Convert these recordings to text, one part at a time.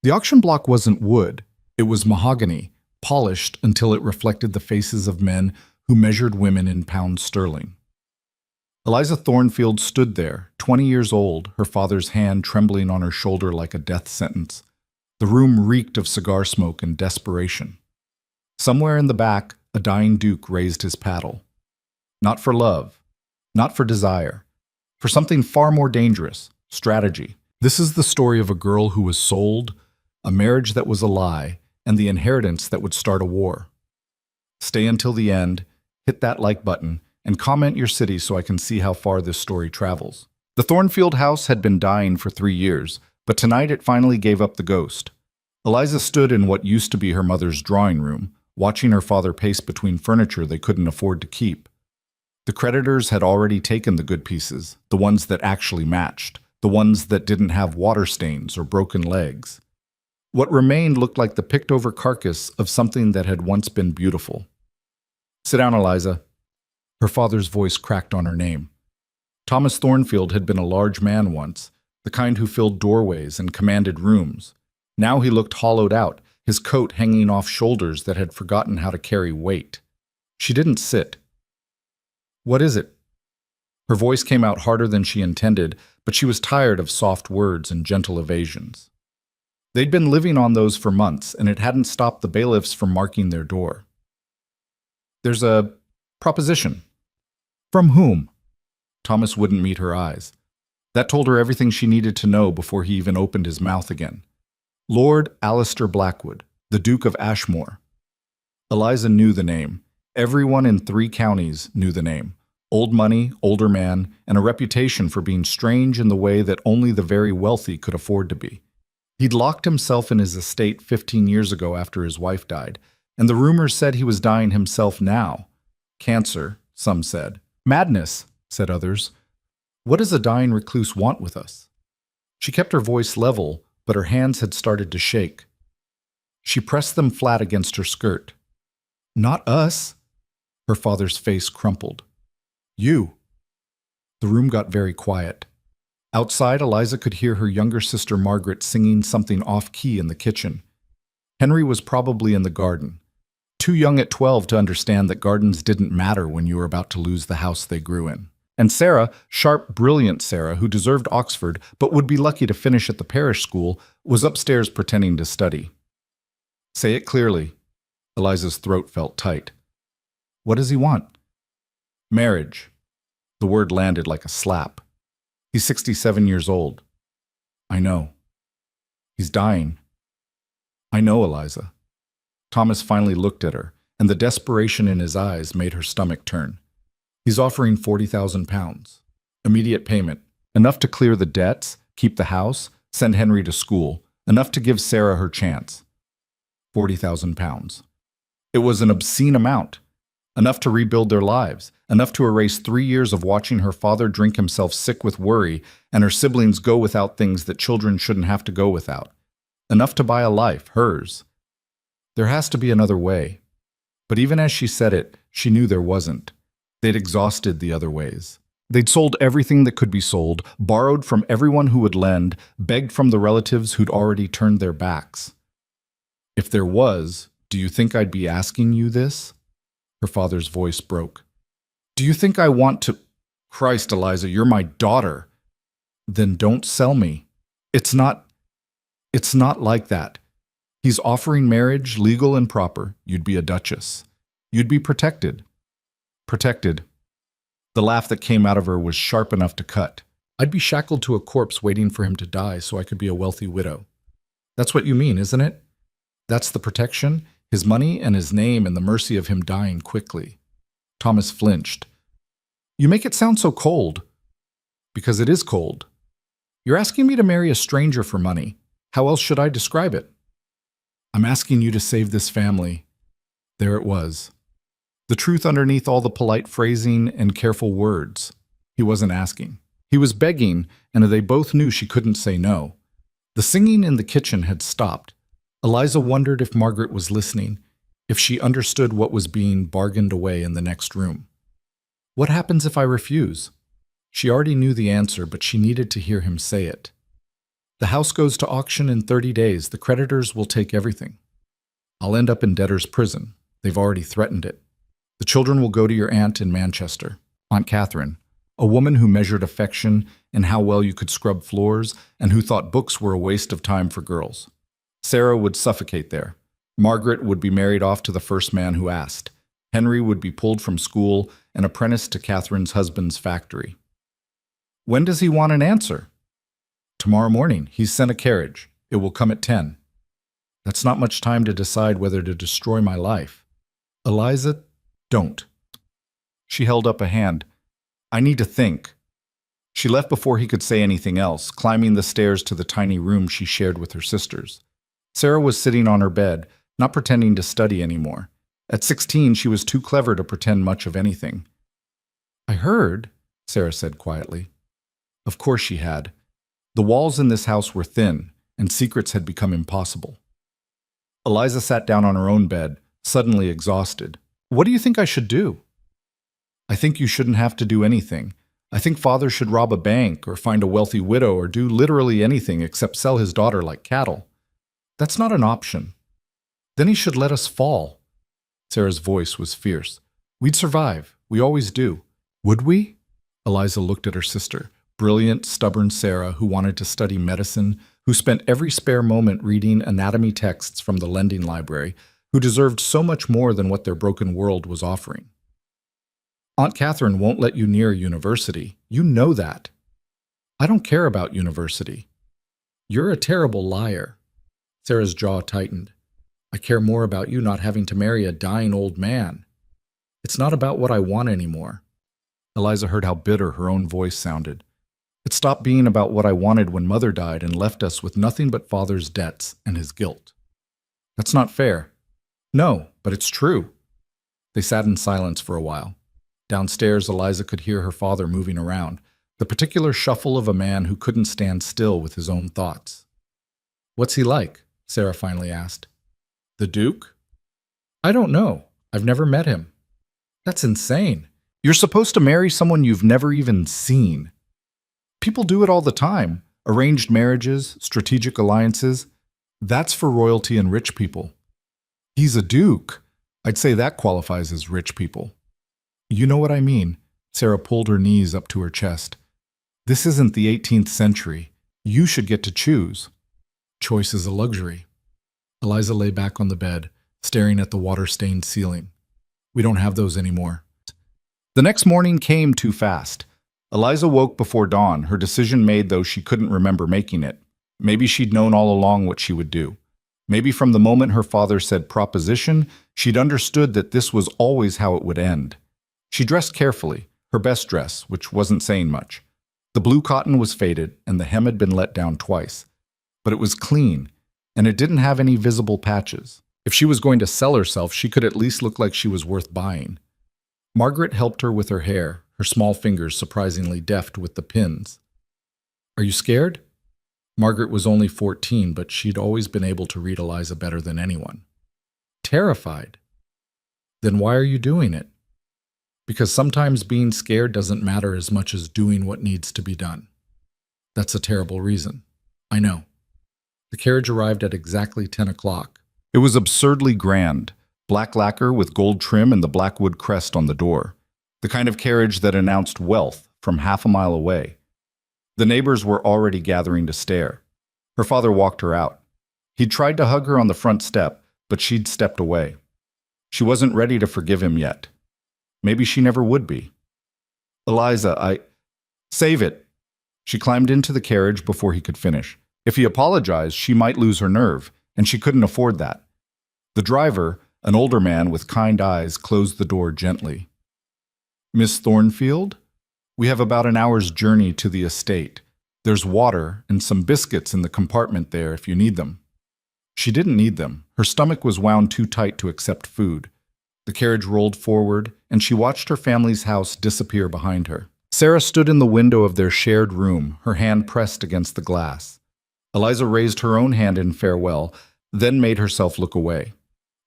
The auction block wasn't wood, it was mahogany, polished until it reflected the faces of men who measured women in pounds sterling. Eliza Thornfield stood there, 20 years old, her father's hand trembling on her shoulder like a death sentence. The room reeked of cigar smoke and desperation. Somewhere in the back, a dying duke raised his paddle. Not for love, not for desire, for something far more dangerous, strategy. This is the story of a girl who was sold, a marriage that was a lie, and the inheritance that would start a war. Stay until the end, hit that like button, and comment your city so I can see how far this story travels. The Thornfield house had been dying for 3 years, but tonight it finally gave up the ghost. Eliza stood in what used to be her mother's drawing room, watching her father pace between furniture they couldn't afford to keep. The creditors had already taken the good pieces, the ones that actually matched, the ones that didn't have water stains or broken legs. What remained looked like the picked-over carcass of something that had once been beautiful. "Sit down, Eliza." Her father's voice cracked on her name. Thomas Thornfield had been a large man once, the kind who filled doorways and commanded rooms. Now he looked hollowed out, his coat hanging off shoulders that had forgotten how to carry weight. She didn't sit. "What is it?" Her voice came out harder than she intended, but she was tired of soft words and gentle evasions. They'd been living on those for months, and it hadn't stopped the bailiffs from marking their door. "There's a proposition." "From whom?" Thomas wouldn't meet her eyes. That told her everything she needed to know before he even opened his mouth again. Lord Alistair Blackwood, the Duke of Ashmore. Eliza knew the name. Everyone in 3 counties knew the name. Old money, older man, and a reputation for being strange in the way that only the very wealthy could afford to be. He'd locked himself in his estate 15 years ago after his wife died, and the rumors said he was dying himself now. Cancer, some said. Madness, said others. What does a dying recluse want with us? She kept her voice level, but her hands had started to shake. She pressed them flat against her skirt. "Not us." Her father's face crumpled. "You." The room got very quiet. Outside, Eliza could hear her younger sister Margaret singing something off-key in the kitchen. Henry was probably in the garden. Too young at 12 to understand that gardens didn't matter when you were about to lose the house they grew in. And Sarah, sharp, brilliant Sarah, who deserved Oxford but would be lucky to finish at the parish school, was upstairs pretending to study. "Say it clearly." Eliza's throat felt tight. "What does he want?" "Marriage." The word landed like a slap. "He's 67 years old." "I know." "He's dying." "I know, Eliza." Thomas finally looked at her, and the desperation in his eyes made her stomach turn. "He's offering £40,000. Immediate payment. Enough to clear the debts, keep the house, send Henry to school. Enough to give Sarah her chance. £40,000. It was an obscene amount. Enough to rebuild their lives. Enough to erase 3 years of watching her father drink himself sick with worry and her siblings go without things that children shouldn't have to go without. Enough to buy a life, hers. There has to be another way. But even as she said it, she knew there wasn't. They'd exhausted the other ways. They'd sold everything that could be sold, borrowed from everyone who would lend, begged from the relatives who'd already turned their backs. "If there was, do you think I'd be asking you this?" Her father's voice broke. "Do you think I want to—" "Christ, Eliza, you're my daughter." "Then don't sell me. It's not like that. He's offering marriage, legal and proper. You'd be a duchess. You'd be protected." "Protected." The laugh that came out of her was sharp enough to cut. "I'd be shackled to a corpse waiting for him to die so I could be a wealthy widow." "That's what you mean, isn't it? That's the protection? His money and his name and the mercy of him dying quickly." Thomas flinched. "You make it sound so cold." "Because it is cold. You're asking me to marry a stranger for money. How else should I describe it?" "I'm asking you to save this family." There it was. The truth underneath all the polite phrasing and careful words. He wasn't asking. He was begging, and they both knew she couldn't say no. The singing in the kitchen had stopped. Eliza wondered if Margaret was listening, if she understood what was being bargained away in the next room. "What happens if I refuse?" She already knew the answer, but she needed to hear him say it. The house goes to auction in 30 days. The creditors will take everything. I'll end up in debtor's prison. They've already threatened it. The children will go to your aunt in Manchester, Aunt Catherine, a woman who measured affection and how well you could scrub floors and who thought books were a waste of time for girls. Sarah would suffocate there. Margaret would be married off to the first man who asked. Henry would be pulled from school and apprenticed to Catherine's husband's factory. When does he want an answer? Tomorrow morning. He's sent a carriage. It will come at 10. That's not much time to decide whether to destroy my life. Eliza, don't. She held up a hand. I need to think. She left before he could say anything else, climbing the stairs to the tiny room she shared with her sisters. Sarah was sitting on her bed, not pretending to study anymore. At 16, she was too clever to pretend much of anything. I heard, Sarah said quietly. Of course she had. The walls in this house were thin, and secrets had become impossible. Eliza sat down on her own bed, suddenly exhausted. What do you think I should do? I think you shouldn't have to do anything. I think father should rob a bank or find a wealthy widow or do literally anything except sell his daughter like cattle. That's not an option. Then he should let us fall. Sarah's voice was fierce. We'd survive. We always do. Would we? Eliza looked at her sister, brilliant, stubborn Sarah, who wanted to study medicine, who spent every spare moment reading anatomy texts from the lending library, who deserved so much more than what their broken world was offering. Aunt Catherine won't let you near university. You know that. I don't care about university. You're a terrible liar. Sarah's jaw tightened. I care more about you not having to marry a dying old man. It's not about what I want anymore. Eliza heard how bitter her own voice sounded. It stopped being about what I wanted when Mother died and left us with nothing but Father's debts and his guilt. That's not fair. No, but it's true. They sat in silence for a while. Downstairs, Eliza could hear her father moving around, the particular shuffle of a man who couldn't stand still with his own thoughts. What's he like? Sarah finally asked. The Duke? I don't know. I've never met him. That's insane. You're supposed to marry someone you've never even seen. People do it all the time. Arranged marriages, strategic alliances. That's for royalty and rich people. He's a duke. I'd say that qualifies as rich people. You know what I mean. Sarah pulled her knees up to her chest. This isn't the 18th century. You should get to choose. Choice is a luxury. Eliza lay back on the bed, staring at the water-stained ceiling. We don't have those anymore. The next morning came too fast. Eliza woke before dawn, her decision made though she couldn't remember making it. Maybe she'd known all along what she would do. Maybe from the moment her father said proposition, she'd understood that this was always how it would end. She dressed carefully, her best dress, which wasn't saying much. The blue cotton was faded, and the hem had been let down twice. But it was clean, and it didn't have any visible patches. If she was going to sell herself, she could at least look like she was worth buying. Margaret helped her with her hair, her small fingers surprisingly deft with the pins. Are you scared? Margaret was only 14, but she'd always been able to read Eliza better than anyone. Terrified. Then why are you doing it? Because sometimes being scared doesn't matter as much as doing what needs to be done. That's a terrible reason. I know. The carriage arrived at exactly 10 o'clock. It was absurdly grand, black lacquer with gold trim and the Blackwood crest on the door, the kind of carriage that announced wealth from half a mile away. The neighbors were already gathering to stare. Her father walked her out. He'd tried to hug her on the front step, but she'd stepped away. She wasn't ready to forgive him yet. Maybe she never would be. Eliza, Save it. She climbed into the carriage before he could finish. If he apologized, she might lose her nerve, and she couldn't afford that. The driver, an older man with kind eyes, closed the door gently. Miss Thornfield? We have about an hour's journey to the estate. There's water and some biscuits in the compartment there if you need them. She didn't need them. Her stomach was wound too tight to accept food. The carriage rolled forward, and she watched her family's house disappear behind her. Sarah stood in the window of their shared room, her hand pressed against the glass. Eliza raised her own hand in farewell, then made herself look away.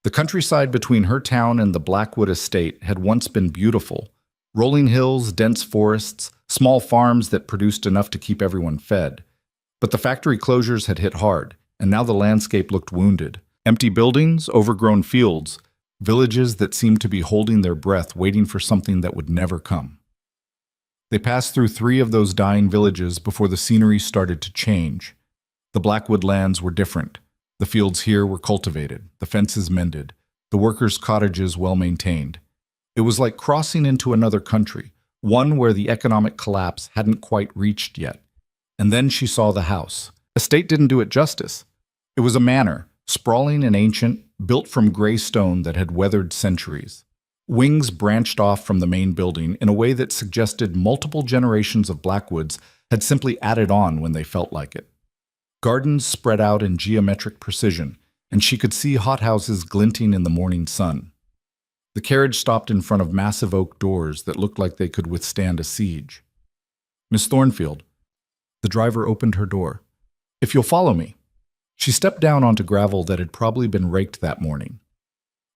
The countryside between her town and the Blackwood estate had once been beautiful. Rolling hills, dense forests, small farms that produced enough to keep everyone fed. But the factory closures had hit hard, and now the landscape looked wounded. Empty buildings, overgrown fields, villages that seemed to be holding their breath, waiting for something that would never come. They passed through 3 of those dying villages before the scenery started to change. The Blackwood lands were different. The fields here were cultivated, the fences mended, the workers' cottages well maintained. It was like crossing into another country, one where the economic collapse hadn't quite reached yet. And then she saw the house. Estate didn't do it justice. It was a manor, sprawling and ancient, built from gray stone that had weathered centuries. Wings branched off from the main building in a way that suggested multiple generations of Blackwoods had simply added on when they felt like it. Gardens spread out in geometric precision, and she could see hothouses glinting in the morning sun. The carriage stopped in front of massive oak doors that looked like they could withstand a siege. "Miss Thornfield." The driver opened her door. "If you'll follow me." She stepped down onto gravel that had probably been raked that morning.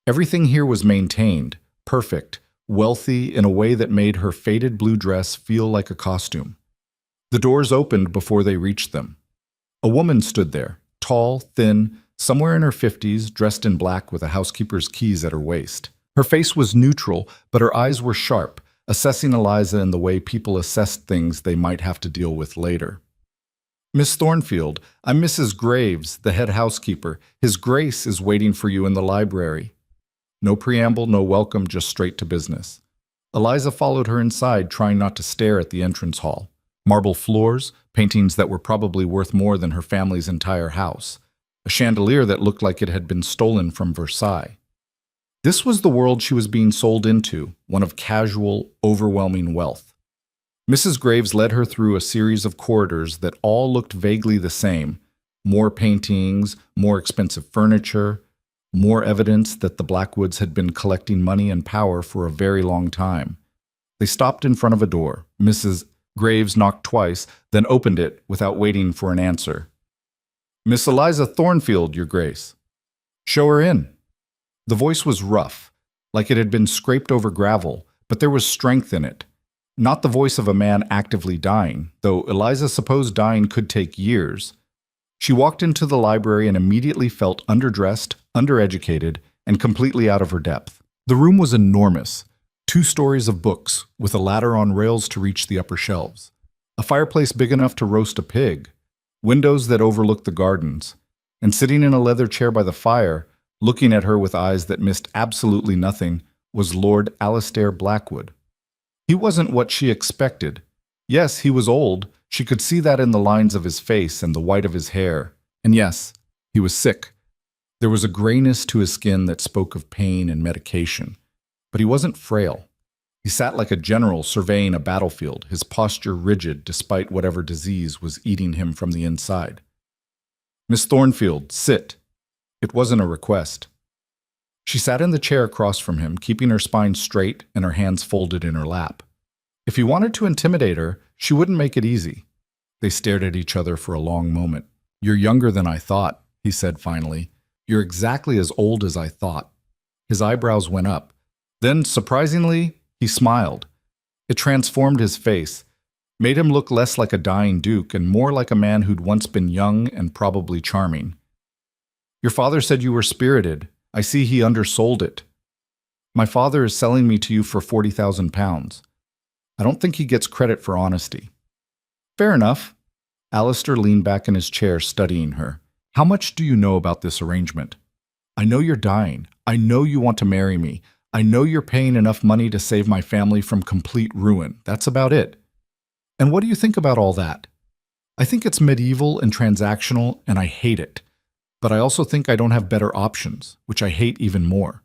Everything here was maintained, perfect, wealthy in a way that made her faded blue dress feel like a costume. The doors opened before they reached them. A woman stood there, tall, thin, somewhere in her 50s, dressed in black with a housekeeper's keys at her waist. Her face was neutral, but her eyes were sharp, assessing Eliza in the way people assessed things they might have to deal with later. "Miss Thornfield, I'm Mrs. Graves, the head housekeeper. His Grace is waiting for you in the library." No preamble, no welcome, just straight to business. Eliza followed her inside, trying not to stare at the entrance hall. Marble floors, paintings that were probably worth more than her family's entire house. A chandelier that looked like it had been stolen from Versailles. This was the world she was being sold into, one of casual, overwhelming wealth. Mrs. Graves led her through a series of corridors that all looked vaguely the same. More paintings, more expensive furniture, more evidence that the Blackwoods had been collecting money and power for a very long time. They stopped in front of a door. Mrs. Graves knocked twice, then opened it without waiting for an answer. "Miss Eliza Thornfield, Your Grace." "Show her in." The voice was rough, like it had been scraped over gravel, but there was strength in it. Not the voice of a man actively dying, though Eliza supposed dying could take years. She walked into the library and immediately felt underdressed, undereducated, and completely out of her depth. The room was enormous. 2 stories of books, with a ladder on rails to reach the upper shelves. A fireplace big enough to roast a pig. Windows that overlooked the gardens. And sitting in a leather chair by the fire, looking at her with eyes that missed absolutely nothing, was Lord Alistair Blackwood. He wasn't what she expected. Yes, he was old. She could see that in the lines of his face and the white of his hair. And yes, he was sick. There was a grayness to his skin that spoke of pain and medication. But he wasn't frail. He sat like a general surveying a battlefield, his posture rigid despite whatever disease was eating him from the inside. "Miss Thornfield, sit." It wasn't a request. She sat in the chair across from him, keeping her spine straight and her hands folded in her lap. If he wanted to intimidate her, she wouldn't make it easy. They stared at each other for a long moment. "You're younger than I thought," he said finally. "You're exactly as old as I thought." His eyebrows went up. Then, surprisingly, he smiled. It transformed his face, made him look less like a dying duke and more like a man who'd once been young and probably charming. "Your father said you were spirited. I see he undersold it." "My father is selling me to you for £40,000. I don't think he gets credit for honesty." "Fair enough." Alistair leaned back in his chair, studying her. "How much do you know about this arrangement? I know you're dying. I know you want to marry me. I know you're paying enough money to save my family from complete ruin. That's about it. And what do you think about all that?" "I think it's medieval and transactional, and I hate it. But I also think I don't have better options, which I hate even more.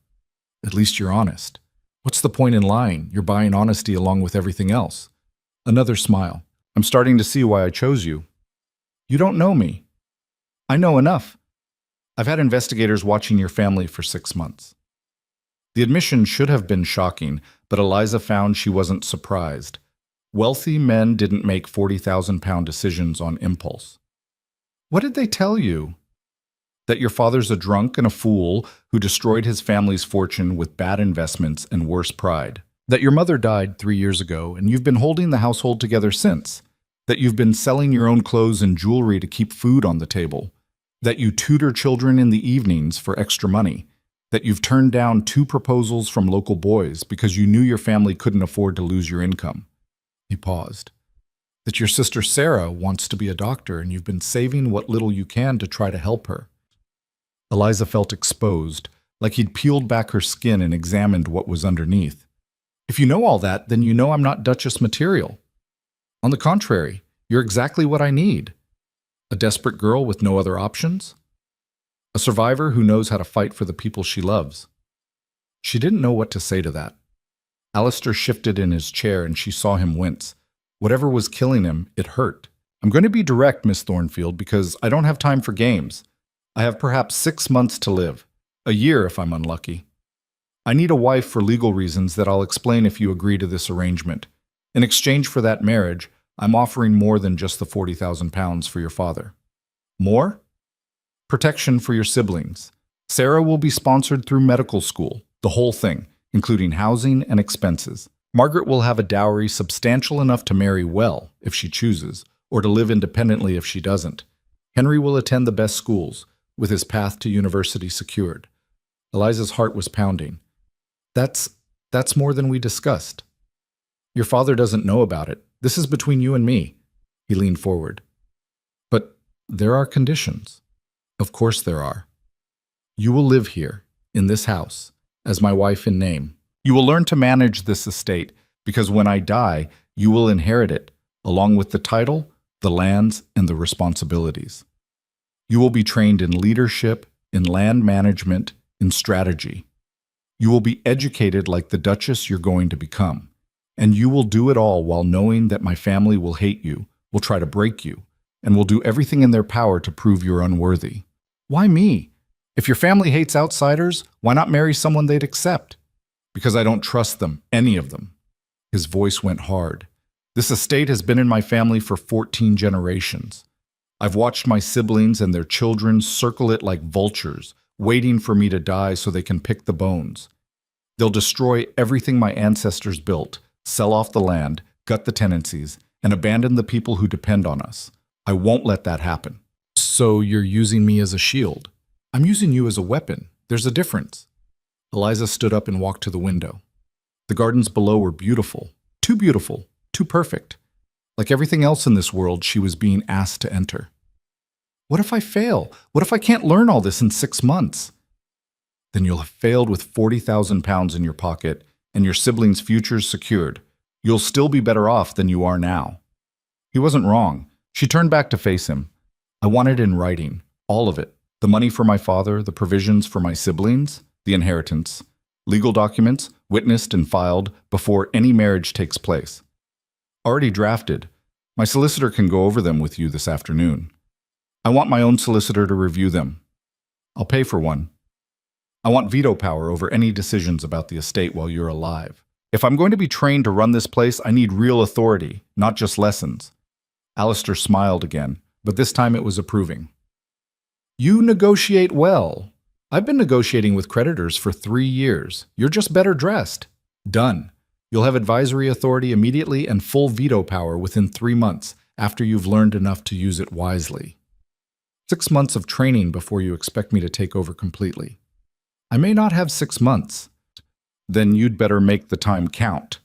At least you're honest. What's the point in lying? You're buying honesty along with everything else." Another smile. "I'm starting to see why I chose you." "You don't know me." "I know enough. I've had investigators watching your family for 6 months." The admission should have been shocking, but Eliza found she wasn't surprised. Wealthy men didn't make £40,000 decisions on impulse. "What did they tell you?" "That your father's a drunk and a fool who destroyed his family's fortune with bad investments and worse pride. That your mother died 3 years ago and you've been holding the household together since. that you've been selling your own clothes and jewelry to keep food on the table, that you tutor children in the evenings for extra money, that you've turned down 2 proposals from local boys because you knew your family couldn't afford to lose your income. He paused. That your sister Sarah wants to be a doctor and you've been saving what little you can to try to help her. Eliza felt exposed, like he'd peeled back her skin and examined what was underneath. If you know all that, then you know I'm not Duchess material. On the contrary, you're exactly what I need. A desperate girl with no other options? A survivor who knows how to fight for the people she loves. She didn't know what to say to that. Alistair shifted in his chair and she saw him wince. Whatever was killing him, it hurt. I'm going to be direct, Miss Thornfield, because I don't have time for games. I have perhaps 6 months to live. A year if I'm unlucky. I need a wife for legal reasons that I'll explain if you agree to this arrangement. In exchange for that marriage, I'm offering more than just the £40,000 for your father. More? Protection for your siblings. Sarah will be sponsored through medical school, the whole thing, including housing and expenses. Margaret will have a dowry substantial enough to marry well, if she chooses, or to live independently if she doesn't. Henry will attend the best schools, with his path to university secured. Eliza's heart was pounding. That's more than we discussed. Your father doesn't know about it. This is between you and me. He leaned forward. But there are conditions. Of course there are. You will live here, in this house, as my wife in name. You will learn to manage this estate, because when I die, you will inherit it, along with the title, the lands, and the responsibilities. You will be trained in leadership, in land management, in strategy. You will be educated like the Duchess you're going to become. And you will do it all while knowing that my family will hate you, will try to break you, and will do everything in their power to prove you're unworthy. Why me? If your family hates outsiders, why not marry someone they'd accept? Because I don't trust them, any of them. His voice went hard. This estate has been in my family for 14 generations. I've watched my siblings and their children circle it like vultures, waiting for me to die so they can pick the bones. They'll destroy everything my ancestors built, sell off the land, gut the tenancies, and abandon the people who depend on us. I won't let that happen. So you're using me as a shield. I'm using you as a weapon. There's a difference. Eliza stood up and walked to the window. The gardens below were beautiful, too perfect. Like everything else in this world, she was being asked to enter. What if I fail? What if I can't learn all this in 6 months? Then you'll have failed with £40,000 in your pocket and your siblings' futures secured. You'll still be better off than you are now. He wasn't wrong. She turned back to face him. I want it in writing, all of it. The money for my father, the provisions for my siblings, the inheritance, legal documents, witnessed and filed before any marriage takes place. Already drafted. My solicitor can go over them with you this afternoon. I want my own solicitor to review them. I'll pay for one. I want veto power over any decisions about the estate while you're alive. If I'm going to be trained to run this place, I need real authority, not just lessons. Alistair smiled again, but this time it was approving. You negotiate well. I've been negotiating with creditors for 3 years. You're just better dressed. Done. You'll have advisory authority immediately and full veto power within 3 months after you've learned enough to use it wisely. 6 months of training before you expect me to take over completely. I may not have 6 months. Then you'd better make the time count.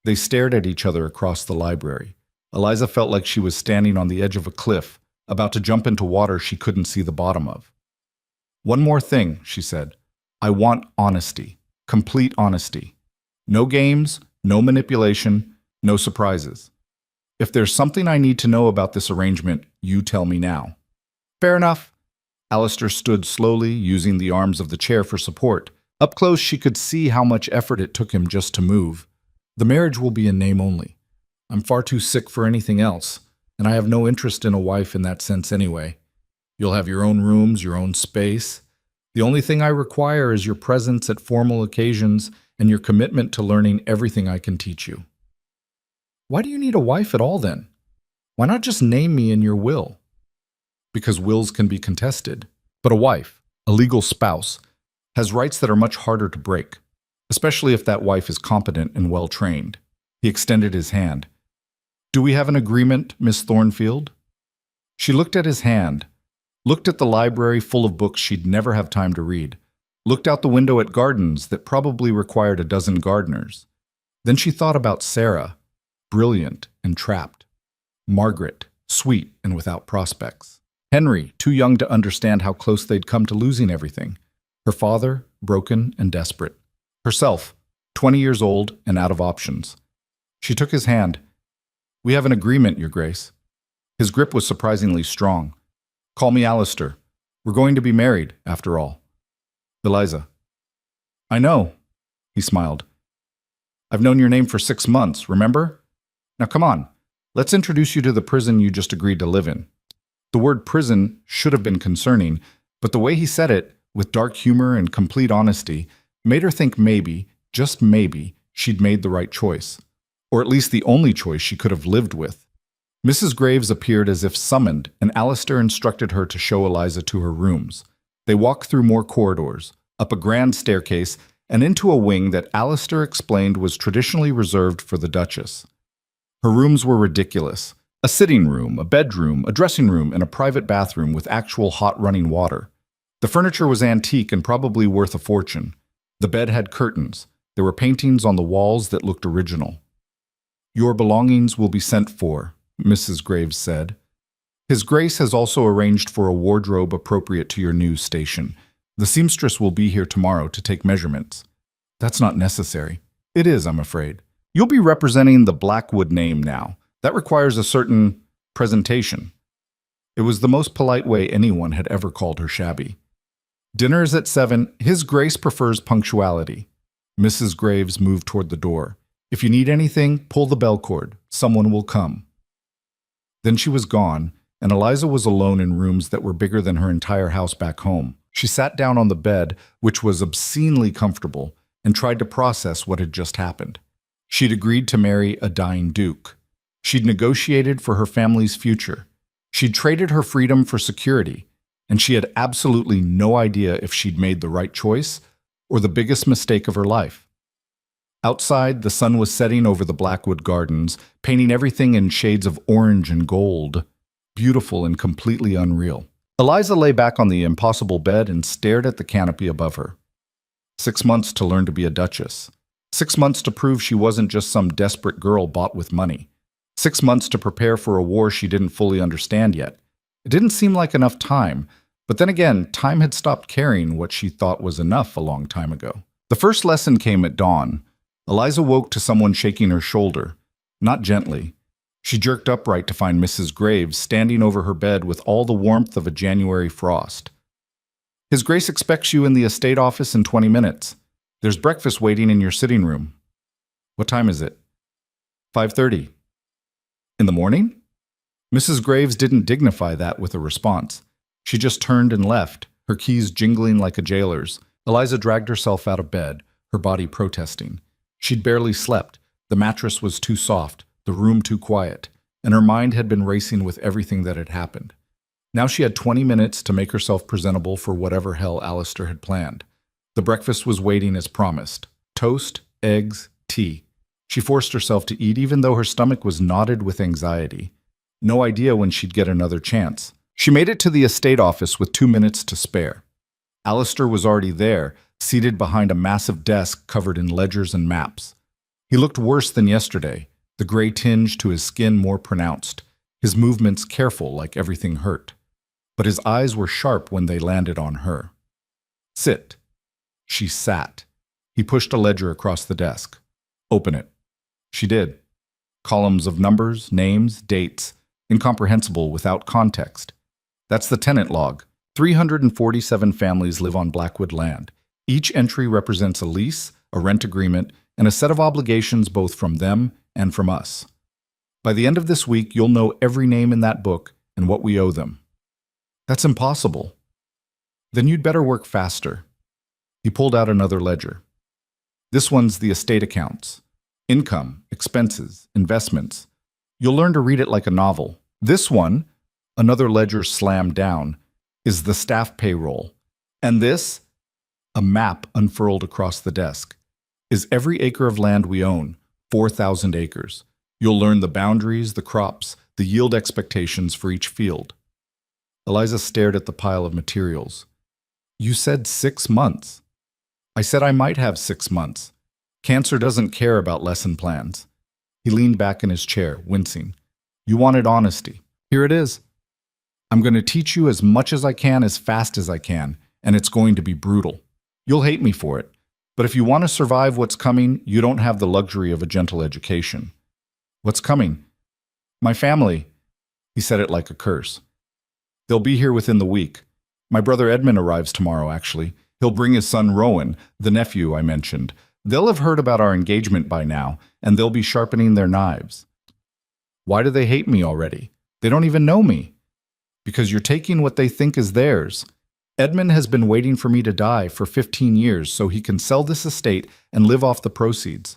They stared at each other across the library. Eliza felt like she was standing on the edge of a cliff, about to jump into water she couldn't see the bottom of. One more thing, she said. I want honesty. Complete honesty. No games, no manipulation, no surprises. If there's something I need to know about this arrangement, you tell me now. Fair enough. Alistair stood slowly, using the arms of the chair for support. Up close, she could see how much effort it took him just to move. The marriage will be in name only. I'm far too sick for anything else, and I have no interest in a wife in that sense anyway. You'll have your own rooms, your own space. The only thing I require is your presence at formal occasions and your commitment to learning everything I can teach you. Why do you need a wife at all then? Why not just name me in your will? Because wills can be contested, but a wife, a legal spouse, has rights that are much harder to break, especially if that wife is competent and well-trained. He extended his hand. Do we have an agreement, Miss Thornfield? She looked at his hand, looked at the library full of books she'd never have time to read, looked out the window at gardens that probably required a dozen gardeners. Then she thought about Sarah, brilliant and trapped. Margaret, sweet and without prospects. Henry, too young to understand how close they'd come to losing everything. Her father, broken and desperate. Herself, 20 years old and out of options. She took his hand. We have an agreement, Your Grace. His grip was surprisingly strong. Call me Alistair. We're going to be married, after all. Eliza. I know, he smiled. I've known your name for 6 months, remember? Now come on, let's introduce you to the prison you just agreed to live in. The word prison should have been concerning, but the way he said it, with dark humor and complete honesty, made her think maybe, just maybe, she'd made the right choice. Or at least the only choice she could have lived with. Mrs. Graves appeared as if summoned, and Alistair instructed her to show Eliza to her rooms. They walked through more corridors, up a grand staircase, and into a wing that Alistair explained was traditionally reserved for the Duchess. Her rooms were ridiculous. A sitting room, a bedroom, a dressing room, and a private bathroom with actual hot running water. The furniture was antique and probably worth a fortune. The bed had curtains. There were paintings on the walls that looked original. Your belongings will be sent for, Mrs. Graves said. His Grace has also arranged for a wardrobe appropriate to your new station. The seamstress will be here tomorrow to take measurements. That's not necessary. It is, I'm afraid. You'll be representing the Blackwood name now. That requires a certain presentation. It was the most polite way anyone had ever called her shabby. Dinner is at 7. His Grace prefers punctuality. Mrs. Graves moved toward the door. If you need anything, pull the bell cord. Someone will come. Then she was gone, and Eliza was alone in rooms that were bigger than her entire house back home. She sat down on the bed, which was obscenely comfortable, and tried to process what had just happened. She'd agreed to marry a dying duke. She'd negotiated for her family's future. She'd traded her freedom for security, and she had absolutely no idea if she'd made the right choice or the biggest mistake of her life. Outside, the sun was setting over the Blackwood Gardens, painting everything in shades of orange and gold, beautiful and completely unreal. Eliza lay back on the impossible bed and stared at the canopy above her. 6 months to learn to be a duchess. 6 months to prove she wasn't just some desperate girl bought with money. 6 months to prepare for a war she didn't fully understand yet. It didn't seem like enough time, but then again, time had stopped carrying what she thought was enough a long time ago. The first lesson came at dawn. Eliza woke to someone shaking her shoulder, not gently. She jerked upright to find Mrs. Graves standing over her bed with all the warmth of a January frost. His Grace expects you in the estate office in 20 minutes. There's breakfast waiting in your sitting room. What time is it? 5:30. In the morning? Mrs. Graves didn't dignify that with a response. She just turned and left, her keys jingling like a jailer's. Eliza dragged herself out of bed, her body protesting. She'd barely slept. The mattress was too soft, the room too quiet, and her mind had been racing with everything that had happened. Now she had 20 minutes to make herself presentable for whatever hell Alistair had planned. The breakfast was waiting as promised. Toast, eggs, tea. She forced herself to eat even though her stomach was knotted with anxiety. No idea when she'd get another chance. She made it to the estate office with 2 minutes to spare. Alistair was already there, seated behind a massive desk covered in ledgers and maps. He looked worse than yesterday, the gray tinge to his skin more pronounced, his movements careful like everything hurt. But his eyes were sharp when they landed on her. Sit. She sat. He pushed a ledger across the desk. Open it. She did. Columns of numbers, names, dates, incomprehensible without context. That's the tenant log. 347 families live on Blackwood land. Each entry represents a lease, a rent agreement, and a set of obligations both from them and from us. By the end of this week, you'll know every name in that book and what we owe them. That's impossible. Then you'd better work faster. He pulled out another ledger. This one's the estate accounts. Income, expenses, investments. You'll learn to read it like a novel. This one, another ledger slammed down, is the staff payroll. And this, a map unfurled across the desk, is every acre of land we own, 4,000 acres. You'll learn the boundaries, the crops, the yield expectations for each field. Eliza stared at the pile of materials. You said 6 months. I said I might have 6 months. Cancer doesn't care about lesson plans. He leaned back in his chair, wincing. You wanted honesty. Here it is. I'm going to teach you as much as I can, as fast as I can, and it's going to be brutal. You'll hate me for it, but if you want to survive what's coming, you don't have the luxury of a gentle education. What's coming? My family. He said it like a curse. They'll be here within the week. My brother Edmund arrives tomorrow, actually. He'll bring his son Rowan, the nephew I mentioned. They'll have heard about our engagement by now, and they'll be sharpening their knives. Why do they hate me already? They don't even know me. Because you're taking what they think is theirs. Edmund has been waiting for me to die for 15 years so he can sell this estate and live off the proceeds.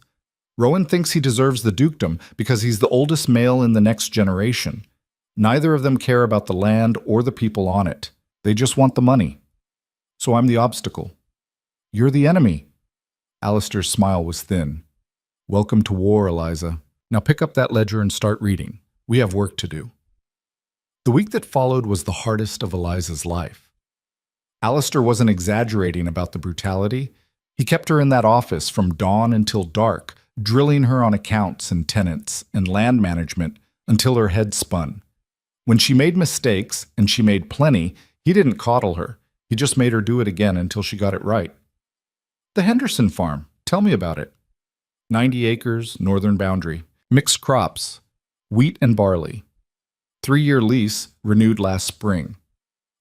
Rowan thinks he deserves the dukedom because he's the oldest male in the next generation. Neither of them care about the land or the people on it. They just want the money. So I'm the obstacle. You're the enemy. Alistair's smile was thin. Welcome to war, Eliza. Now pick up that ledger and start reading. We have work to do. The week that followed was the hardest of Eliza's life. Alistair wasn't exaggerating about the brutality. He kept her in that office from dawn until dark, drilling her on accounts and tenants and land management until her head spun. When she made mistakes, and she made plenty, he didn't coddle her. He just made her do it again until she got it right. The Henderson farm. Tell me about it. 90 acres, northern boundary. Mixed crops. Wheat and barley. 3-year lease, renewed last spring.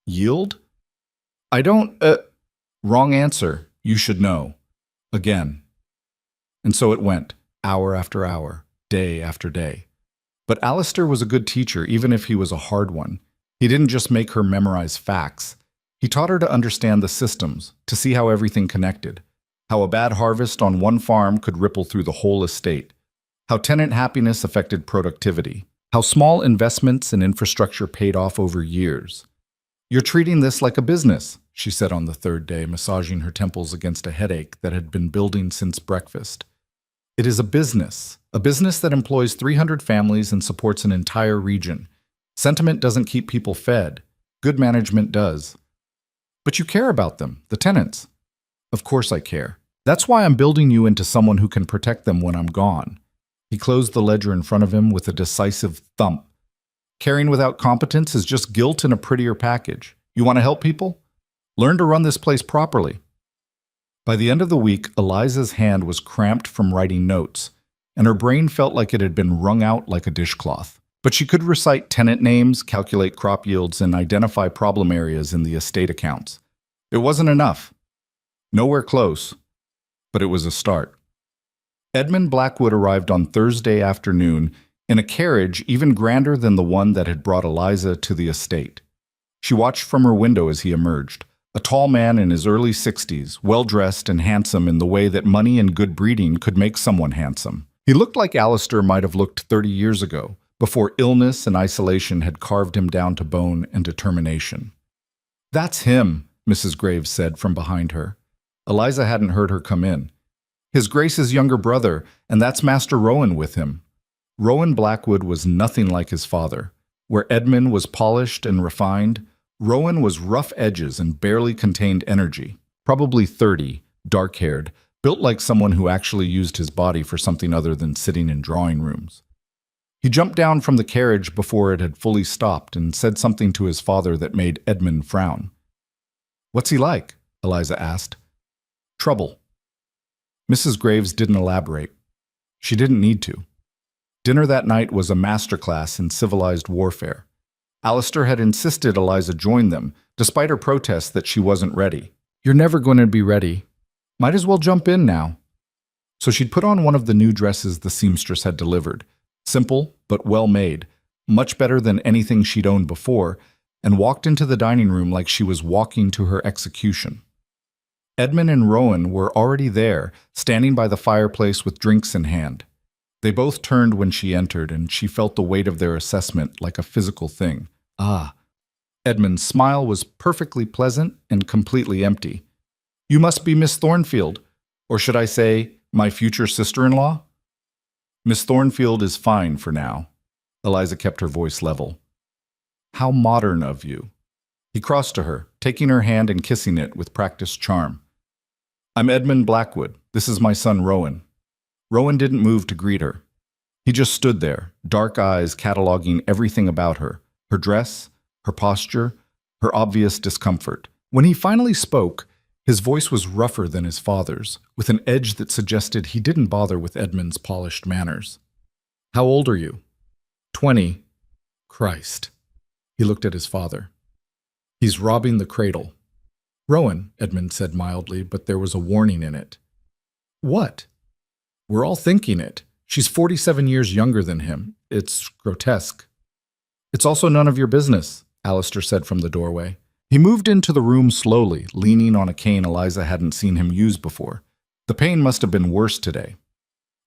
Yield? I don't, Wrong answer. You should know. Again. And so it went, hour after hour, day after day. But Alistair was a good teacher, even if he was a hard one. He didn't just make her memorize facts. He taught her to understand the systems, to see how everything connected, how a bad harvest on one farm could ripple through the whole estate, how tenant happiness affected productivity, how small investments in infrastructure paid off over years. You're treating this like a business, she said on the third day, massaging her temples against a headache that had been building since breakfast. It is a business that employs 300 families and supports an entire region. Sentiment doesn't keep people fed. Good management does. But you care about them, the tenants. Of course I care. That's why I'm building you into someone who can protect them when I'm gone. He closed the ledger in front of him with a decisive thump. Caring without competence is just guilt in a prettier package. You want to help people? Learn to run this place properly. By the end of the week, Eliza's hand was cramped from writing notes, and her brain felt like it had been wrung out like a dishcloth. But she could recite tenant names, calculate crop yields, and identify problem areas in the estate accounts. It wasn't enough. Nowhere close. But it was a start. Edmund Blackwood arrived on Thursday afternoon in a carriage even grander than the one that had brought Eliza to the estate. She watched from her window as he emerged, a tall man in his early 60s, well-dressed and handsome in the way that money and good breeding could make someone handsome. He looked like Alistair might have looked 30 years ago, before illness and isolation had carved him down to bone and determination. That's him, Mrs. Graves said from behind her. Eliza hadn't heard her come in. His Grace's younger brother, and that's Master Rowan with him. Rowan Blackwood was nothing like his father. Where Edmund was polished and refined, Rowan was rough edges and barely contained energy. Probably 30, dark-haired, built like someone who actually used his body for something other than sitting in drawing rooms. He jumped down from the carriage before it had fully stopped and said something to his father that made Edmund frown. "What's he like?" Eliza asked. "Trouble." Mrs. Graves didn't elaborate. She didn't need to. Dinner that night was a masterclass in civilized warfare. Alistair had insisted Eliza join them, despite her protests that she wasn't ready. "You're never going to be ready. Might as well jump in now." So she'd put on one of the new dresses the seamstress had delivered, simple but well made, much better than anything she'd owned before, and walked into the dining room like she was walking to her execution. Edmund and Rowan were already there, standing by the fireplace with drinks in hand. They both turned when she entered, and she felt the weight of their assessment like a physical thing. Ah. Edmund's smile was perfectly pleasant and completely empty. "You must be Miss Thornfield, or should I say, my future sister-in-law?" Miss Thornfield is fine for now. Eliza kept her voice level. How modern of you. He crossed to her, taking her hand and kissing it with practiced charm. I'm Edmund Blackwood. This is my son, Rowan. Rowan didn't move to greet her. He just stood there, dark eyes cataloging everything about her, her dress, her posture, her obvious discomfort. When he finally spoke, his voice was rougher than his father's, with an edge that suggested he didn't bother with Edmund's polished manners. How old are you? 20. Christ. He looked at his father. He's robbing the cradle. Rowan, Edmund said mildly, but there was a warning in it. What? We're all thinking it. She's 47 years younger than him. It's grotesque. It's also none of your business, Alistair said from the doorway. He moved into the room slowly, leaning on a cane Eliza hadn't seen him use before. The pain must have been worse today.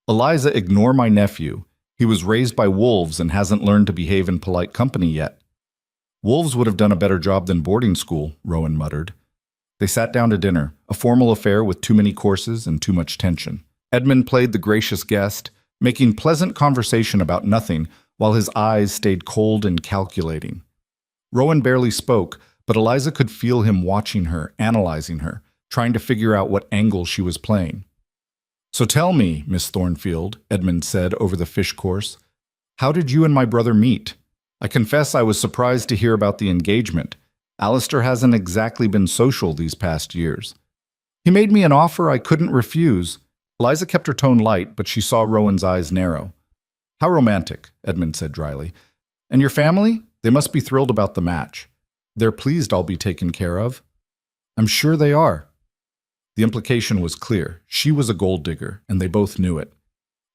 Eliza, ignore my nephew. He was raised by wolves and hasn't learned to behave in polite company yet. Wolves would have done a better job than boarding school, Rowan muttered. They sat down to dinner, a formal affair with too many courses and too much tension. Edmund played the gracious guest, making pleasant conversation about nothing while his eyes stayed cold and calculating. Rowan barely spoke, but Eliza could feel him watching her, analyzing her, trying to figure out what angle she was playing. So tell me, Miss Thornfield, Edmund said over the fish course, how did you and my brother meet? I confess I was surprised to hear about the engagement. Alistair hasn't exactly been social these past years. He made me an offer I couldn't refuse. Eliza kept her tone light, but she saw Rowan's eyes narrow. How romantic, Edmund said dryly. And your family? They must be thrilled about the match. They're pleased I'll be taken care of. I'm sure they are. The implication was clear. She was a gold digger, and they both knew it.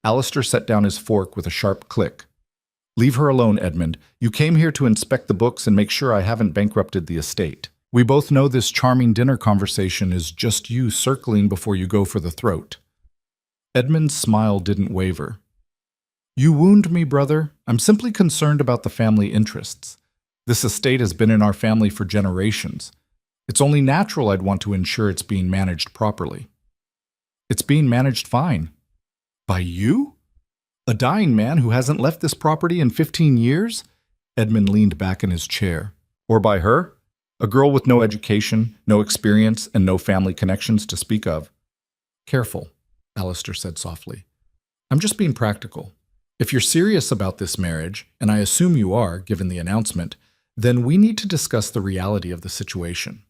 Alistair set down his fork with a sharp click. Leave her alone, Edmund. You came here to inspect the books and make sure I haven't bankrupted the estate. We both know this charming dinner conversation is just you circling before you go for the throat. Edmund's smile didn't waver. You wound me, brother. I'm simply concerned about the family interests. This estate has been in our family for generations. It's only natural I'd want to ensure it's being managed properly. It's being managed fine. By you? A dying man who hasn't left this property in 15 years? Edmund leaned back in his chair. Or by her? A girl with no education, no experience, and no family connections to speak of. Careful, Alistair said softly. I'm just being practical. If you're serious about this marriage, and I assume you are, given the announcement, then we need to discuss the reality of the situation.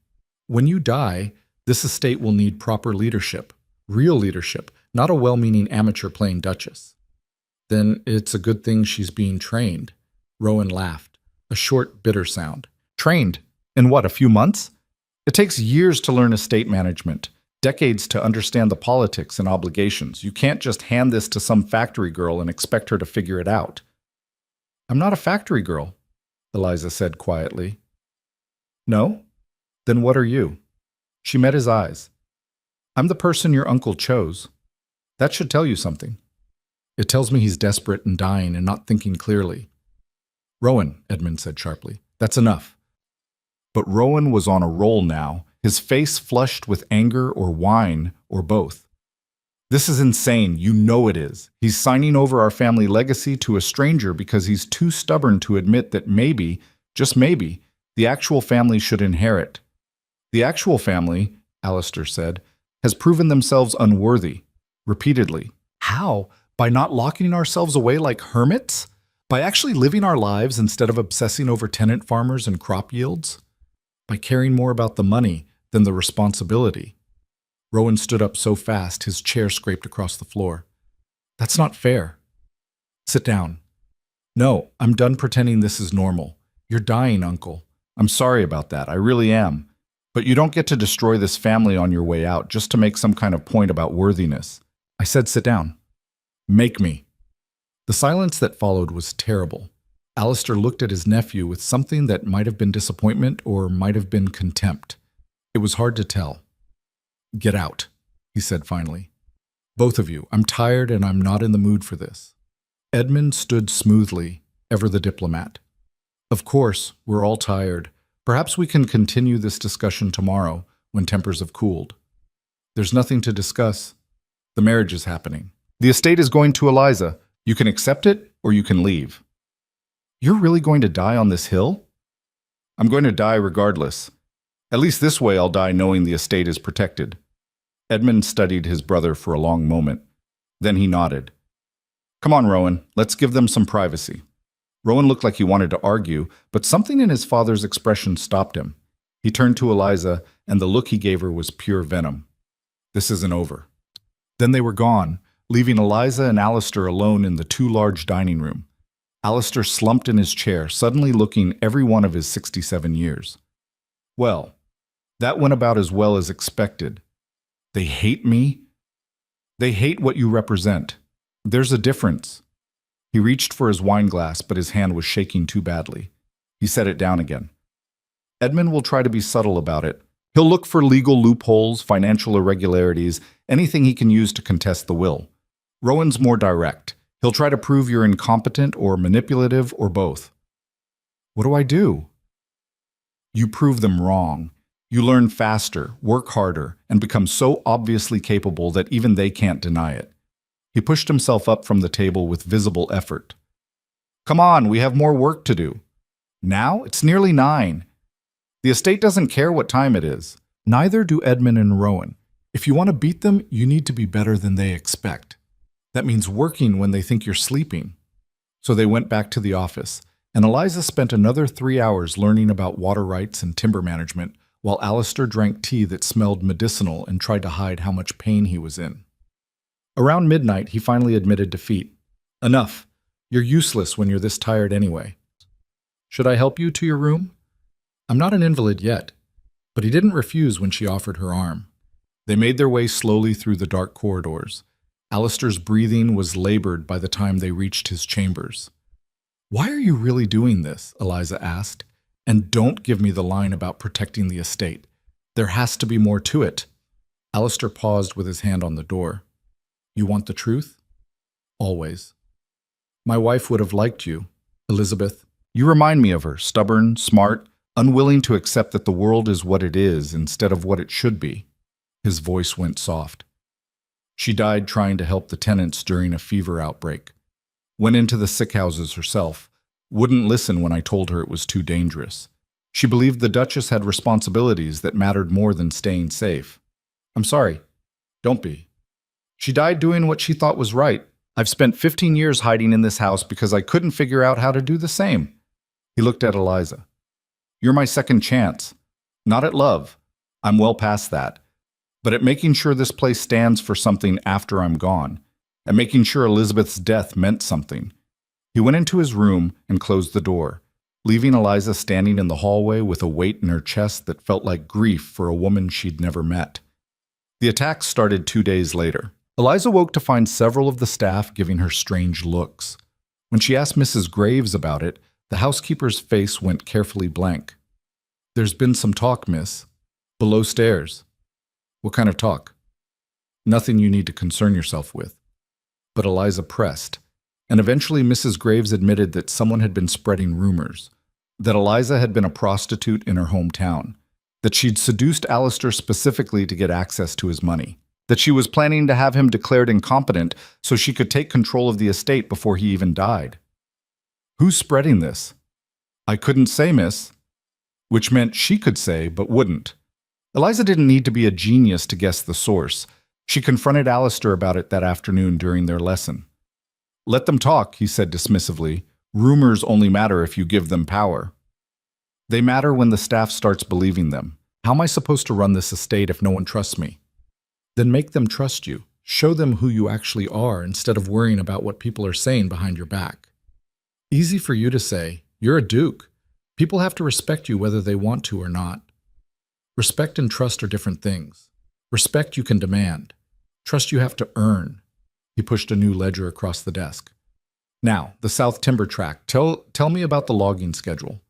When you die, this estate will need proper leadership, real leadership, not a well-meaning amateur playing Duchess. Then it's a good thing she's being trained. Rowan laughed, a short, bitter sound. Trained? In what, a few months? It takes years to learn estate management, decades to understand the politics and obligations. You can't just hand this to some factory girl and expect her to figure it out. I'm not a factory girl, Eliza said quietly. No? Then what are you? She met his eyes. I'm the person your uncle chose. That should tell you something. It tells me he's desperate and dying and not thinking clearly. Rowan, Edmund said sharply, that's enough. But Rowan was on a roll now, his face flushed with anger or wine or both. This is insane, you know it is. He's signing over our family legacy to a stranger because he's too stubborn to admit that maybe, just maybe, the actual family should inherit. The actual family, Alistair said, has proven themselves unworthy, repeatedly. How? By not locking ourselves away like hermits? By actually living our lives instead of obsessing over tenant farmers and crop yields? By caring more about the money than the responsibility? Rowan stood up so fast his chair scraped across the floor. That's not fair. Sit down. No, I'm done pretending this is normal. You're dying, Uncle. I'm sorry about that, I really am. But you don't get to destroy this family on your way out just to make some kind of point about worthiness. I said sit down. Make me. The silence that followed was terrible. Alistair looked at his nephew with something that might have been disappointment or might have been contempt. It was hard to tell. Get out, he said finally. Both of you, I'm tired and I'm not in the mood for this. Edmund stood smoothly, ever the diplomat. Of course, we're all tired. Perhaps we can continue this discussion tomorrow when tempers have cooled. There's nothing to discuss. The marriage is happening. The estate is going to Eliza. You can accept it or you can leave. You're really going to die on this hill? I'm going to die regardless. At least this way I'll die knowing the estate is protected. Edmund studied his brother for a long moment. Then he nodded. Come on, Rowan, let's give them some privacy. Rowan looked like he wanted to argue, but something in his father's expression stopped him. He turned to Eliza, and the look he gave her was pure venom. This isn't over. Then they were gone, leaving Eliza and Alistair alone in the too large dining room. Alistair slumped in his chair, suddenly looking every one of his 67 years. Well, that went about as well as expected. They hate me? They hate what you represent. There's a difference. He reached for his wine glass, but his hand was shaking too badly. He set it down again. Edmund will try to be subtle about it. He'll look for legal loopholes, financial irregularities, anything he can use to contest the will. Rowan's more direct. He'll try to prove you're incompetent or manipulative or both. What do I do? You prove them wrong. You learn faster, work harder, and become so obviously capable that even they can't deny it. He pushed himself up from the table with visible effort. Come on, we have more work to do. Now it's nearly 9. The estate doesn't care what time it is. Neither do Edmund and Rowan. If you want to beat them, you need to be better than they expect. That means working when they think you're sleeping. So they went back to the office, and Eliza spent another 3 hours learning about water rights and timber management, while Alistair drank tea that smelled medicinal and tried to hide how much pain he was in. Around midnight, he finally admitted defeat. Enough. You're useless when you're this tired anyway. Should I help you to your room? I'm not an invalid yet. But he didn't refuse when she offered her arm. They made their way slowly through the dark corridors. Alistair's breathing was labored by the time they reached his chambers. Why are you really doing this? Eliza asked. And don't give me the line about protecting the estate. There has to be more to it. Alistair paused with his hand on the door. You want the truth? Always. My wife would have liked you, Elizabeth. You remind me of her, stubborn, smart, unwilling to accept that the world is what it is instead of what it should be. His voice went soft. She died trying to help the tenants during a fever outbreak. Went into the sick houses herself. Wouldn't listen when I told her it was too dangerous. She believed the Duchess had responsibilities that mattered more than staying safe. I'm sorry. Don't be. She died doing what she thought was right. I've spent 15 years hiding in this house because I couldn't figure out how to do the same. He looked at Eliza. You're my second chance. Not at love. I'm well past that. But at making sure this place stands for something after I'm gone. At making sure Elizabeth's death meant something. He went into his room and closed the door, leaving Eliza standing in the hallway with a weight in her chest that felt like grief for a woman she'd never met. The attack started 2 days later. Eliza woke to find several of the staff giving her strange looks. When she asked Mrs. Graves about it, the housekeeper's face went carefully blank. There's been some talk, miss. Below stairs. What kind of talk? Nothing you need to concern yourself with. But Eliza pressed, and eventually Mrs. Graves admitted that someone had been spreading rumors, that Eliza had been a prostitute in her hometown, that she'd seduced Alistair specifically to get access to his money, that she was planning to have him declared incompetent so she could take control of the estate before he even died. Who's spreading this? I couldn't say, miss. Which meant she could say, but wouldn't. Eliza didn't need to be a genius to guess the source. She confronted Alistair about it that afternoon during their lesson. Let them talk, he said dismissively. Rumors only matter if you give them power. They matter when the staff starts believing them. How am I supposed to run this estate if no one trusts me? Then make them trust you. Show them who you actually are instead of worrying about what people are saying behind your back. Easy for you to say, you're a duke. People have to respect you whether they want to or not. Respect and trust are different things. Respect you can demand. Trust you have to earn. He pushed a new ledger across the desk. Now, the South Timber Tract. Tell me about the logging schedule.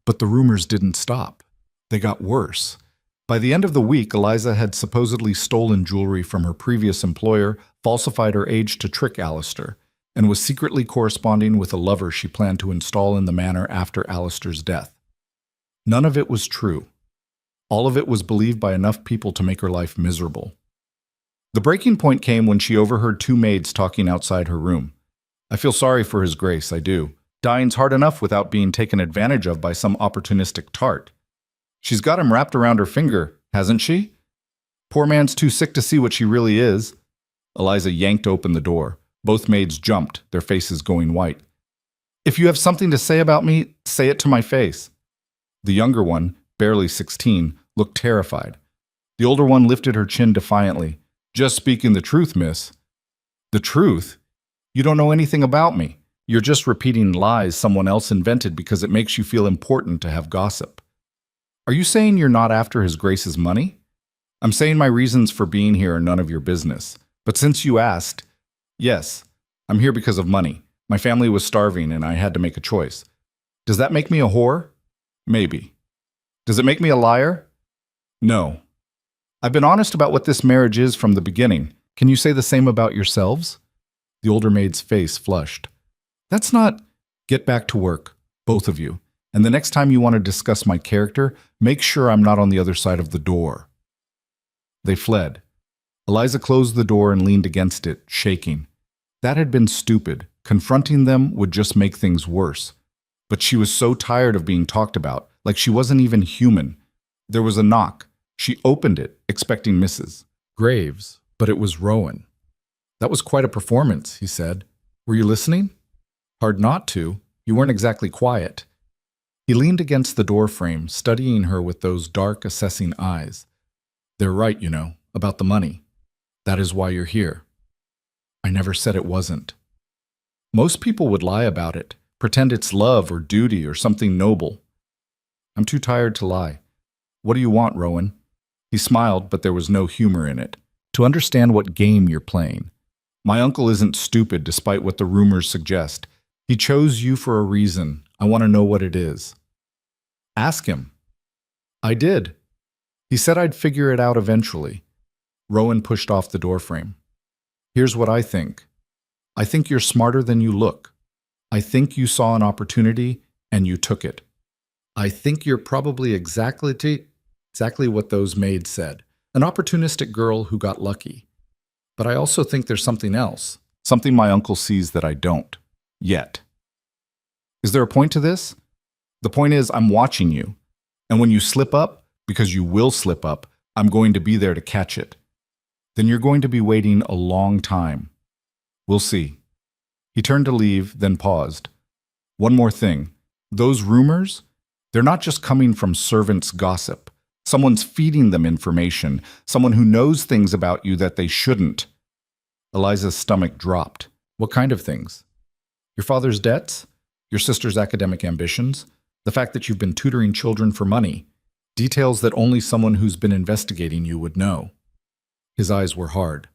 But the rumors didn't stop. They got worse. By the end of the week, Eliza had supposedly stolen jewelry from her previous employer, falsified her age to trick Alistair, and was secretly corresponding with a lover she planned to install in the manor after Alistair's death. None of it was true. All of it was believed by enough people to make her life miserable. The breaking point came when she overheard 2 maids talking outside her room. I feel sorry for His Grace, I do. Dying's hard enough without being taken advantage of by some opportunistic tart. She's got him wrapped around her finger, hasn't she? Poor man's too sick to see what she really is. Eliza yanked open the door. Both maids jumped, their faces going white. If you have something to say about me, say it to my face. The younger one, barely 16, looked terrified. The older one lifted her chin defiantly. Just speaking the truth, miss. The truth? You don't know anything about me. You're just repeating lies someone else invented because it makes you feel important to have gossip. Are you saying you're not after His Grace's money? I'm saying my reasons for being here are none of your business. But since you asked, yes, I'm here because of money. My family was starving and I had to make a choice. Does that make me a whore? Maybe. Does it make me a liar? No. I've been honest about what this marriage is from the beginning. Can you say the same about yourselves? The older maid's face flushed. That's not... Get back to work, both of you. And the next time you want to discuss my character, make sure I'm not on the other side of the door. They fled. Eliza closed the door and leaned against it, shaking. That had been stupid. Confronting them would just make things worse. But she was so tired of being talked about, like she wasn't even human. There was a knock. She opened it, expecting Mrs. Graves, but it was Rowan. That was quite a performance, he said. Were you listening? Hard not to. You weren't exactly quiet. He leaned against the door frame, studying her with those dark, assessing eyes. They're right, you know, about the money. That is why you're here. I never said it wasn't. Most people would lie about it, pretend it's love or duty or something noble. I'm too tired to lie. What do you want, Rowan? He smiled, but there was no humor in it. To understand what game you're playing. My uncle isn't stupid, despite what the rumors suggest. He chose you for a reason. I want to know what it is. Ask him. I did. He said I'd figure it out eventually. Rowan pushed off the doorframe. Here's what I think. I think you're smarter than you look. I think you saw an opportunity and you took it. I think you're probably exactly what those maids said. An opportunistic girl who got lucky. But I also think there's something else. Something my uncle sees that I don't. Yet. Is there a point to this? The point is I'm watching you. And when you slip up, because you will slip up, I'm going to be there to catch it. Then you're going to be waiting a long time. We'll see. He turned to leave, then paused. One more thing. Those rumors, they're not just coming from servants' gossip. Someone's feeding them information, someone who knows things about you that they shouldn't. Eliza's stomach dropped. What kind of things? Your father's debts? Your sister's academic ambitions? The fact that you've been tutoring children for money? Details that only someone who's been investigating you would know. His eyes were hard.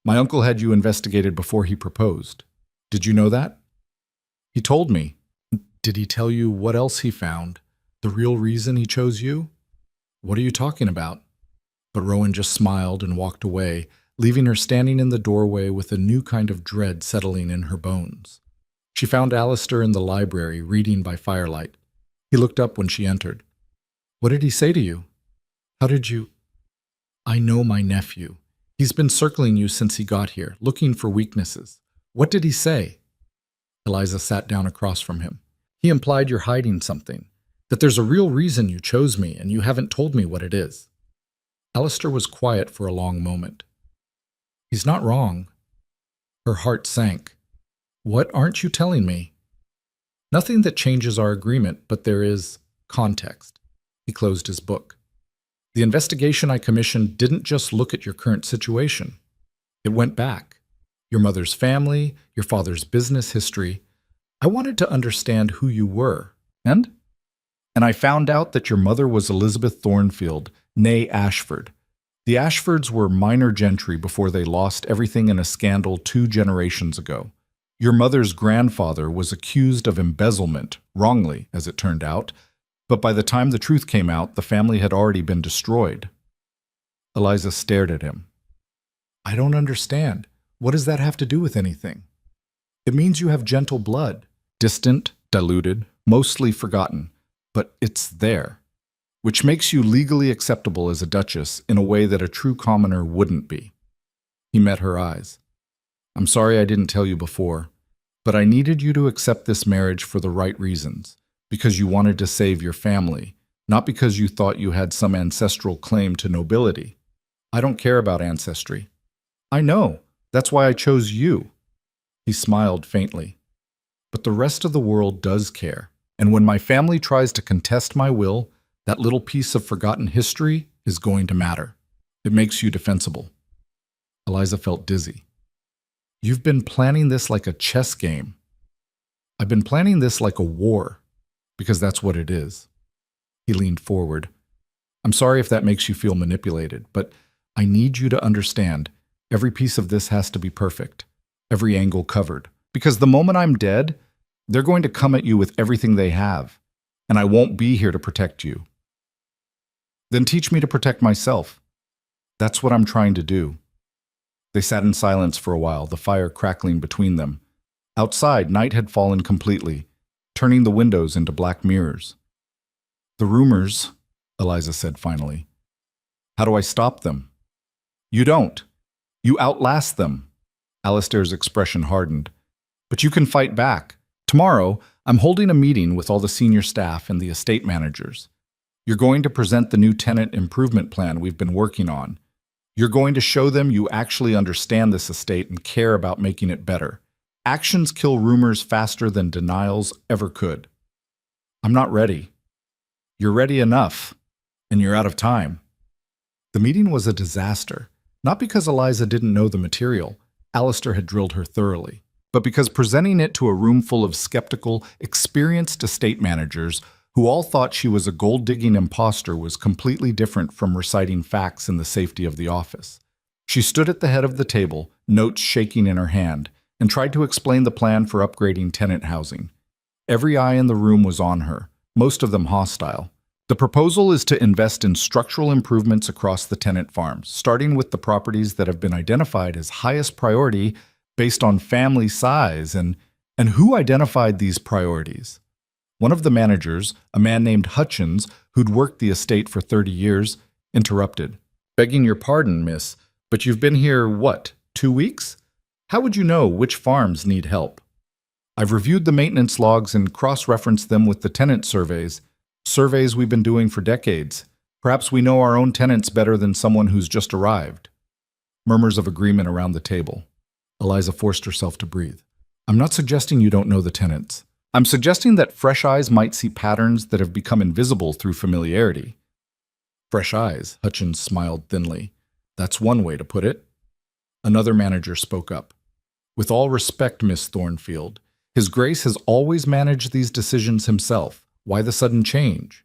My uncle had you investigated before he proposed. Did you know that? He told me. Did he tell you what else he found? The real reason he chose you? What are you talking about? But Rowan just smiled and walked away, leaving her standing in the doorway with a new kind of dread settling in her bones. She found Alistair in the library, reading by firelight. He looked up when she entered. What did he say to you? How did you... I know my nephew. He's been circling you since he got here, looking for weaknesses. What did he say? Eliza sat down across from him. He implied you're hiding something, that there's a real reason you chose me and you haven't told me what it is. Alistair was quiet for a long moment. He's not wrong. Her heart sank. What aren't you telling me? Nothing that changes our agreement, but there is context. He closed his book. The investigation I commissioned didn't just look at your current situation. It went back. Your mother's family, your father's business history. I wanted to understand who you were. And I found out that your mother was Elizabeth Thornfield, née Ashford. The Ashfords were minor gentry before they lost everything in a scandal 2 generations ago. Your mother's grandfather was accused of embezzlement, wrongly, as it turned out, but by the time the truth came out, the family had already been destroyed. Eliza stared at him. I don't understand. What does that have to do with anything? It means you have gentle blood, distant, diluted, mostly forgotten, but it's there, which makes you legally acceptable as a duchess in a way that a true commoner wouldn't be. He met her eyes. I'm sorry I didn't tell you before. But I needed you to accept this marriage for the right reasons, because you wanted to save your family, not because you thought you had some ancestral claim to nobility. I don't care about ancestry. I know. That's why I chose you. He smiled faintly. But the rest of the world does care. And when my family tries to contest my will, that little piece of forgotten history is going to matter. It makes you defensible. Eliza felt dizzy. You've been planning this like a chess game. I've been planning this like a war, because that's what it is. He leaned forward. I'm sorry if that makes you feel manipulated, but I need you to understand, every piece of this has to be perfect, every angle covered. Because the moment I'm dead, they're going to come at you with everything they have, and I won't be here to protect you. Then teach me to protect myself. That's what I'm trying to do. They sat in silence for a while, the fire crackling between them. Outside, night had fallen completely, turning the windows into black mirrors. The rumors, Eliza said finally. How do I stop them? You don't. You outlast them. Alistair's expression hardened. But you can fight back. Tomorrow, I'm holding a meeting with all the senior staff and the estate managers. You're going to present the new tenant improvement plan we've been working on. You're going to show them you actually understand this estate and care about making it better. Actions kill rumors faster than denials ever could. I'm not ready. You're ready enough, and you're out of time. The meeting was a disaster, not because Eliza didn't know the material. Alistair had drilled her thoroughly, but because presenting it to a room full of skeptical, experienced estate managers who all thought she was a gold-digging imposter was completely different from reciting facts in the safety of the office. She stood at the head of the table, notes shaking in her hand, and tried to explain the plan for upgrading tenant housing. Every eye in the room was on her, most of them hostile. The proposal is to invest in structural improvements across the tenant farms, starting with the properties that have been identified as highest priority based on family size. And who identified these priorities? One of the managers, a man named Hutchins, who'd worked the estate for 30 years, interrupted. Begging your pardon, miss, but you've been here, what, 2 weeks? How would you know which farms need help? I've reviewed the maintenance logs and cross-referenced them with the tenant surveys we've been doing for decades. Perhaps we know our own tenants better than someone who's just arrived. Murmurs of agreement around the table. Eliza forced herself to breathe. I'm not suggesting you don't know the tenants. I'm suggesting that fresh eyes might see patterns that have become invisible through familiarity. Fresh eyes, Hutchins smiled thinly. That's one way to put it. Another manager spoke up. With all respect, Miss Thornfield, His Grace has always managed these decisions himself. Why the sudden change?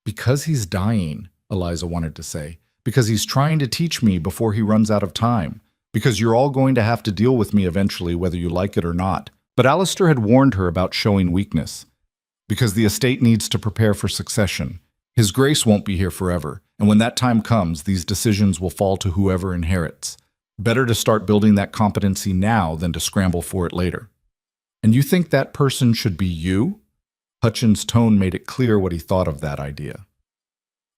Because he's dying, Eliza wanted to say. Because he's trying to teach me before he runs out of time. Because you're all going to have to deal with me eventually, whether you like it or not. But Alistair had warned her about showing weakness. Because the estate needs to prepare for succession. His Grace won't be here forever, and when that time comes, these decisions will fall to whoever inherits. Better to start building that competency now than to scramble for it later. And you think that person should be you? Hutchins' tone made it clear what he thought of that idea.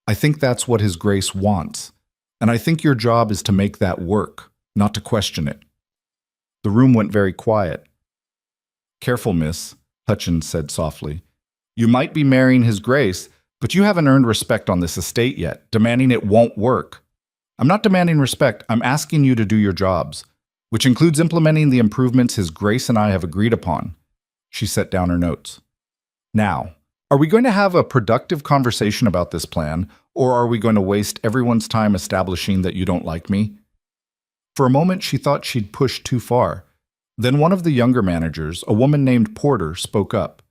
I think that's what His Grace wants, and I think your job is to make that work, not to question it. The room went very quiet. Careful, miss, Hutchins said softly. You might be marrying His Grace, but you haven't earned respect on this estate yet. Demanding it won't work. I'm not demanding respect, I'm asking you to do your jobs, which includes implementing the improvements His Grace and I have agreed upon. She set down her notes. Now, are we going to have a productive conversation about this plan, or are we going to waste everyone's time establishing that you don't like me? For a moment, she thought she'd pushed too far. Then one of the younger managers, a woman named Porter, spoke up.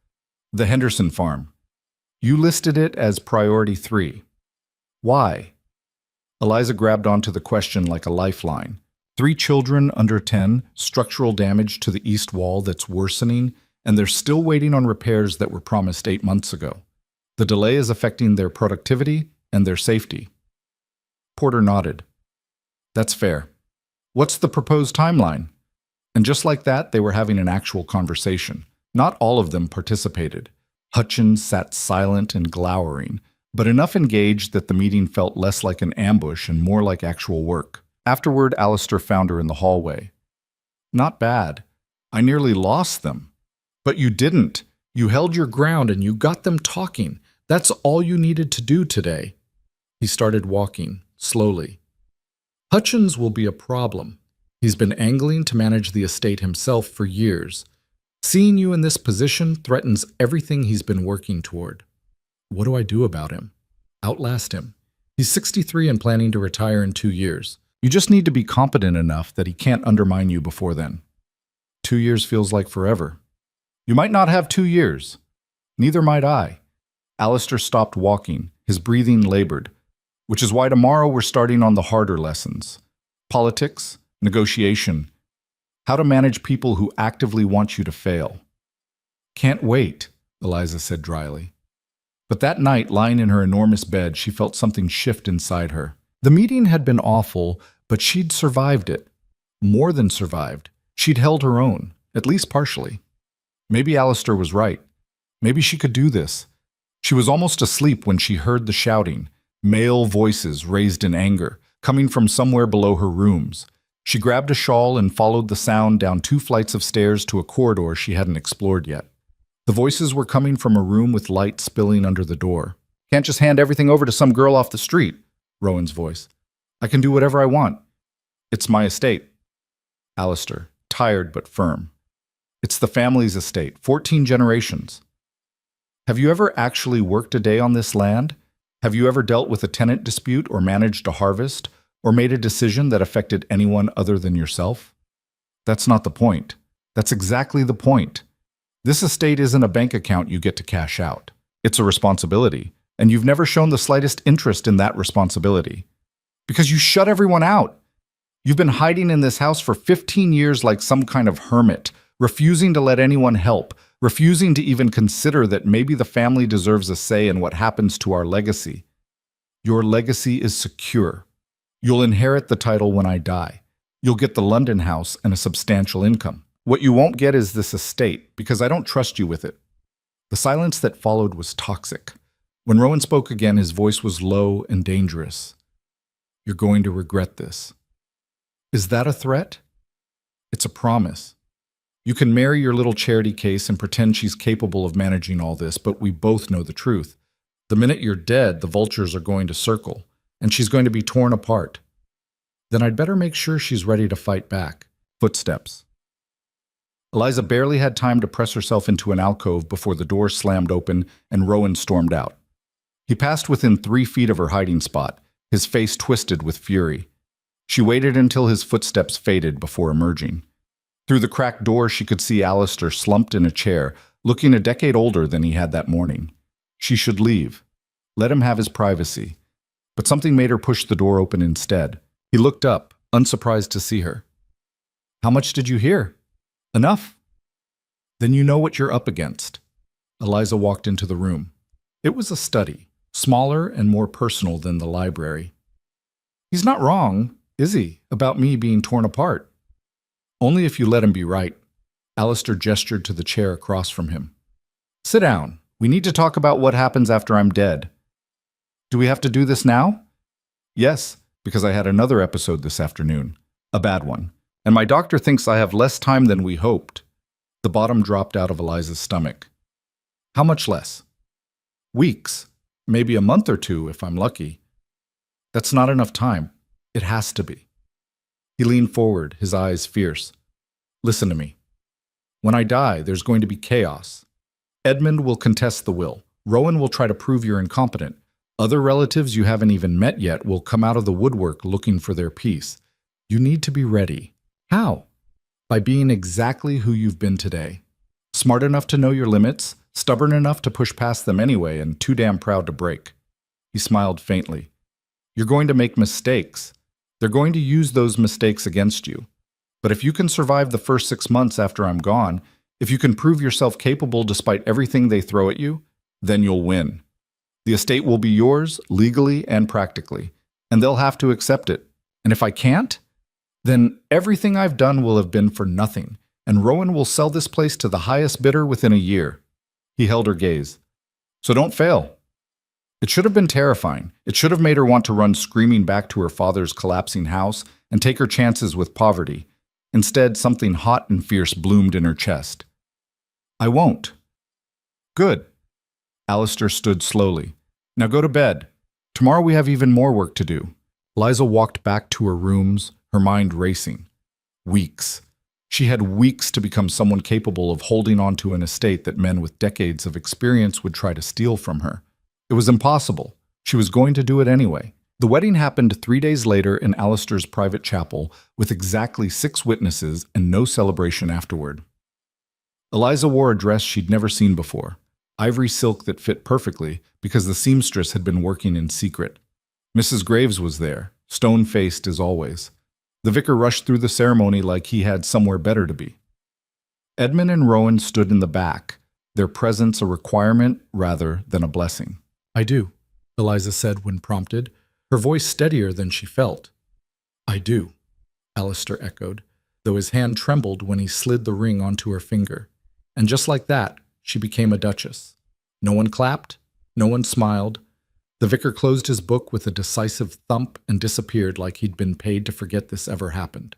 The Henderson farm. You listed it as priority 3. Why? Eliza grabbed onto the question like a lifeline. 3 children under 10, structural damage to the east wall that's worsening, and they're still waiting on repairs that were promised 8 months ago. The delay is affecting their productivity and their safety. Porter nodded. That's fair. What's the proposed timeline? And just like that, they were having an actual conversation. Not all of them participated. Hutchins sat silent and glowering, but enough engaged that the meeting felt less like an ambush and more like actual work. Afterward, Alistair found her in the hallway. Not bad. I nearly lost them. But you didn't. You held your ground and you got them talking. That's all you needed to do today. He started walking, slowly. Hutchins will be a problem. He's been angling to manage the estate himself for years. Seeing you in this position threatens everything he's been working toward. What do I do about him? Outlast him. He's 63 and planning to retire in 2 years. You just need to be competent enough that he can't undermine you before then. 2 years feels like forever. You might not have 2 years. Neither might I. Alistair stopped walking, his breathing labored, which is why tomorrow we're starting on the harder lessons. Politics, negotiation, how to manage people who actively want you to fail. Can't wait, Eliza said dryly. But that night, lying in her enormous bed, she felt something shift inside her. The meeting had been awful, but she'd survived it. More than survived. She'd held her own, at least partially. Maybe Alistair was right. Maybe she could do this. She was almost asleep when she heard the shouting, male voices raised in anger, coming from somewhere below her rooms. She grabbed a shawl and followed the sound down 2 flights of stairs to a corridor she hadn't explored yet. The voices were coming from a room with light spilling under the door. Can't just hand everything over to some girl off the street, Rowan's voice. I can do whatever I want. It's my estate. Alistair, tired but firm. It's the family's estate, 14 generations. Have you ever actually worked a day on this land? Have you ever dealt with a tenant dispute or managed a harvest or made a decision that affected anyone other than yourself? That's not the point. That's exactly the point. This estate isn't a bank account you get to cash out. It's a responsibility, and you've never shown the slightest interest in that responsibility. Because you shut everyone out. You've been hiding in this house for 15 years like some kind of hermit, refusing to let anyone help, refusing to even consider that maybe the family deserves a say in what happens to our legacy. Your legacy is secure. You'll inherit the title when I die. You'll get the London house and a substantial income. What you won't get is this estate, because I don't trust you with it. The silence that followed was toxic. When Rowan spoke again, his voice was low and dangerous. You're going to regret this. Is that a threat? It's a promise. You can marry your little charity case and pretend she's capable of managing all this, but we both know the truth. The minute you're dead, the vultures are going to circle, and she's going to be torn apart. Then I'd better make sure she's ready to fight back. Footsteps. Eliza barely had time to press herself into an alcove before the door slammed open and Rowan stormed out. He passed within 3 feet of her hiding spot, his face twisted with fury. She waited until his footsteps faded before emerging. Through the cracked door, she could see Alistair slumped in a chair, looking a decade older than he had that morning. She should leave. Let him have his privacy. But something made her push the door open instead. He looked up, unsurprised to see her. How much did you hear? Enough? Then you know what you're up against. Eliza walked into the room. It was a study, smaller and more personal than the library. He's not wrong, is he, about me being torn apart? Only if you let him be right. Alistair gestured to the chair across from him. Sit down. We need to talk about what happens after I'm dead. Do we have to do this now? Yes, because I had another episode this afternoon. A bad one. And my doctor thinks I have less time than we hoped. The bottom dropped out of Eliza's stomach. How much less? Weeks. Maybe a month or 2 if I'm lucky. That's not enough time. It has to be. He leaned forward, his eyes fierce. Listen to me. When I die, there's going to be chaos. Edmund will contest the will. Rowan will try to prove you're incompetent. Other relatives you haven't even met yet will come out of the woodwork looking for their piece. You need to be ready. How? By being exactly who you've been today. Smart enough to know your limits, stubborn enough to push past them anyway, and too damn proud to break. He smiled faintly. You're going to make mistakes. They're going to use those mistakes against you. But if you can survive the first 6 months after I'm gone, if you can prove yourself capable despite everything they throw at you, then you'll win. The estate will be yours, legally and practically, and they'll have to accept it. And if I can't, then everything I've done will have been for nothing, and Rowan will sell this place to the highest bidder within a year. He held her gaze. So don't fail. It should have been terrifying. It should have made her want to run screaming back to her father's collapsing house and take her chances with poverty. Instead, something hot and fierce bloomed in her chest. I won't. Good. Alistair stood slowly. Now go to bed. Tomorrow we have even more work to do. Eliza walked back to her rooms, her mind racing. Weeks. She had weeks to become someone capable of holding on to an estate that men with decades of experience would try to steal from her. It was impossible. She was going to do it anyway. The wedding happened 3 days later in Alistair's private chapel with exactly 6 witnesses and no celebration afterward. Eliza wore a dress she'd never seen before, ivory silk that fit perfectly because the seamstress had been working in secret. Mrs. Graves was there, stone-faced as always. The vicar rushed through the ceremony like he had somewhere better to be. Edmund and Rowan stood in the back, their presence a requirement rather than a blessing. I do, Eliza said when prompted, her voice steadier than she felt. I do, Alistair echoed, though his hand trembled when he slid the ring onto her finger. And just like that, she became a duchess. No one clapped, no one smiled. The vicar closed his book with a decisive thump and disappeared like he'd been paid to forget this ever happened.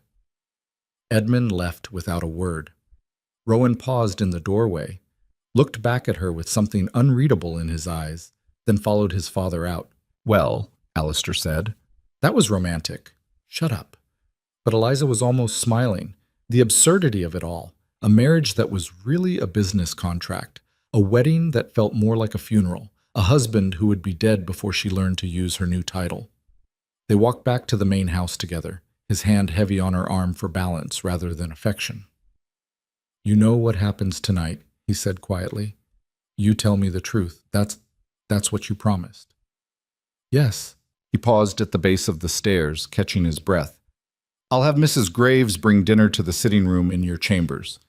Edmund left without a word. Rowan paused in the doorway, looked back at her with something unreadable in his eyes, then followed his father out. Well, Alistair said, that was romantic. Shut up. But Eliza was almost smiling. The absurdity of it all. A marriage that was really a business contract. A wedding that felt more like a funeral. A husband who would be dead before she learned to use her new title. They walked back to the main house together, his hand heavy on her arm for balance rather than affection. You know what happens tonight, he said quietly. You tell me the truth. That's what you promised. Yes. He paused at the base of the stairs, catching his breath. I'll have Mrs. Graves bring dinner to the sitting room in your chambers.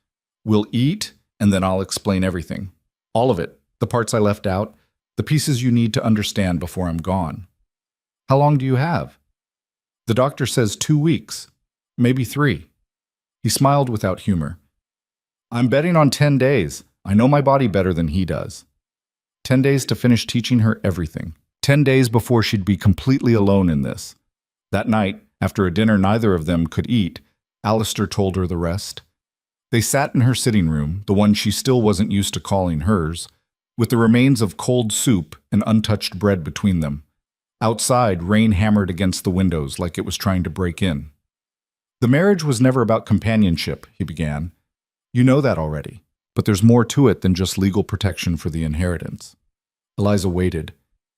We'll eat, and then I'll explain everything. All of it. The parts I left out. The pieces you need to understand before I'm gone. How long do you have? The doctor says 2 weeks. Maybe 3. He smiled without humor. I'm betting on 10 days. I know my body better than he does. 10 days to finish teaching her everything. 10 days before she'd be completely alone in this. That night, after a dinner neither of them could eat, Alistair told her the rest. They sat in her sitting room, the one she still wasn't used to calling hers, with the remains of cold soup and untouched bread between them. Outside, rain hammered against the windows like it was trying to break in. The marriage was never about companionship, he began. You know that already, but there's more to it than just legal protection for the inheritance. Eliza waited.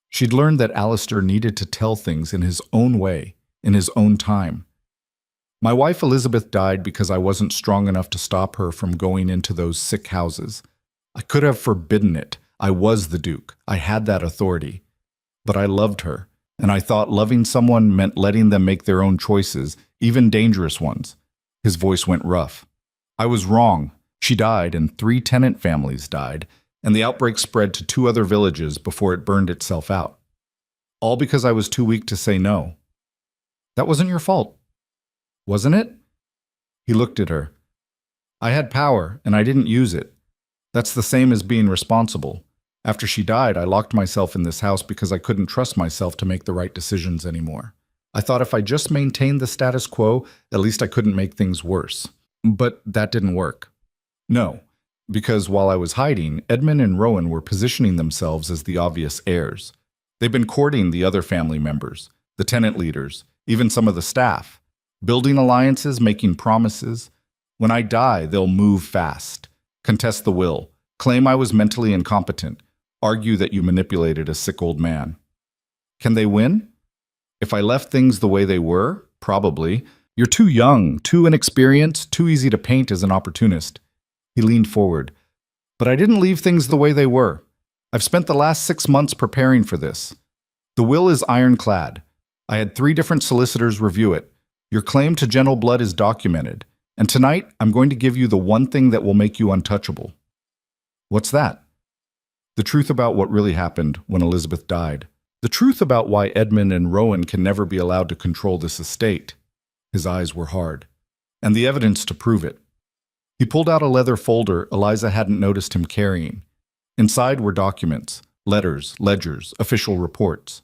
She'd learned that Alistair needed to tell things in his own way, in his own time. My wife Elizabeth died because I wasn't strong enough to stop her from going into those sick houses. I could have forbidden it. I was the Duke. I had that authority. But I loved her, and I thought loving someone meant letting them make their own choices, even dangerous ones. His voice went rough. I was wrong. She died, and 3 tenant families died, and the outbreak spread to 2 other villages before it burned itself out. All because I was too weak to say no. That wasn't your fault, wasn't it? He looked at her. I had power, and I didn't use it. That's the same as being responsible. After she died, I locked myself in this house because I couldn't trust myself to make the right decisions anymore. I thought if I just maintained the status quo, at least I couldn't make things worse. But that didn't work. No, because while I was hiding, Edmund and Rowan were positioning themselves as the obvious heirs. They've been courting the other family members, the tenant leaders, even some of the staff, building alliances, making promises. When I die, they'll move fast, contest the will, claim I was mentally incompetent, argue that you manipulated a sick old man. Can they win? If I left things the way they were, probably. You're too young, too inexperienced, too easy to paint as an opportunist. He leaned forward. But I didn't leave things the way they were. I've spent the last 6 months preparing for this. The will is ironclad. I had 3 different solicitors review it. Your claim to gentle blood is documented. And tonight, I'm going to give you the one thing that will make you untouchable. What's that? The truth about what really happened when Elizabeth died. The truth about why Edmund and Rowan can never be allowed to control this estate. His eyes were hard. And the evidence to prove it. He pulled out a leather folder Eliza hadn't noticed him carrying. Inside were documents, letters, ledgers, official reports.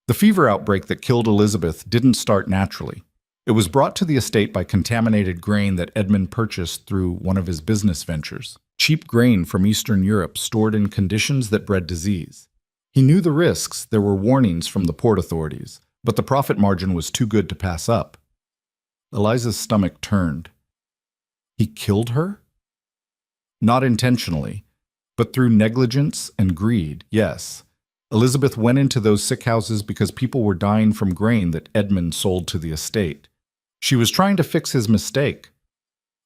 The fever outbreak that killed Elizabeth didn't start naturally. It was brought to the estate by contaminated grain that Edmund purchased through one of his business ventures. Cheap grain from Eastern Europe stored in conditions that bred disease. He knew the risks, there were warnings from the port authorities, but the profit margin was too good to pass up. Eliza's stomach turned. He killed her? Not intentionally, but through negligence and greed, yes. Elizabeth went into those sick houses because people were dying from grain that Edmund sold to the estate. She was trying to fix his mistake.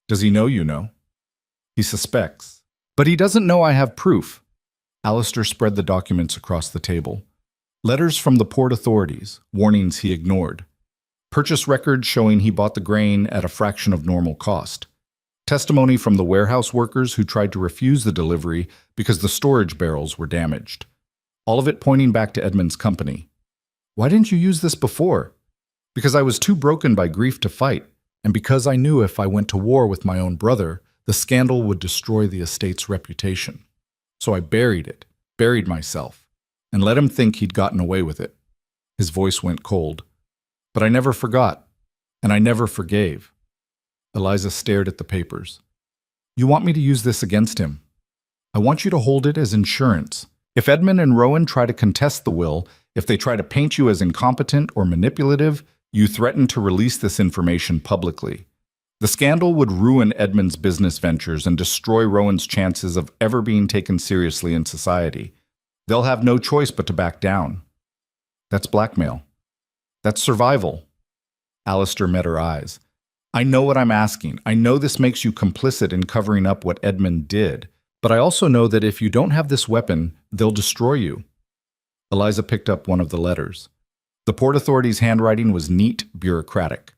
Does he know you know? He suspects. But he doesn't know I have proof. Alistair spread the documents across the table. Letters from the port authorities, warnings he ignored. Purchase records showing he bought the grain at a fraction of normal cost. Testimony from the warehouse workers who tried to refuse the delivery because the storage barrels were damaged. All of it pointing back to Edmund's company. Why didn't you use this before? Because I was too broken by grief to fight, and because I knew if I went to war with my own brother, the scandal would destroy the estate's reputation. So I buried myself, and let him think he'd gotten away with it. His voice went cold. But I never forgot, and I never forgave. Eliza stared at the papers. You want me to use this against him? I want you to hold it as insurance. If Edmund and Rowan try to contest the will, if they try to paint you as incompetent or manipulative, you threaten to release this information publicly. The scandal would ruin Edmund's business ventures and destroy Rowan's chances of ever being taken seriously in society. They'll have no choice but to back down. That's blackmail. That's survival. Alistair met her eyes. I know what I'm asking. I know this makes you complicit in covering up what Edmund did. But I also know that if you don't have this weapon, they'll destroy you. Eliza picked up one of the letters. The port authorities' handwriting was neat, bureaucratic.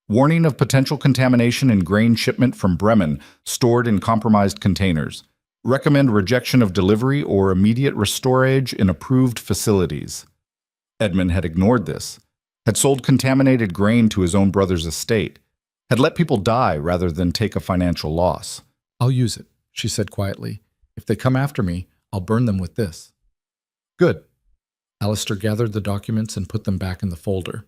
Warning of potential contamination in grain shipment from Bremen, stored in compromised containers. Recommend rejection of delivery or immediate restorage in approved facilities. Edmund had ignored this, had sold contaminated grain to his own brother's estate, had let people die rather than take a financial loss. I'll use it, she said quietly. If they come after me, I'll burn them with this. Good. Alistair gathered the documents and put them back in the folder.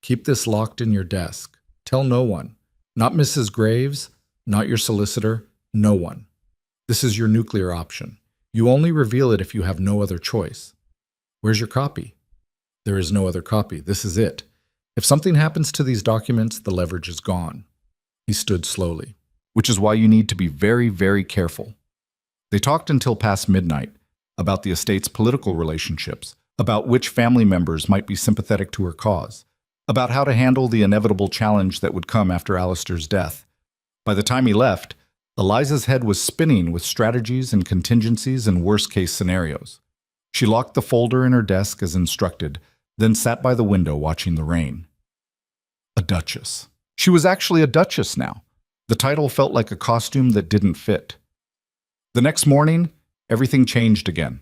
Keep this locked in your desk. Tell no one. Not Mrs. Graves, not your solicitor, no one. This is your nuclear option. You only reveal it if you have no other choice. Where's your copy? There is no other copy. This is it. If something happens to these documents, the leverage is gone. He stood slowly. Which is why you need to be very, very careful. They talked until past midnight about the estate's political relationships, about which family members might be sympathetic to her cause, about how to handle the inevitable challenge that would come after Alistair's death. By the time he left, Eliza's head was spinning with strategies and contingencies and worst-case scenarios. She locked the folder in her desk as instructed, then sat by the window watching the rain. A duchess. She was actually a duchess now. The title felt like a costume that didn't fit. The next morning, everything changed again.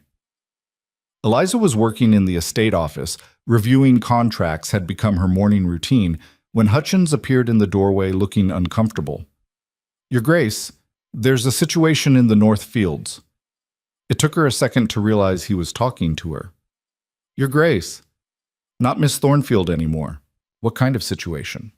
Eliza was working in the estate office. Reviewing contracts had become her morning routine when Hutchins appeared in the doorway looking uncomfortable. Your Grace, there's a situation in the North Fields. It took her a second to realize he was talking to her. Your Grace. Not Miss Thornfield anymore. What kind of situation?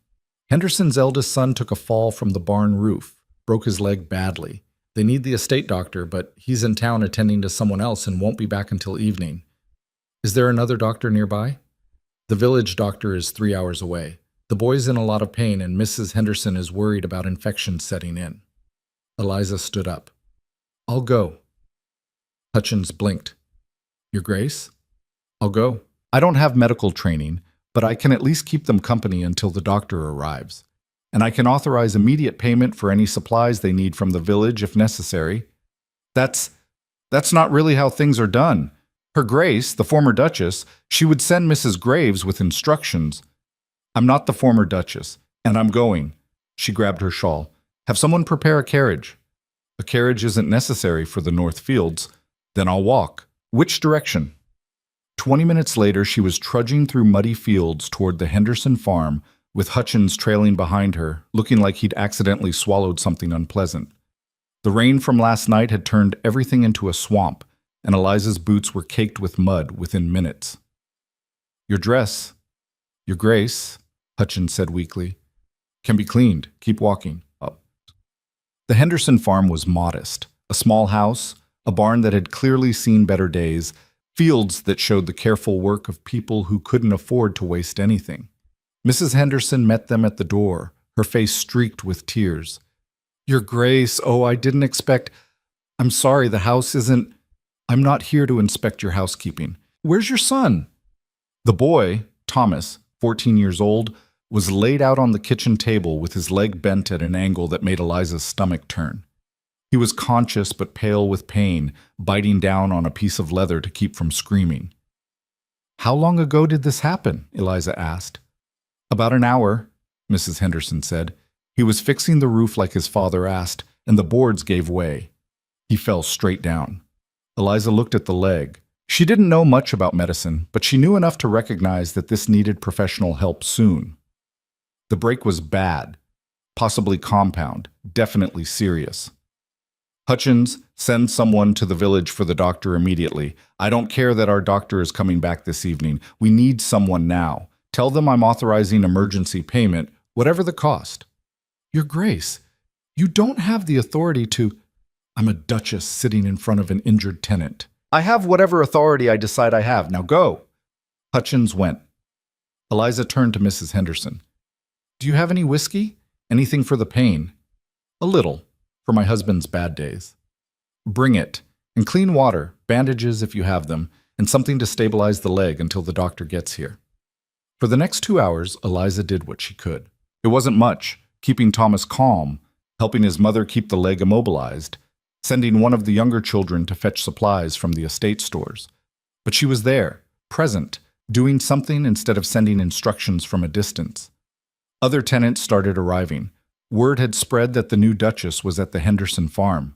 Henderson's eldest son took a fall from the barn roof, broke his leg badly. They need the estate doctor, but he's in town attending to someone else and won't be back until evening. Is there another doctor nearby? The village doctor is 3 hours away. The boy's in a lot of pain and Mrs. Henderson is worried about infection setting in. Eliza stood up. I'll go. Hutchins blinked. Your Grace? I'll go. I don't have medical training, but I can at least keep them company until the doctor arrives. And I can authorize immediate payment for any supplies they need from the village if necessary. That's not really how things are done. Her Grace, the former Duchess, she would send Mrs. Graves with instructions. I'm not the former Duchess, and I'm going. She grabbed her shawl. Have someone prepare a carriage. A carriage isn't necessary for the North Fields. Then I'll walk. Which direction? 20 minutes later, she was trudging through muddy fields toward the Henderson farm, with Hutchins trailing behind her, looking like he'd accidentally swallowed something unpleasant. The rain from last night had turned everything into a swamp, and Eliza's boots were caked with mud within minutes. Your dress. Your Grace. Hutchins said weakly. Can be cleaned. Keep walking. Up. The Henderson farm was modest. A small house, a barn that had clearly seen better days, fields that showed the careful work of people who couldn't afford to waste anything. Mrs. Henderson met them at the door, her face streaked with tears. Your Grace, oh, I didn't expect... I'm sorry, the house isn't... I'm not here to inspect your housekeeping. Where's your son? The boy, Thomas, 14 years old, was laid out on the kitchen table with his leg bent at an angle that made Eliza's stomach turn. He was conscious but pale with pain, biting down on a piece of leather to keep from screaming. How long ago did this happen? Eliza asked. About an hour, Mrs. Henderson said. He was fixing the roof like his father asked, and the boards gave way. He fell straight down. Eliza looked at the leg. She didn't know much about medicine, but she knew enough to recognize that this needed professional help soon. The break was bad, possibly compound, definitely serious. Hutchins, send someone to the village for the doctor immediately. I don't care that our doctor is coming back this evening. We need someone now. Tell them I'm authorizing emergency payment, whatever the cost. Your Grace, you don't have the authority to... I'm a duchess sitting in front of an injured tenant. I have whatever authority I decide I have. Now go. Hutchins went. Eliza turned to Mrs. Henderson. Do you have any whiskey? Anything for the pain? A little, for my husband's bad days. Bring it. And clean water, bandages if you have them, and something to stabilize the leg until the doctor gets here. For the next 2 hours, Eliza did what she could. It wasn't much, keeping Thomas calm, helping his mother keep the leg immobilized, sending one of the younger children to fetch supplies from the estate stores. But she was there, present, doing something instead of sending instructions from a distance. Other tenants started arriving. Word had spread that the new Duchess was at the Henderson farm.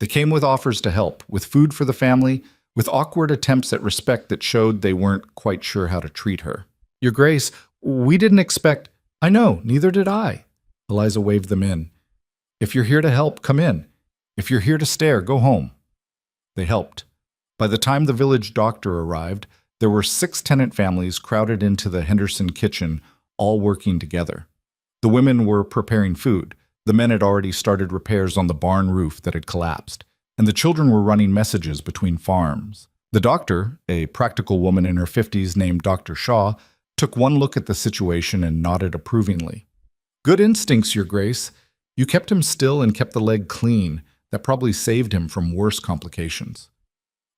They came with offers to help, with food for the family, with awkward attempts at respect that showed they weren't quite sure how to treat her. Your Grace, we didn't expect... I know, neither did I. Eliza waved them in. If you're here to help, come in. If you're here to stare, go home. They helped. By the time the village doctor arrived, there were 6 tenant families crowded into the Henderson kitchen, all working together. The women were preparing food. The men had already started repairs on the barn roof that had collapsed, and the children were running messages between farms. The doctor, a practical woman in her 50s named Dr. Shaw, took one look at the situation and nodded approvingly. Good instincts, Your Grace. You kept him still and kept the leg clean. That probably saved him from worse complications.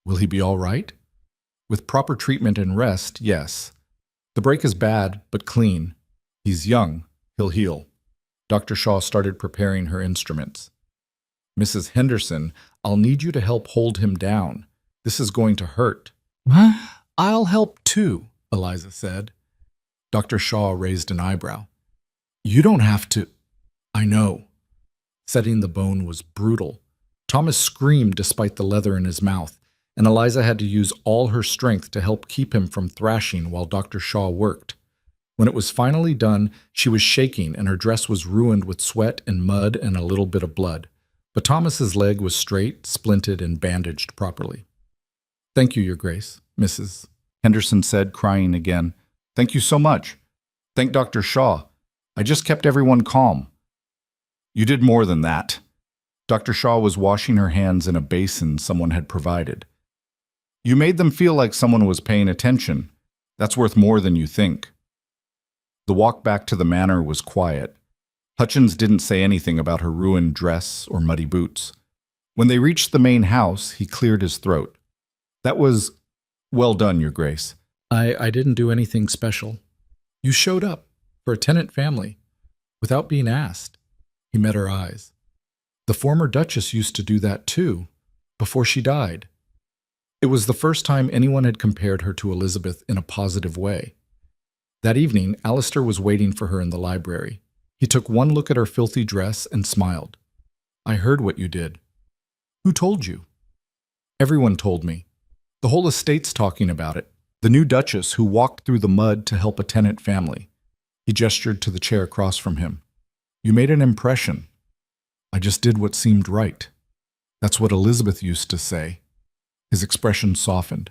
Will he be all right? With proper treatment and rest, yes. The break is bad, but clean. He's young. He'll heal. Dr. Shaw started preparing her instruments. Mrs. Henderson, I'll need you to help hold him down. This is going to hurt. I'll help too, Eliza said. Dr. Shaw raised an eyebrow. You don't have to. I know. Setting the bone was brutal. Thomas screamed despite the leather in his mouth, and Eliza had to use all her strength to help keep him from thrashing while Dr. Shaw worked. When it was finally done, she was shaking and her dress was ruined with sweat and mud and a little bit of blood. But Thomas's leg was straight, splinted, and bandaged properly. Thank you, Your Grace, Mrs. Henderson said, crying again. Thank you so much. Thank Dr. Shaw. I just kept everyone calm. You did more than that. Dr. Shaw was washing her hands in a basin someone had provided. You made them feel like someone was paying attention. That's worth more than you think. The walk back to the manor was quiet. Hutchins didn't say anything about her ruined dress or muddy boots. When they reached the main house, he cleared his throat. That was well done, Your Grace. I didn't do anything special. You showed up for a tenant family without being asked. He met her eyes. The former Duchess used to do that too, before she died. It was the first time anyone had compared her to Elizabeth in a positive way. That evening, Alistair was waiting for her in the library. He took one look at her filthy dress and smiled. I heard what you did. Who told you? Everyone told me. The whole estate's talking about it. The new Duchess who walked through the mud to help a tenant family. He gestured to the chair across from him. You made an impression. I just did what seemed right. That's what Elizabeth used to say. His expression softened.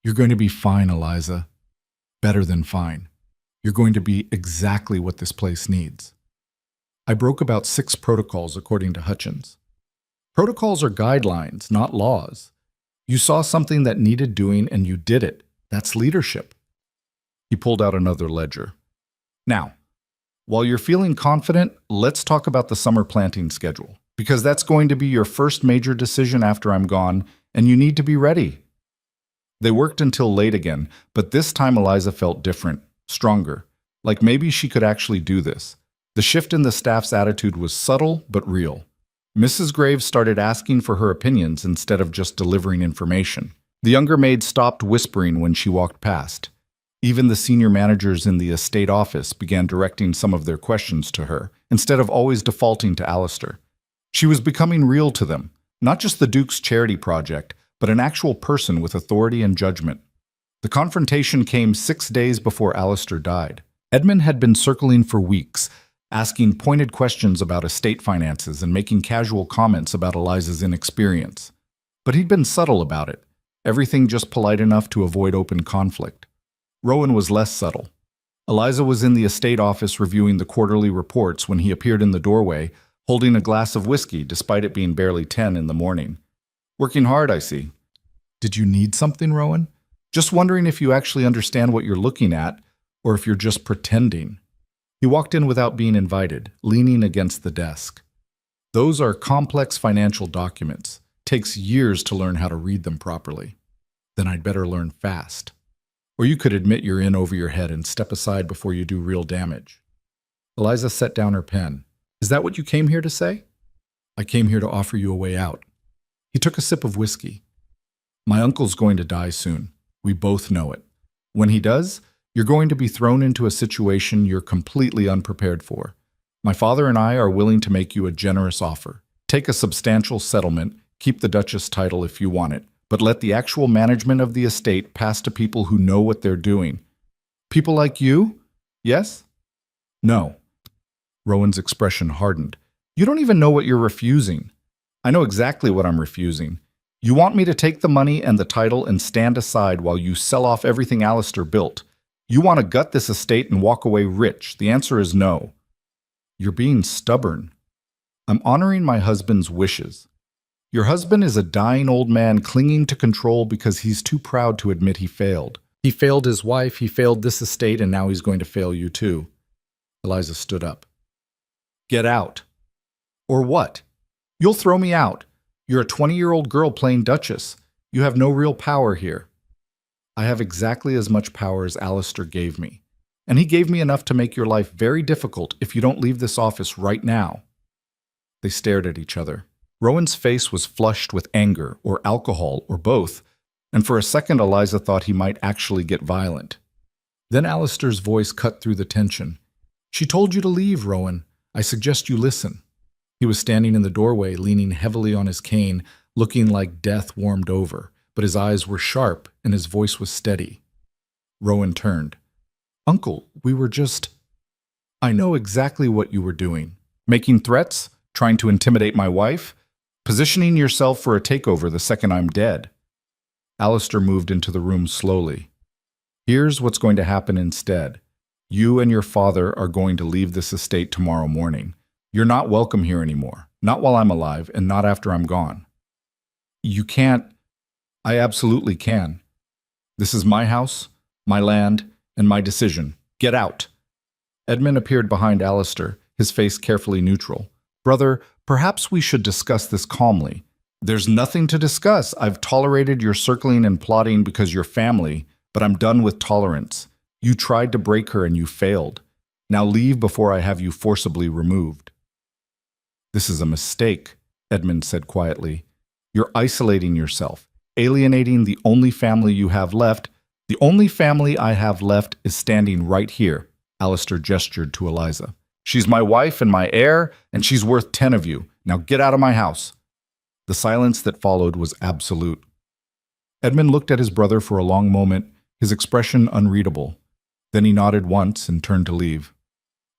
You're going to be fine, Eliza. Better than fine. You're going to be exactly what this place needs. I broke about 6 protocols according to Hutchins. Protocols are guidelines, not laws. You saw something that needed doing and you did it. That's leadership. He pulled out another ledger. Now, while you're feeling confident, let's talk about the summer planting schedule, because that's going to be your first major decision after I'm gone, and you need to be ready. They worked until late again, but this time Eliza felt different, stronger, like maybe she could actually do this. The shift in the staff's attitude was subtle but real. Mrs. Graves started asking for her opinions instead of just delivering information. The younger maid stopped whispering when she walked past. Even the senior managers in the estate office began directing some of their questions to her, instead of always defaulting to Alistair. She was becoming real to them, not just the Duke's charity project, but an actual person with authority and judgment. The confrontation came 6 days before Alistair died. Edmund had been circling for weeks, asking pointed questions about estate finances and making casual comments about Eliza's inexperience. But he'd been subtle about it, everything just polite enough to avoid open conflict. Rowan was less subtle. Eliza was in the estate office reviewing the quarterly reports when he appeared in the doorway, holding a glass of whiskey despite it being barely 10 in the morning. Working hard, I see. Did you need something, Rowan? Just wondering if you actually understand what you're looking at, or if you're just pretending. He walked in without being invited, leaning against the desk. Those are complex financial documents. Takes years to learn how to read them properly. Then I'd better learn fast. Or you could admit you're in over your head and step aside before you do real damage. Eliza set down her pen. Is that what you came here to say? I came here to offer you a way out. He took a sip of whiskey. My uncle's going to die soon. We both know it. When he does, you're going to be thrown into a situation you're completely unprepared for. My father and I are willing to make you a generous offer. Take a substantial settlement, keep the Duchess title if you want it, but let the actual management of the estate pass to people who know what they're doing. People like you? Yes? No. Rowan's expression hardened. You don't even know what you're refusing. I know exactly what I'm refusing. You want me to take the money and the title and stand aside while you sell off everything Alistair built. You want to gut this estate and walk away rich. The answer is no. You're being stubborn. I'm honoring my husband's wishes. Your husband is a dying old man clinging to control because he's too proud to admit he failed. He failed his wife, he failed this estate, and now he's going to fail you too. Eliza stood up. Get out. Or what? You'll throw me out. You're a 20-year-old girl playing Duchess. You have no real power here. I have exactly as much power as Alistair gave me. And he gave me enough to make your life very difficult if you don't leave this office right now. They stared at each other. Rowan's face was flushed with anger, or alcohol, or both, and for a second Eliza thought he might actually get violent. Then Alistair's voice cut through the tension. She told you to leave, Rowan. I suggest you listen. He was standing in the doorway, leaning heavily on his cane, looking like death warmed over, but his eyes were sharp and his voice was steady. Rowan turned. Uncle, we were just... I know exactly what you were doing. Making threats? Trying to intimidate my wife? Positioning yourself for a takeover the second I'm dead. Alistair moved into the room slowly. Here's what's going to happen instead. You and your father are going to leave this estate tomorrow morning. You're not welcome here anymore. Not while I'm alive, and not after I'm gone. You can't... I absolutely can. This is my house, my land, and my decision. Get out. Edmund appeared behind Alistair, his face carefully neutral. Brother, perhaps we should discuss this calmly. There's nothing to discuss. I've tolerated your circling and plotting because you're family, but I'm done with tolerance. You tried to break her and you failed. Now leave before I have you forcibly removed. This is a mistake, Edmund said quietly. You're isolating yourself, alienating the only family you have left. The only family I have left is standing right here, Alistair gestured to Eliza. She's my wife and my heir, and she's worth 10 of you. Now get out of my house. The silence that followed was absolute. Edmund looked at his brother for a long moment, his expression unreadable. Then he nodded once and turned to leave.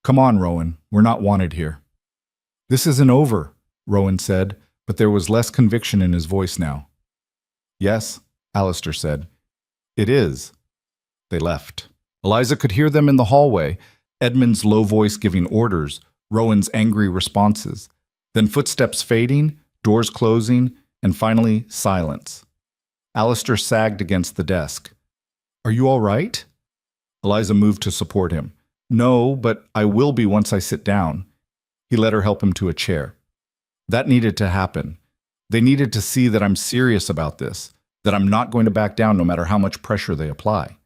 Come on, Rowan, we're not wanted here. This isn't over, Rowan said, but there was less conviction in his voice now. Yes, Alistair said. It is. They left. Eliza could hear them in the hallway, Edmund's low voice giving orders, Rowan's angry responses. Then footsteps fading, doors closing, and finally silence. Alistair sagged against the desk. "Are you all right?" Eliza moved to support him. "No, but I will be once I sit down." He let her help him to a chair. That needed to happen. They needed to see that I'm serious about this, that I'm not going to back down no matter how much pressure they apply.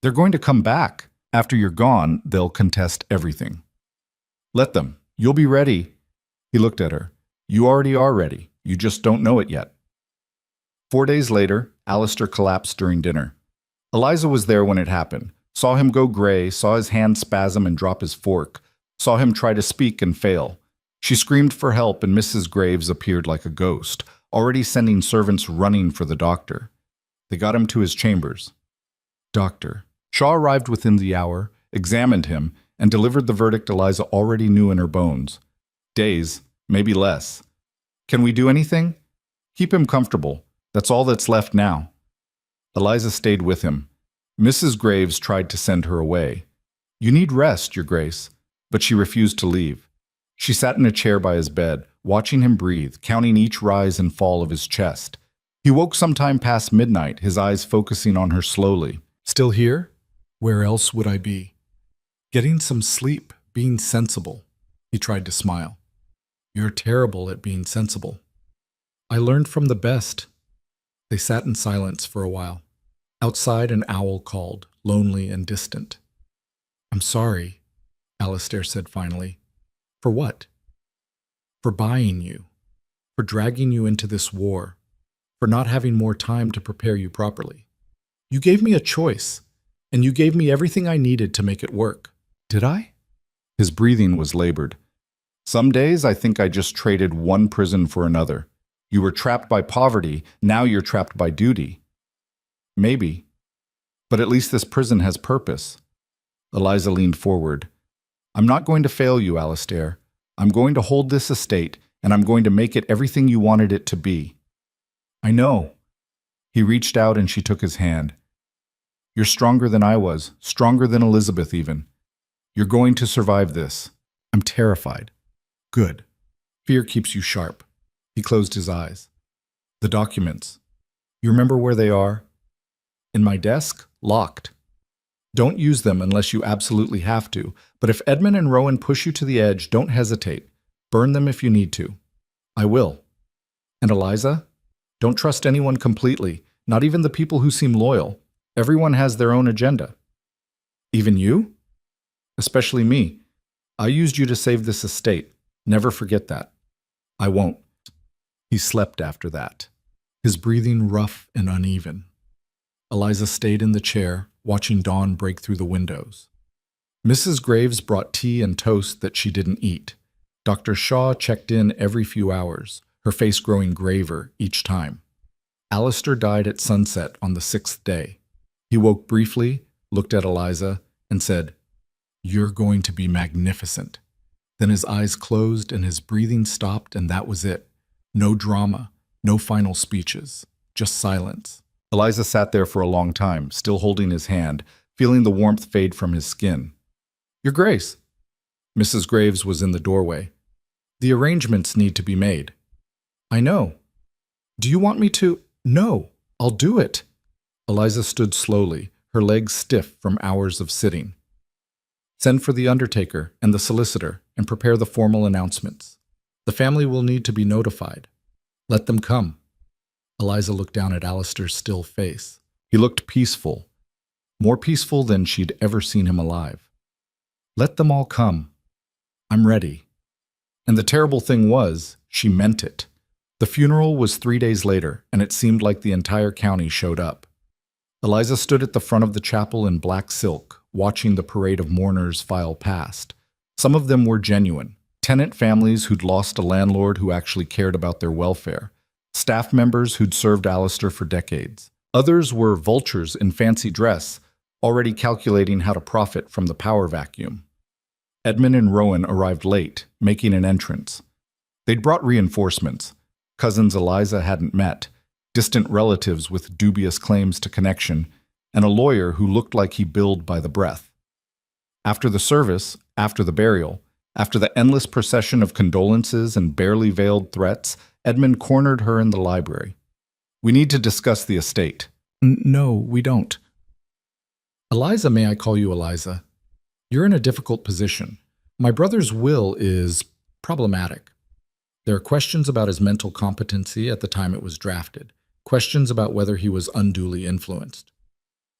They're going to come back. After you're gone, they'll contest everything. Let them. You'll be ready. He looked at her. You already are ready. You just don't know it yet. 4 days later, Alistair collapsed during dinner. Eliza was there when it happened, saw him go gray, saw his hand spasm and drop his fork, saw him try to speak and fail. She screamed for help and Mrs. Graves appeared like a ghost, already sending servants running for the doctor. They got him to his chambers. Doctor. Shaw arrived within the hour, examined him, and delivered the verdict Eliza already knew in her bones. Days, maybe less. Can we do anything? Keep him comfortable. That's all that's left now. Eliza stayed with him. Mrs. Graves tried to send her away. You need rest, Your Grace. But she refused to leave. She sat in a chair by his bed, watching him breathe, counting each rise and fall of his chest. He woke sometime past midnight, his eyes focusing on her slowly. Still here? Where else would I be? Getting some sleep, being sensible. He tried to smile. You're terrible at being sensible. I learned from the best. They sat in silence for a while. Outside, an owl called, lonely and distant. I'm sorry, Alistair said finally. For what? For buying you. For dragging you into this war. For not having more time to prepare you properly. You gave me a choice, and you gave me everything I needed to make it work. Did I? His breathing was labored. Some days I think I just traded one prison for another. You were trapped by poverty, now you're trapped by duty. Maybe. But at least this prison has purpose. Eliza leaned forward. I'm not going to fail you, Alistair. I'm going to hold this estate, and I'm going to make it everything you wanted it to be. I know. He reached out and she took his hand. You're stronger than I was, stronger than Elizabeth even. You're going to survive this. I'm terrified. Good. Fear keeps you sharp. He closed his eyes. The documents. You remember where they are? In my desk, locked. Don't use them unless you absolutely have to, but if Edmund and Rowan push you to the edge, don't hesitate. Burn them if you need to. I will. And Eliza? Don't trust anyone completely, not even the people who seem loyal. Everyone has their own agenda. Even you? Especially me. I used you to save this estate. Never forget that. I won't. He slept after that, his breathing rough and uneven. Eliza stayed in the chair, watching dawn break through the windows. Mrs. Graves brought tea and toast that she didn't eat. Dr. Shaw checked in every few hours, her face growing graver each time. Alistair died at sunset on the 6th day. He woke briefly, looked at Eliza, and said, You're going to be magnificent. Then his eyes closed and his breathing stopped, and that was it. No drama, no final speeches, just silence. Eliza sat there for a long time, still holding his hand, feeling the warmth fade from his skin. Your Grace. Mrs. Graves was in the doorway. The arrangements need to be made. I know. Do you want me to? No, I'll do it. Eliza stood slowly, her legs stiff from hours of sitting. Send for the undertaker and the solicitor and prepare the formal announcements. The family will need to be notified. Let them come. Eliza looked down at Alistair's still face. He looked peaceful, more peaceful than she'd ever seen him alive. Let them all come. I'm ready. And the terrible thing was, she meant it. The funeral was 3 days later, and it seemed like the entire county showed up. Eliza stood at the front of the chapel in black silk, watching the parade of mourners file past. Some of them were genuine, tenant families who'd lost a landlord who actually cared about their welfare, staff members who'd served Alistair for decades. Others were vultures in fancy dress, already calculating how to profit from the power vacuum. Edmund and Rowan arrived late, making an entrance. They'd brought reinforcements, cousins Eliza hadn't met, distant relatives with dubious claims to connection, and a lawyer who looked like he billed by the breath. After the service, after the burial, after the endless procession of condolences and barely veiled threats, Edmund cornered her in the library. "We need to discuss the estate." "No, we don't." "Eliza, may I call you Eliza? You're in a difficult position. My brother's will is problematic. There are questions about his mental competency at the time it was drafted, questions about whether he was unduly influenced."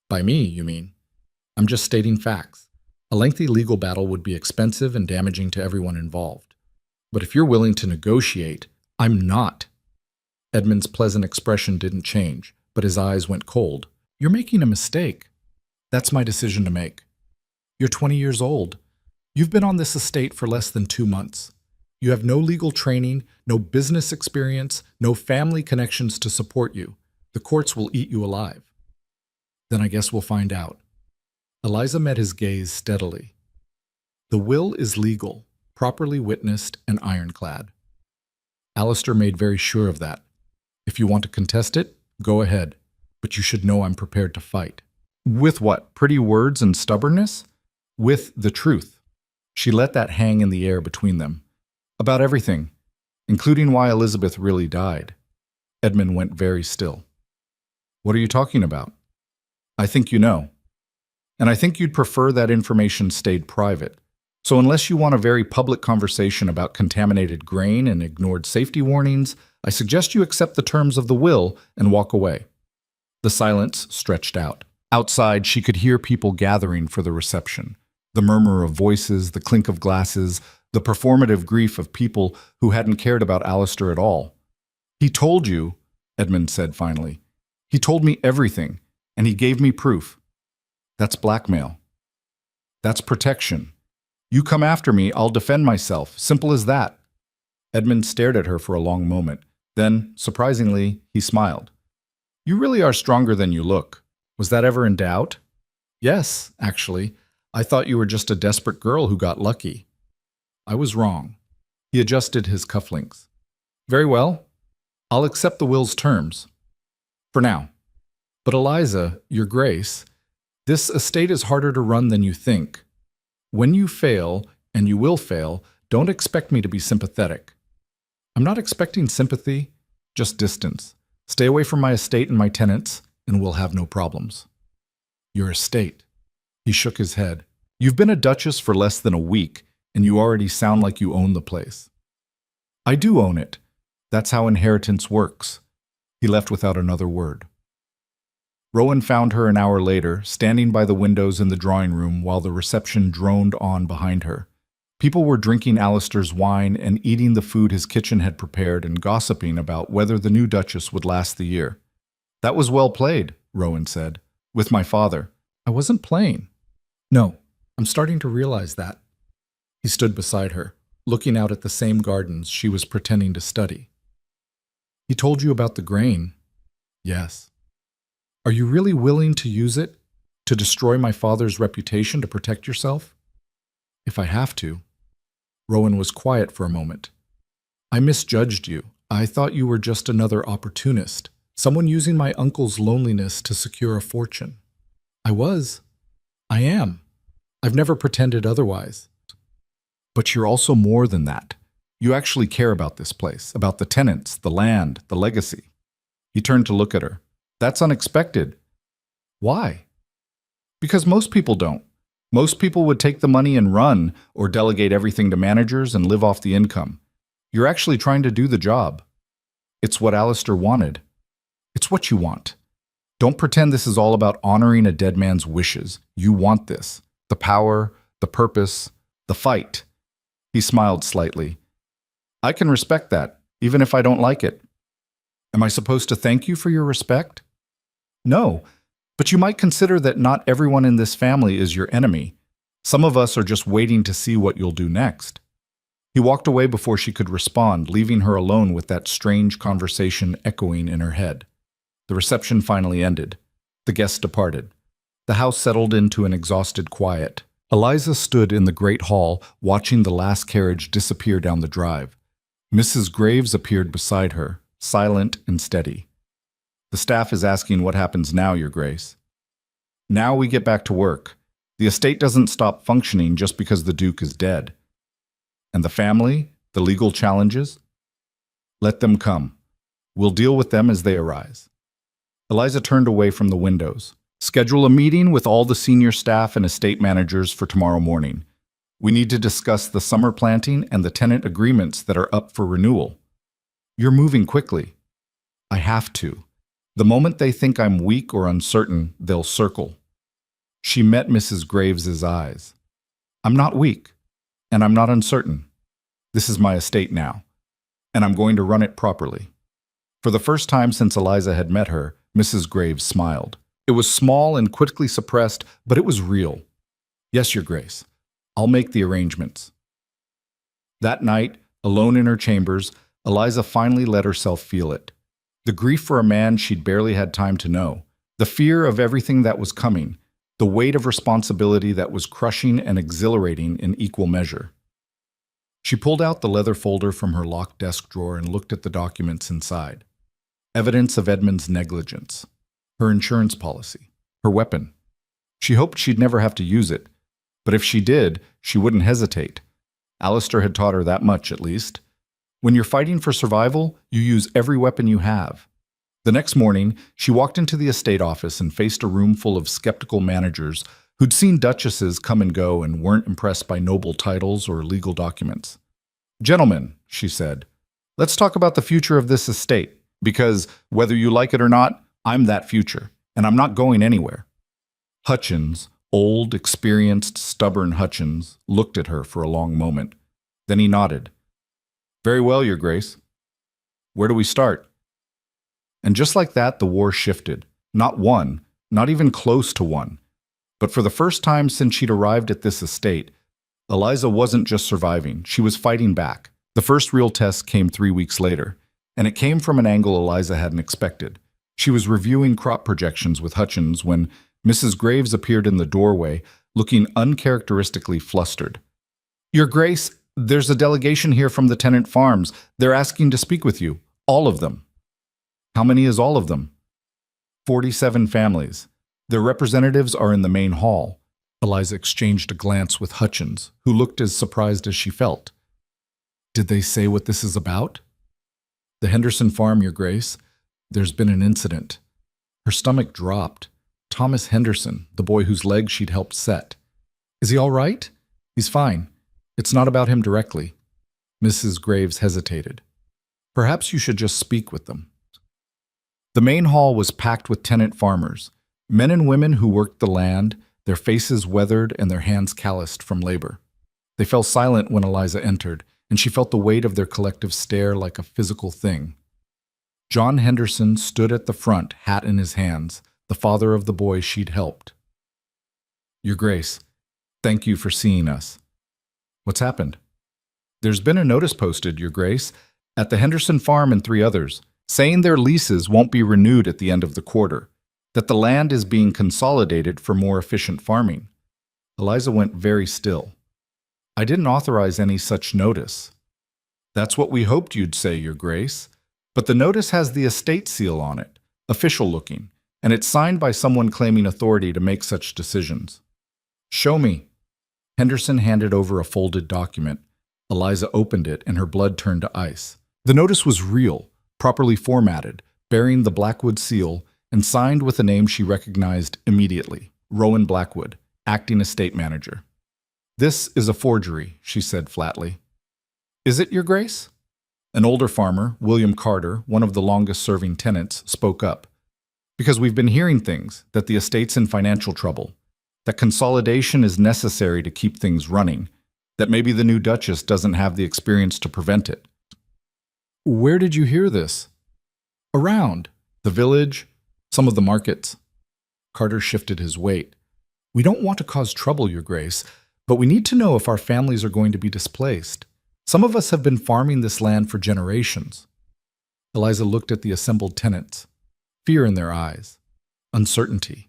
"By me, you mean?" "I'm just stating facts. A lengthy legal battle would be expensive and damaging to everyone involved. But if you're willing to negotiate, I'm not." Edmund's pleasant expression didn't change, but his eyes went cold. "You're making a mistake." "That's my decision to make. You're 20 years old. You've been on this estate for less than 2 months. You have no legal training, no business experience, no family connections to support you. The courts will eat you alive." "Then I guess we'll find out." Eliza met his gaze steadily. "The will is legal, properly witnessed, and ironclad. Alistair made very sure of that. If you want to contest it, go ahead, but you should know I'm prepared to fight." "With what? Pretty words and stubbornness?" "With the truth." She let that hang in the air between them. "About everything, including why Elizabeth really died." Edmund went very still. "What are you talking about?" "I think you know. And I think you'd prefer that information stayed private. So unless you want a very public conversation about contaminated grain and ignored safety warnings, I suggest you accept the terms of the will and walk away." The silence stretched out. Outside, she could hear people gathering for the reception. The murmur of voices, the clink of glasses, the performative grief of people who hadn't cared about Alistair at all. "He told you," Edmund said finally. "He told me everything, and he gave me proof. That's blackmail. That's protection. You come after me, I'll defend myself. Simple as that." Edmund stared at her for a long moment. Then, surprisingly, he smiled. "You really are stronger than you look. Was that ever in doubt?" "Yes, actually. I thought you were just a desperate girl who got lucky." "I was wrong." He adjusted his cufflinks. "Very well. I'll accept the will's terms. For now. But Eliza, Your Grace, this estate is harder to run than you think. When you fail, and you will fail, don't expect me to be sympathetic." "I'm not expecting sympathy, just distance. Stay away from my estate and my tenants, and we'll have no problems." "Your estate." He shook his head. "You've been a duchess for less than a week, and you already sound like you own the place." "I do own it. That's how inheritance works." He left without another word. Rowan found her an hour later, standing by the windows in the drawing room while the reception droned on behind her. People were drinking Alistair's wine and eating the food his kitchen had prepared and gossiping about whether the new duchess would last the year. "That was well played," Rowan said. "With my father." "I wasn't playing." "No, I'm starting to realize that." He stood beside her, looking out at the same gardens she was pretending to study. "He told you about the grain?" "Yes." "Are you really willing to use it, to destroy my father's reputation to protect yourself?" "If I have to." Rowan was quiet for a moment. "I misjudged you. I thought you were just another opportunist, someone using my uncle's loneliness to secure a fortune." "I was. I am. I've never pretended otherwise." "But you're also more than that. You actually care about this place, about the tenants, the land, the legacy." He turned to look at her. "That's unexpected." "Why?" "Because most people don't. Most people would take the money and run, or delegate everything to managers and live off the income. You're actually trying to do the job. It's what Alistair wanted. It's what you want. Don't pretend this is all about honoring a dead man's wishes. You want this. The power, the purpose, the fight." He smiled slightly. "I can respect that, even if I don't like it." "Am I supposed to thank you for your respect?" "No, but you might consider that not everyone in this family is your enemy. Some of us are just waiting to see what you'll do next." He walked away before she could respond, leaving her alone with that strange conversation echoing in her head. The reception finally ended. The guests departed. The house settled into an exhausted quiet. Eliza stood in the great hall, watching the last carriage disappear down the drive. Mrs. Graves appeared beside her, silent and steady. "The staff is asking what happens now, Your Grace." Now we get back to work. The estate doesn't stop functioning just because the Duke is dead. And the family, the legal challenges? Let them come. We'll deal with them as they arise. Eliza turned away from the windows. Schedule a meeting with all the senior staff and estate managers for tomorrow morning. We need to discuss the summer planting and the tenant agreements that are up for renewal. You're moving quickly. I have to. The moment they think I'm weak or uncertain, they'll circle. She met Mrs. Graves's eyes. I'm not weak, and I'm not uncertain. This is my estate now, and I'm going to run it properly. For the first time since Eliza had met her, Mrs. Graves smiled. It was small and quickly suppressed, but it was real. Yes, Your Grace. I'll make the arrangements. That night, alone in her chambers, Eliza finally let herself feel it. The grief for a man she'd barely had time to know. The fear of everything that was coming. The weight of responsibility that was crushing and exhilarating in equal measure. She pulled out the leather folder from her locked desk drawer and looked at the documents inside. Evidence of Edmund's negligence. Her insurance policy. Her weapon. She hoped she'd never have to use it. But if she did, she wouldn't hesitate. Alistair had taught her that much, at least. When you're fighting for survival, you use every weapon you have. The next morning, she walked into the estate office and faced a room full of skeptical managers who'd seen duchesses come and go and weren't impressed by noble titles or legal documents. Gentlemen, she said, let's talk about the future of this estate, because whether you like it or not, I'm that future, and I'm not going anywhere. Hutchins, old, experienced, stubborn Hutchins, looked at her for a long moment. Then he nodded. Very well, Your Grace. Where do we start? And just like that, the war shifted. Not one, not even close to one. But for the first time since she'd arrived at this estate, Eliza wasn't just surviving, she was fighting back. The first real test came 3 weeks later, and it came from an angle Eliza hadn't expected. She was reviewing crop projections with Hutchins when Mrs. Graves appeared in the doorway, looking uncharacteristically flustered. Your Grace, there's a delegation here from the tenant farms. They're asking to speak with you, all of them. How many is all of them? 47 families. Their representatives are in the main hall. Eliza exchanged a glance with Hutchins, who looked as surprised as she felt. Did they say what this is about? The Henderson farm, Your Grace. There's been an incident. Her stomach dropped. Thomas Henderson, the boy whose leg she'd helped set. Is he all right? He's fine. It's not about him directly. Mrs. Graves hesitated. Perhaps you should just speak with them. The main hall was packed with tenant farmers, men and women who worked the land, their faces weathered and their hands calloused from labor. They fell silent when Eliza entered, and she felt the weight of their collective stare like a physical thing. John Henderson stood at the front, hat in his hands, the father of the boy she'd helped. Your Grace, thank you for seeing us. What's happened? There's been a notice posted, Your Grace, at the Henderson farm and 3 others, saying their leases won't be renewed at the end of the quarter, that the land is being consolidated for more efficient farming. Eliza went very still. I didn't authorize any such notice. That's what we hoped you'd say, Your Grace. But the notice has the estate seal on it, official looking, and it's signed by someone claiming authority to make such decisions. Show me. Henderson handed over a folded document. Eliza opened it and her blood turned to ice. The notice was real, properly formatted, bearing the Blackwood seal, and signed with a name she recognized immediately, Rowan Blackwood, acting estate manager. This is a forgery, she said flatly. Is it, Your Grace? An older farmer, William Carter, one of the longest-serving tenants, spoke up. Because we've been hearing things, that the estate's in financial trouble, that consolidation is necessary to keep things running, that maybe the new Duchess doesn't have the experience to prevent it. Where did you hear this? Around. The village, some of the markets. Carter shifted his weight. We don't want to cause trouble, Your Grace, but we need to know if our families are going to be displaced. Some of us have been farming this land for generations. Eliza looked at the assembled tenants, fear in their eyes, uncertainty,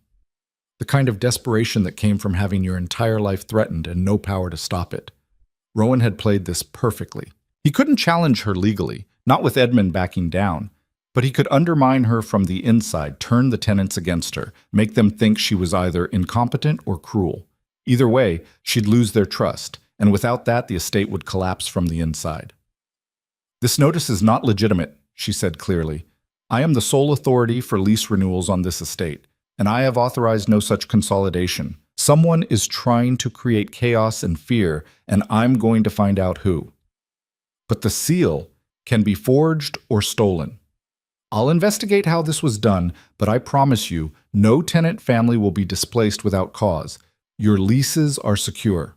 the kind of desperation that came from having your entire life threatened and no power to stop it. Rowan had played this perfectly. He couldn't challenge her legally, not with Edmund backing down, But he could undermine her from the inside, turn the tenants against her, make them think she was either incompetent or cruel. Either way, she'd lose their trust, and without that, the estate would collapse from the inside. "This notice is not legitimate," she said clearly. "I am the sole authority for lease renewals on this estate, and I have authorized no such consolidation. Someone is trying to create chaos and fear, and I'm going to find out who. But the seal can be forged or stolen. I'll investigate how this was done, but I promise you, no tenant family will be displaced without cause. Your leases are secure."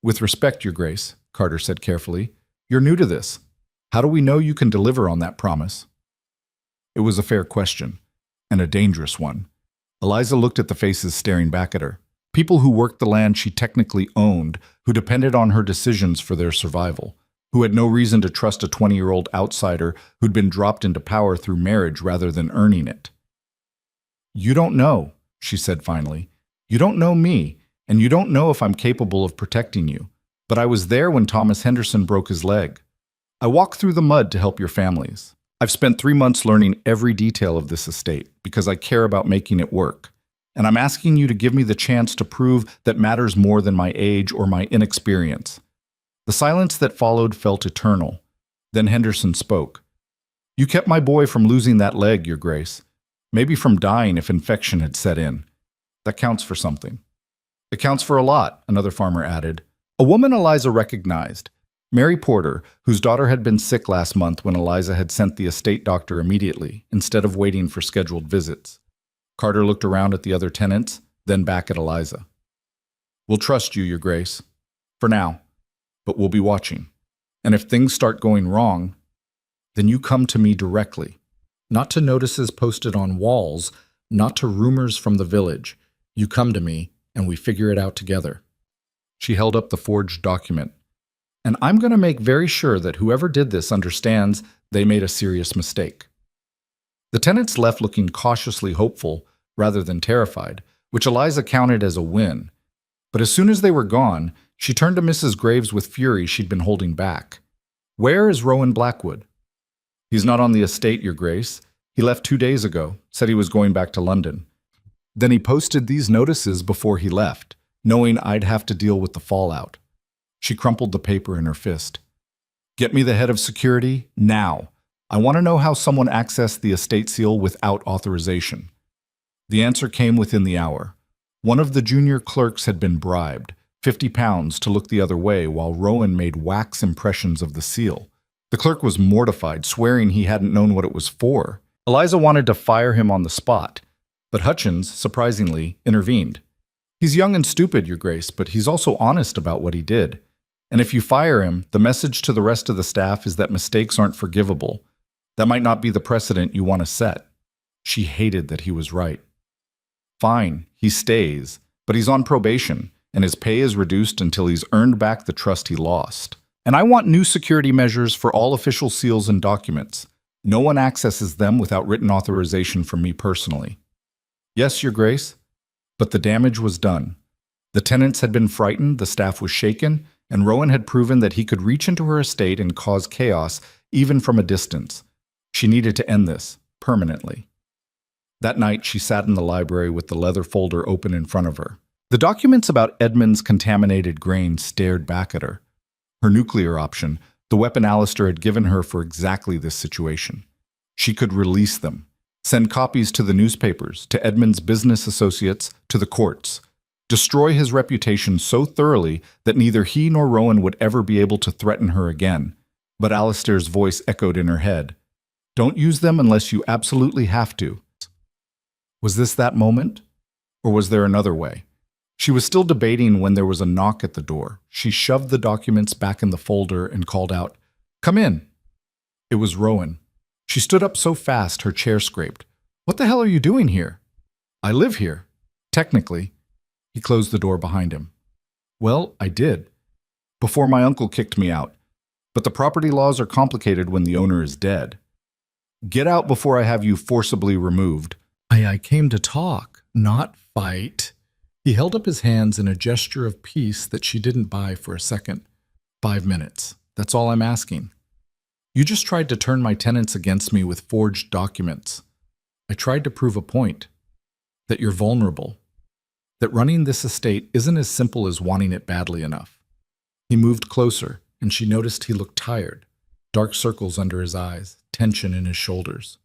"With respect, Your Grace," Carter said carefully, "you're new to this. How do we know you can deliver on that promise?" It was a fair question, and a dangerous one. Eliza looked at the faces staring back at her. People who worked the land she technically owned, who depended on her decisions for their survival, who had no reason to trust a 20-year-old outsider who'd been dropped into power through marriage rather than earning it. "You don't know," she said finally. "You don't know me, and you don't know if I'm capable of protecting you. But I was there when Thomas Henderson broke his leg. I walked through the mud to help your families. I've spent 3 months learning every detail of this estate because I care about making it work. And I'm asking you to give me the chance to prove that matters more than my age or my inexperience." The silence that followed felt eternal. Then Henderson spoke. "You kept my boy from losing that leg, Your Grace. Maybe from dying if infection had set in. That counts for something." "It counts for a lot," another farmer added. A woman Eliza recognized, Mary Porter, whose daughter had been sick last month when Eliza had sent the estate doctor immediately, instead of waiting for scheduled visits. Carter looked around at the other tenants, then back at Eliza. "We'll trust you, Your Grace. For now. But we'll be watching. And if things start going wrong, then you come to me directly. Not to notices posted on walls, not to rumors from the village. You come to me, and we figure it out together." She held up the forged document. "And I'm going to make very sure that whoever did this understands they made a serious mistake." The tenants left looking cautiously hopeful rather than terrified, which Eliza counted as a win. But as soon as they were gone, she turned to Mrs. Graves with fury she'd been holding back. "Where is Rowan Blackwood?" "He's not on the estate, Your Grace. He left 2 days ago, said he was going back to London. Then he posted these notices before he left, knowing I'd have to deal with the fallout." She crumpled the paper in her fist. "Get me the head of security, now. I want to know how someone accessed the estate seal without authorization." The answer came within the hour. One of the junior clerks had been bribed, £50 to look the other way while Rowan made wax impressions of the seal. The clerk was mortified, swearing he hadn't known what it was for. Eliza wanted to fire him on the spot, but Hutchins, surprisingly, intervened. "He's young and stupid, Your Grace, but he's also honest about what he did. And if you fire him, the message to the rest of the staff is that mistakes aren't forgivable. That might not be the precedent you want to set." She hated that he was right. "Fine, he stays, but he's on probation, and his pay is reduced until he's earned back the trust he lost. And I want new security measures for all official seals and documents. No one accesses them without written authorization from me personally." "Yes, Your Grace." But the damage was done. The tenants had been frightened, the staff was shaken, and Rowan had proven that he could reach into her estate and cause chaos, even from a distance. She needed to end this, permanently. That night, she sat in the library with the leather folder open in front of her. The documents about Edmund's contaminated grain stared back at her. Her nuclear option, the weapon Alistair had given her for exactly this situation. She could release them, send copies to the newspapers, to Edmund's business associates, to the courts. Destroy his reputation so thoroughly that neither he nor Rowan would ever be able to threaten her again. But Alistair's voice echoed in her head. "Don't use them unless you absolutely have to." Was this that moment? Or was there another way? She was still debating when there was a knock at the door. She shoved the documents back in the folder and called out, "Come in." It was Rowan. She stood up so fast her chair scraped. "What the hell are you doing here?" "I live here. Technically." He closed the door behind him. "Well, I did. Before my uncle kicked me out. But the property laws are complicated when the owner is dead. Get out before I have you forcibly removed." I came to talk, not fight." He held up his hands in a gesture of peace that she didn't buy for a second. 5 minutes. That's all I'm asking." You just tried to turn my tenants against me with forged documents. I tried to prove a point, that you're vulnerable, that running this estate isn't as simple as wanting it badly enough. He moved closer, and she noticed he looked tired, dark circles under his eyes, tension in his shoulders.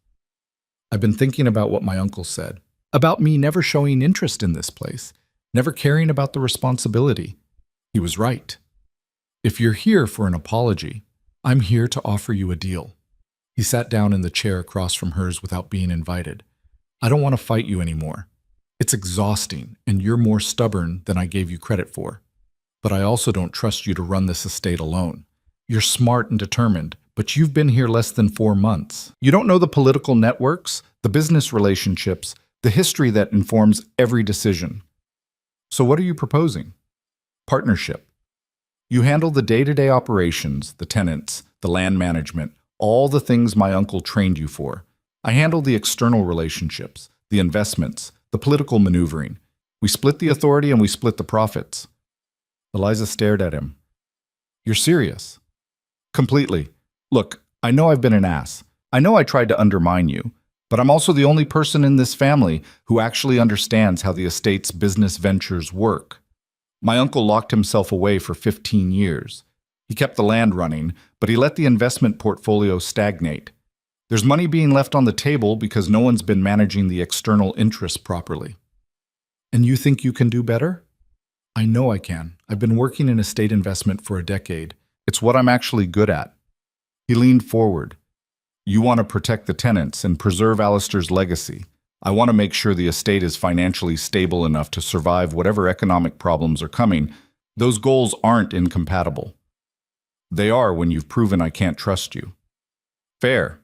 I've been thinking about what my uncle said, about me never showing interest in this place, never caring about the responsibility. He was right. If you're here for an apology, I'm here to offer you a deal. He sat down in the chair across from hers without being invited. I don't want to fight you anymore. It's exhausting, and you're more stubborn than I gave you credit for. But I also don't trust you to run this estate alone. You're smart and determined, but you've been here less than 4 months. You don't know the political networks, the business relationships, the history that informs every decision. So what are you proposing? Partnership. You handle the day-to-day operations, the tenants, the land management, all the things my uncle trained you for. I handle the external relationships, the investments, the political maneuvering. We split the authority and we split the profits. Eliza stared at him. You're serious? Completely. Look, I know I've been an ass. I know I tried to undermine you, but I'm also the only person in this family who actually understands how the estate's business ventures work. My uncle locked himself away for 15 years. He kept the land running, but he let the investment portfolio stagnate. There's money being left on the table because no one's been managing the external interests properly. And you think you can do better? I know I can. I've been working in estate investment for a decade. It's what I'm actually good at. He leaned forward. You want to protect the tenants and preserve Alistair's legacy. I want to make sure the estate is financially stable enough to survive whatever economic problems are coming. Those goals aren't incompatible. They are when you've proven I can't trust you. Fair.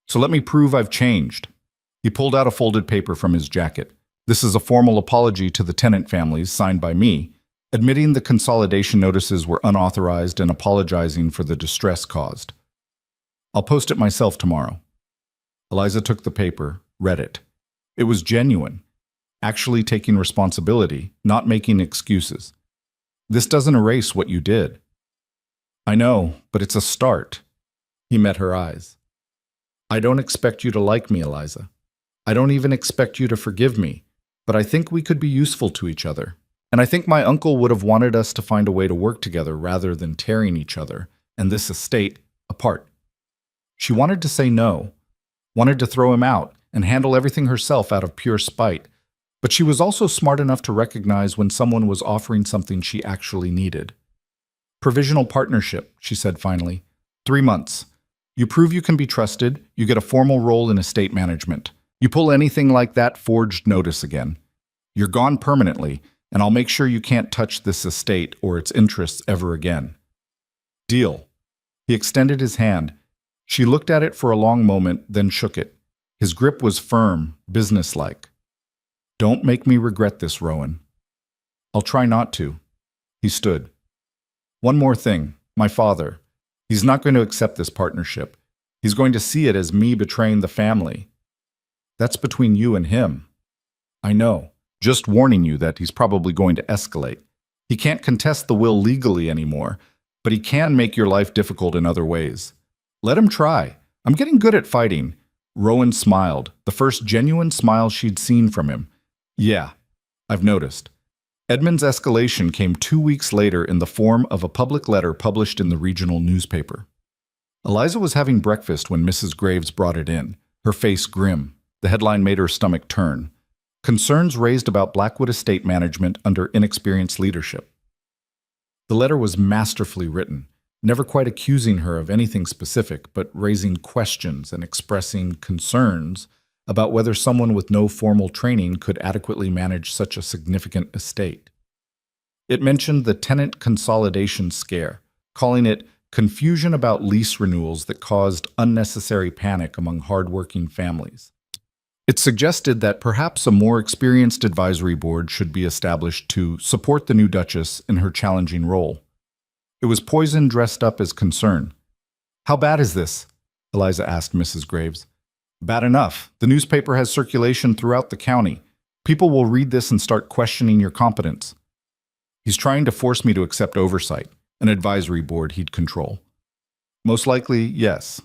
So let me prove I've changed. He pulled out a folded paper from his jacket. This is a formal apology to the tenant families signed by me, admitting the consolidation notices were unauthorized and apologizing for the distress caused. I'll post it myself tomorrow. Eliza took the paper, read it. It was genuine, actually taking responsibility, not making excuses. This doesn't erase what you did. I know, but it's a start. He met her eyes. I don't expect you to like me, Eliza. I don't even expect you to forgive me, but I think we could be useful to each other. And I think my uncle would have wanted us to find a way to work together rather than tearing each other and this estate apart. She wanted to say no, wanted to throw him out and handle everything herself out of pure spite, but she was also smart enough to recognize when someone was offering something she actually needed. Provisional partnership, she said finally. 3 months. You prove you can be trusted, you get a formal role in estate management. You pull anything like that forged notice again. You're gone permanently, and I'll make sure you can't touch this estate or its interests ever again. Deal. He extended his hand. She looked at it for a long moment, then shook it. His grip was firm, businesslike. Don't make me regret this, Rowan. I'll try not to. He stood. One more thing. My father. He's not going to accept this partnership. He's going to see it as me betraying the family. That's between you and him. I know. Just warning you that he's probably going to escalate. He can't contest the will legally anymore, but he can make your life difficult in other ways. Let him try. I'm getting good at fighting. Rowan smiled, the first genuine smile she'd seen from him. Yeah, I've noticed. Edmund's escalation came 2 weeks later in the form of a public letter published in the regional newspaper. Eliza was having breakfast when Mrs. Graves brought it in, her face grim. The headline made her stomach turn. Concerns raised about Blackwood estate management under inexperienced leadership. The letter was masterfully written, never quite accusing her of anything specific, but raising questions and expressing concerns about whether someone with no formal training could adequately manage such a significant estate. It mentioned the tenant consolidation scare, calling it confusion about lease renewals that caused unnecessary panic among hardworking families. It suggested that perhaps a more experienced advisory board should be established to support the new Duchess in her challenging role. It was poison dressed up as concern. How bad is this? Eliza asked Mrs. Graves. Bad enough. The newspaper has circulation throughout the county. People will read this and start questioning your competence. He's trying to force me to accept oversight, an advisory board he'd control. Most likely, yes.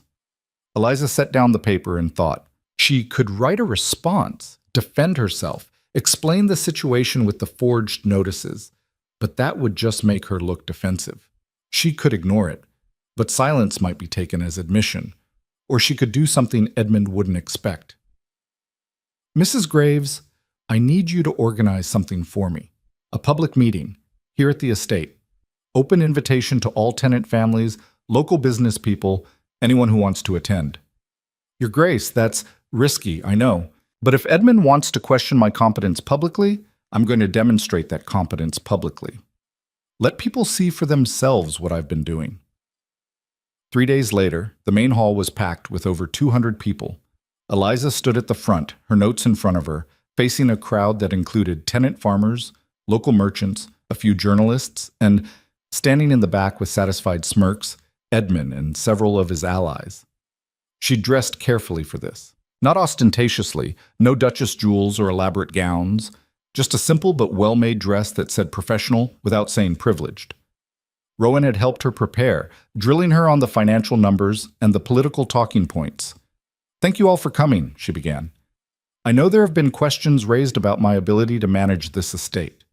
Eliza set down the paper and thought. She could write a response, defend herself, explain the situation with the forged notices, but that would just make her look defensive. She could ignore it, but silence might be taken as admission, or she could do something Edmund wouldn't expect. Mrs. Graves, I need you to organize something for me. A public meeting, here at the estate. Open invitation to all tenant families, local business people, anyone who wants to attend. Your Grace, that's risky, I know. But if Edmund wants to question my competence publicly, I'm going to demonstrate that competence publicly. Let people see for themselves what I've been doing. 3 days later, the main hall was packed with over 200 people. Eliza stood at the front, her notes in front of her, facing a crowd that included tenant farmers, local merchants, a few journalists, and, standing in the back with satisfied smirks, Edmund and several of his allies. She dressed carefully for this. Not ostentatiously, no Duchess jewels or elaborate gowns, just a simple but well-made dress that said professional without saying privileged. Rowan had helped her prepare, drilling her on the financial numbers and the political talking points. Thank you all for coming, she began. I know there have been questions raised about my ability to manage this estate.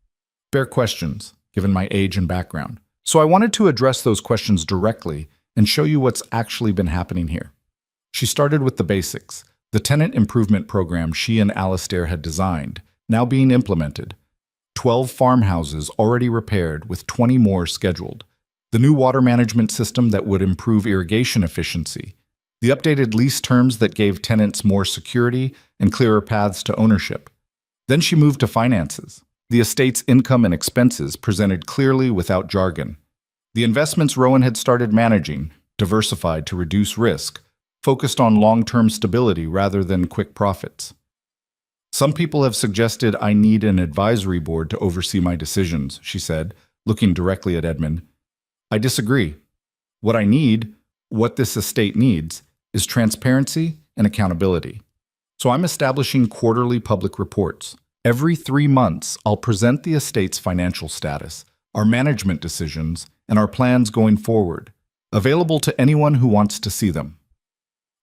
Fair questions, given my age and background. So I wanted to address those questions directly and show you what's actually been happening here. She started with the basics, the tenant improvement program she and Alastair had designed, now being implemented. 12 farmhouses already repaired with 20 more scheduled. The new water management system that would improve irrigation efficiency. The updated lease terms that gave tenants more security and clearer paths to ownership. Then she moved to finances. The estate's income and expenses presented clearly without jargon. The investments Rowan had started managing, diversified to reduce risk, focused on long-term stability rather than quick profits. Some people have suggested I need an advisory board to oversee my decisions, she said, looking directly at Edmund. I disagree. What I need, what this estate needs, is transparency and accountability. So I'm establishing quarterly public reports. Every 3 months, I'll present the estate's financial status, our management decisions, and our plans going forward, available to anyone who wants to see them.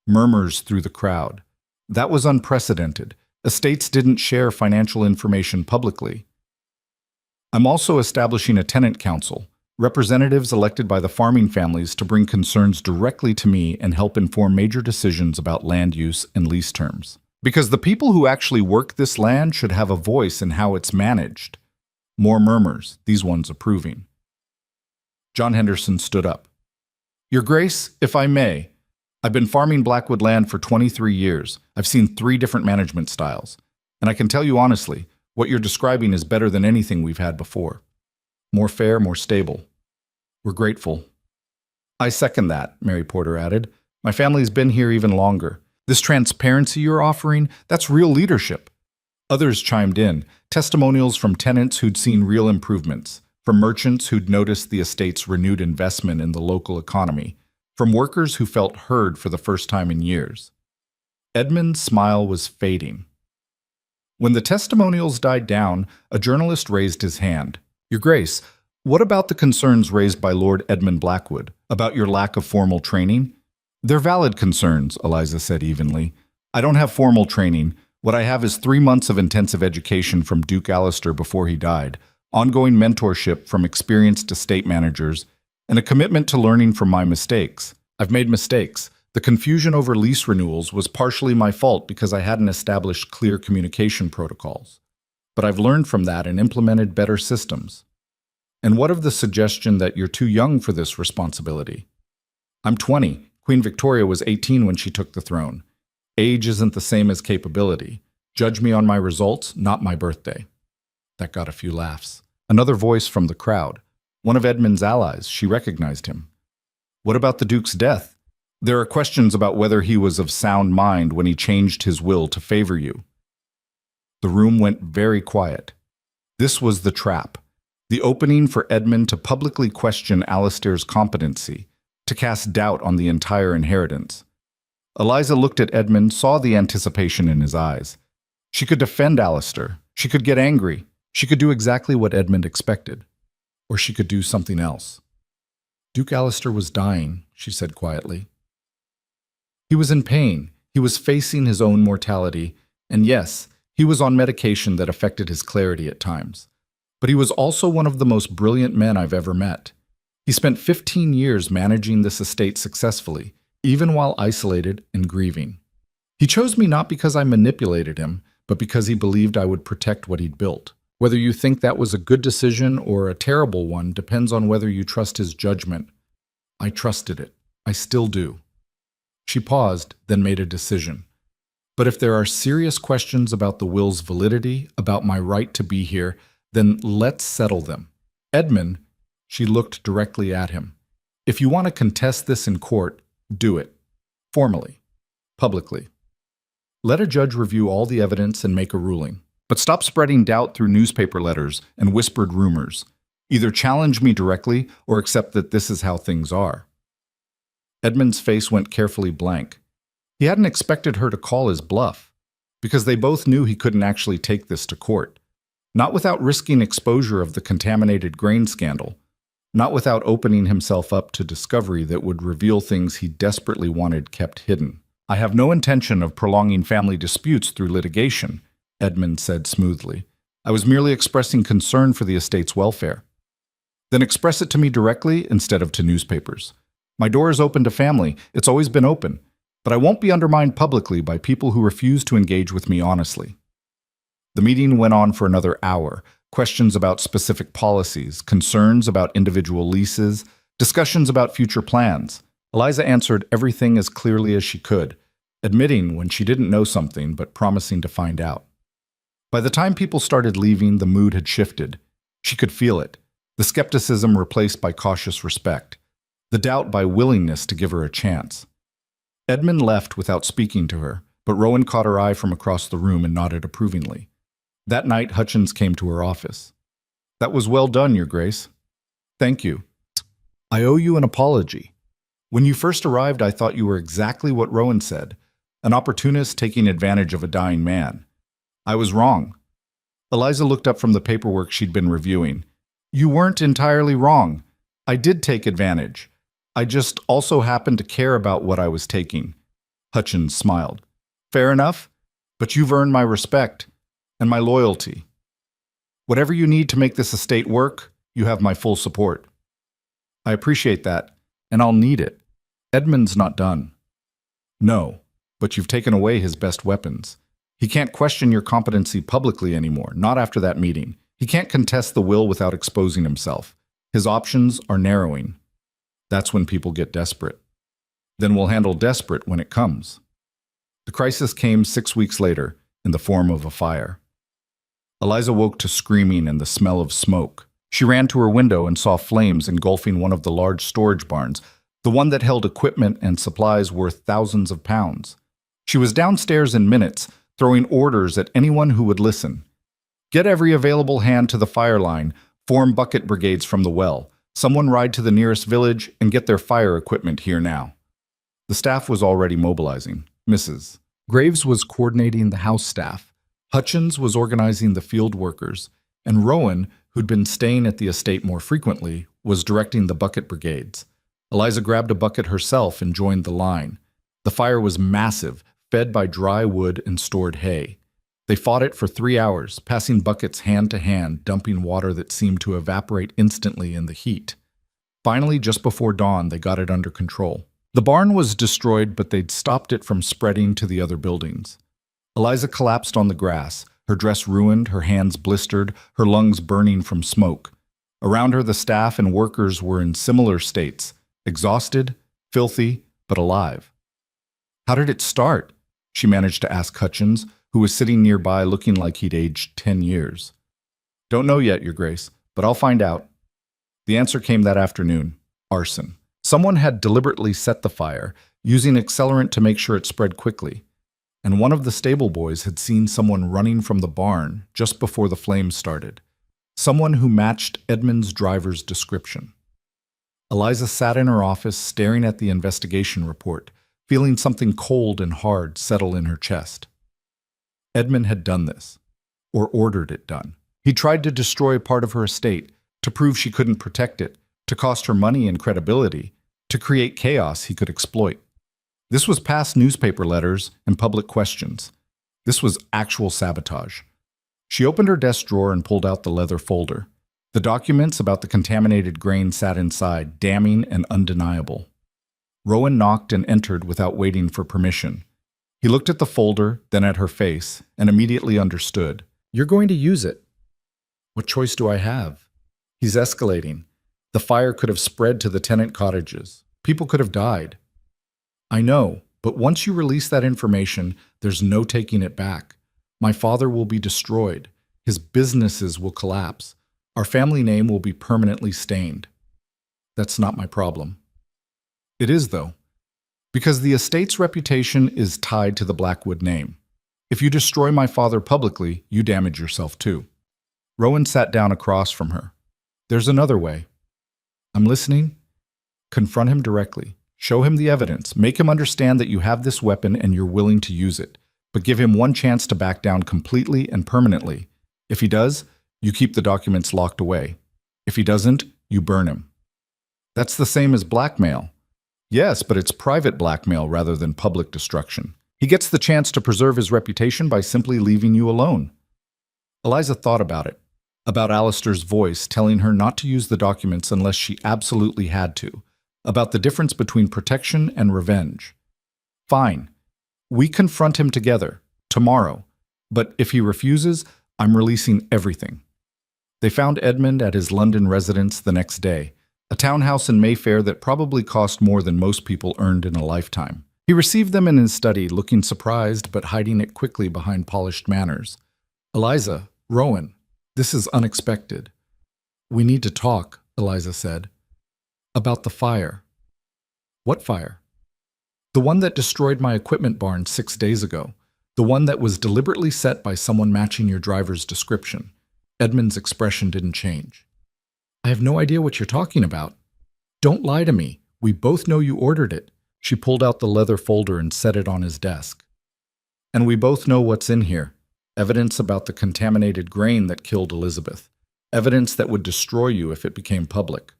Murmurs through the crowd. That was unprecedented. Estates didn't share financial information publicly. I'm also establishing a tenant council, representatives elected by the farming families to bring concerns directly to me and help inform major decisions about land use and lease terms. Because the people who actually work this land should have a voice in how it's managed. More murmurs, these ones approving. John Henderson stood up. Your Grace, if I may, I've been farming Blackwood land for 23 years. I've seen 3 different management styles. And I can tell you honestly, what you're describing is better than anything we've had before. More fair, more stable. We're grateful. I second that, Mary Porter added. My family's been here even longer. This transparency you're offering, that's real leadership. Others chimed in, testimonials from tenants who'd seen real improvements, from merchants who'd noticed the estate's renewed investment in the local economy, from workers who felt heard for the first time in years. Edmund's smile was fading. When the testimonials died down, a journalist raised his hand. Your Grace, what about the concerns raised by Lord Edmund Blackwood, about your lack of formal training? They're valid concerns, Eliza said evenly. I don't have formal training. What I have is 3 months of intensive education from Duke Alastair before he died, ongoing mentorship from experienced estate managers, and a commitment to learning from my mistakes. I've made mistakes. The confusion over lease renewals was partially my fault because I hadn't established clear communication protocols. But I've learned from that and implemented better systems. And what of the suggestion that you're too young for this responsibility? I'm 20. Queen Victoria was 18 when she took the throne. Age isn't the same as capability. Judge me on my results, not my birthday. That got a few laughs. Another voice from the crowd. One of Edmund's allies, she recognized him. What about the Duke's death? There are questions about whether he was of sound mind when he changed his will to favor you. The room went very quiet. This was the trap. The opening for Edmund to publicly question Alastair's competency, to cast doubt on the entire inheritance. Eliza looked at Edmund, saw the anticipation in his eyes. She could defend Alastair. She could get angry. She could do exactly what Edmund expected. Or she could do something else. Duke Alistair was dying, she said quietly. He was in pain. He was facing his own mortality, and yes, he was on medication that affected his clarity at times. But he was also one of the most brilliant men I've ever met. He spent 15 years managing this estate successfully, even while isolated and grieving. He chose me not because I manipulated him, but because he believed I would protect what he'd built. Whether you think that was a good decision or a terrible one depends on whether you trust his judgment. I trusted it. I still do. She paused, then made a decision. But if there are serious questions about the will's validity, about my right to be here, then let's settle them. Edmund, she looked directly at him. If you want to contest this in court, do it. Formally. Publicly. Let a judge review all the evidence and make a ruling. But stop spreading doubt through newspaper letters and whispered rumors. Either challenge me directly or accept that this is how things are. Edmund's face went carefully blank. He hadn't expected her to call his bluff, because they both knew he couldn't actually take this to court. Not without risking exposure of the contaminated grain scandal. Not without opening himself up to discovery that would reveal things he desperately wanted kept hidden. I have no intention of prolonging family disputes through litigation, Edmund said smoothly. I was merely expressing concern for the estate's welfare. Then express it to me directly instead of to newspapers. My door is open to family. It's always been open. But I won't be undermined publicly by people who refuse to engage with me honestly. The meeting went on for another hour. Questions about specific policies, concerns about individual leases, discussions about future plans. Eliza answered everything as clearly as she could, admitting when she didn't know something but promising to find out. By the time people started leaving, the mood had shifted. She could feel it, the skepticism replaced by cautious respect, the doubt by willingness to give her a chance. Edmund left without speaking to her, but Rowan caught her eye from across the room and nodded approvingly. That night, Hutchins came to her office. That was well done, Your Grace. Thank you. I owe you an apology. When you first arrived, I thought you were exactly what Rowan said, an opportunist taking advantage of a dying man. I was wrong. Eliza looked up from the paperwork she'd been reviewing. You weren't entirely wrong. I did take advantage. I just also happened to care about what I was taking. Hutchins smiled. Fair enough, but you've earned my respect and my loyalty. Whatever you need to make this estate work, you have my full support. I appreciate that, and I'll need it. Edmund's not done. No, but you've taken away his best weapons. He can't question your competency publicly anymore, not after that meeting. He can't contest the will without exposing himself. His options are narrowing. That's when people get desperate. Then we'll handle desperate when it comes. The crisis came 6 weeks later in the form of a fire. Eliza woke to screaming and the smell of smoke. She ran to her window and saw flames engulfing one of the large storage barns, the one that held equipment and supplies worth thousands of pounds. She was downstairs in minutes, throwing orders at anyone who would listen. Get every available hand to the fire line, form bucket brigades from the well. Someone ride to the nearest village and get their fire equipment here now. The staff was already mobilizing. Mrs. Graves was coordinating the house staff. Hutchins was organizing the field workers, and Rowan, who'd been staying at the estate more frequently, was directing the bucket brigades. Eliza grabbed a bucket herself and joined the line. The fire was massive, fed by dry wood and stored hay. They fought it for 3 hours, passing buckets hand to hand, dumping water that seemed to evaporate instantly in the heat. Finally, just before dawn, they got it under control. The barn was destroyed, but they'd stopped it from spreading to the other buildings. Eliza collapsed on the grass, her dress ruined, her hands blistered, her lungs burning from smoke. Around her, the staff and workers were in similar states, exhausted, filthy, but alive. How did it start? She managed to ask Hutchins, who was sitting nearby looking like he'd aged 10 years. Don't know yet, Your Grace, but I'll find out. The answer came that afternoon. Arson. Someone had deliberately set the fire, using accelerant to make sure it spread quickly. And one of the stable boys had seen someone running from the barn just before the flames started. Someone who matched Edmund's driver's description. Eliza sat in her office staring at the investigation report, feeling something cold and hard settle in her chest. Edmund had done this, or ordered it done. He tried to destroy part of her estate, to prove she couldn't protect it, to cost her money and credibility, to create chaos he could exploit. This was past newspaper letters and public questions. This was actual sabotage. She opened her desk drawer and pulled out the leather folder. The documents about the contaminated grain sat inside, damning and undeniable. Rowan knocked and entered without waiting for permission. He looked at the folder, then at her face, and immediately understood. You're going to use it. What choice do I have? He's escalating. The fire could have spread to the tenant cottages. People could have died. I know, but once you release that information, there's no taking it back. My father will be destroyed. His businesses will collapse. Our family name will be permanently stained. That's not my problem. It is, though, because the estate's reputation is tied to the Blackwood name. If you destroy my father publicly, you damage yourself too. Rowan sat down across from her. There's another way. I'm listening. Confront him directly. Show him the evidence. Make him understand that you have this weapon and you're willing to use it. But give him one chance to back down completely and permanently. If he does, you keep the documents locked away. If he doesn't, you burn him. That's the same as blackmail. Yes, but it's private blackmail rather than public destruction. He gets the chance to preserve his reputation by simply leaving you alone. Eliza thought about Alistair's voice telling her not to use the documents unless she absolutely had to, about the difference between protection and revenge. Fine. We confront him together, tomorrow, but if he refuses, I'm releasing everything. They found Edmund at his London residence the next day, a townhouse in Mayfair that probably cost more than most people earned in a lifetime. He received them in his study, looking surprised but hiding it quickly behind polished manners. Eliza, Rowan, this is unexpected. We need to talk, Eliza said. About the fire. What fire? The one that destroyed my equipment barn 6 days ago. The one that was deliberately set by someone matching your driver's description. Edmund's expression didn't change. I have no idea what you're talking about. Don't lie to me. We both know you ordered it. She pulled out the leather folder and set it on his desk. And we both know what's in here. Evidence about the contaminated grain that killed Elizabeth. Evidence that would destroy you if it became public.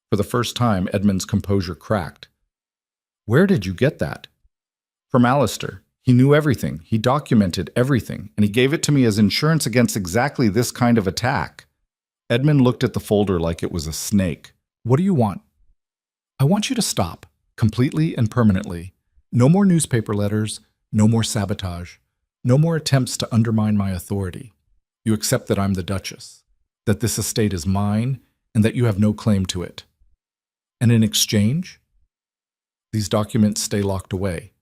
For the first time, Edmund's composure cracked. Where did you get that? From Alistair. He knew everything. He documented everything, and he gave it to me as insurance against exactly this kind of attack. Edmund looked at the folder like it was a snake. What do you want? I want you to stop, completely and permanently. No more newspaper letters, no more sabotage, no more attempts to undermine my authority. You accept that I'm the Duchess, that this estate is mine, and that you have no claim to it. And in exchange, these documents stay locked away.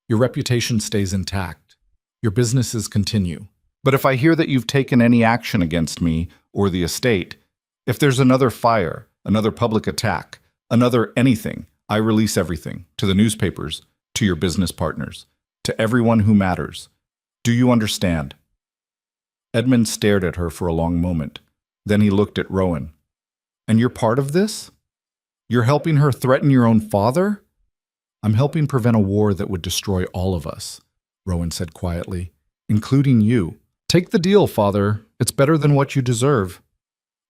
Your reputation stays intact. Your businesses continue. But if I hear that you've taken any action against me or the estate, if there's another fire, another public attack, another anything, I release everything, to the newspapers, to your business partners, to everyone who matters. Do you understand? Edmund stared at her for a long moment. Then he looked at Rowan. And you're part of this? You're helping her threaten your own father? I'm helping prevent a war that would destroy all of us, Rowan said quietly, including you. Take the deal, father. It's better than what you deserve.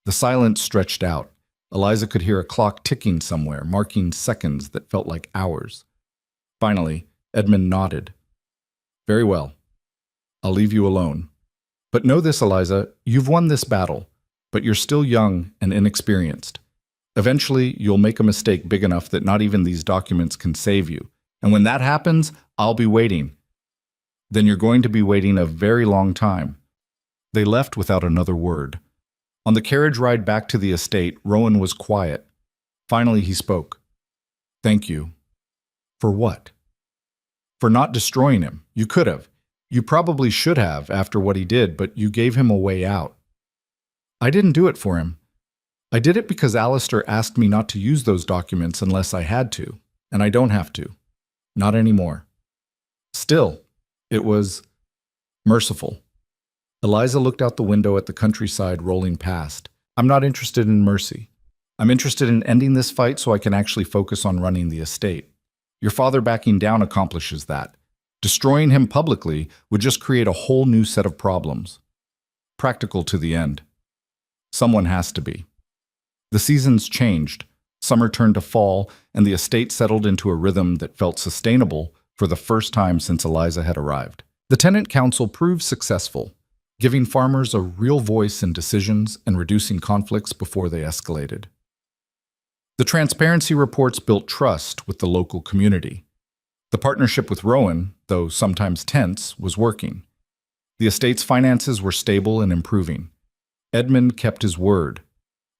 The silence stretched out. Eliza could hear a clock ticking somewhere, marking seconds that felt like hours. Finally, Edmund nodded. Very well. I'll leave you alone. But know this, Eliza, you've won this battle, but you're still young and inexperienced. Eventually, you'll make a mistake big enough that not even these documents can save you. And when that happens, I'll be waiting. Then you're going to be waiting a very long time. They left without another word. On the carriage ride back to the estate, Rowan was quiet. Finally, he spoke. Thank you. For what? For not destroying him. You could have. You probably should have after what he did, but you gave him a way out. I didn't do it for him. I did it because Alistair asked me not to use those documents unless I had to, and I don't have to. Not anymore. Still, it was merciful. Eliza looked out the window at the countryside rolling past. I'm not interested in mercy. I'm interested in ending this fight so I can actually focus on running the estate. Your father backing down accomplishes that. Destroying him publicly would just create a whole new set of problems. Practical to the end. Someone has to be. The seasons changed. Summer turned to fall, and the estate settled into a rhythm that felt sustainable for the first time since Eliza had arrived. The tenant council proved successful, giving farmers a real voice in decisions and reducing conflicts before they escalated. The transparency reports built trust with the local community. The partnership with Rowan, though sometimes tense, was working. The estate's finances were stable and improving. Edmund kept his word.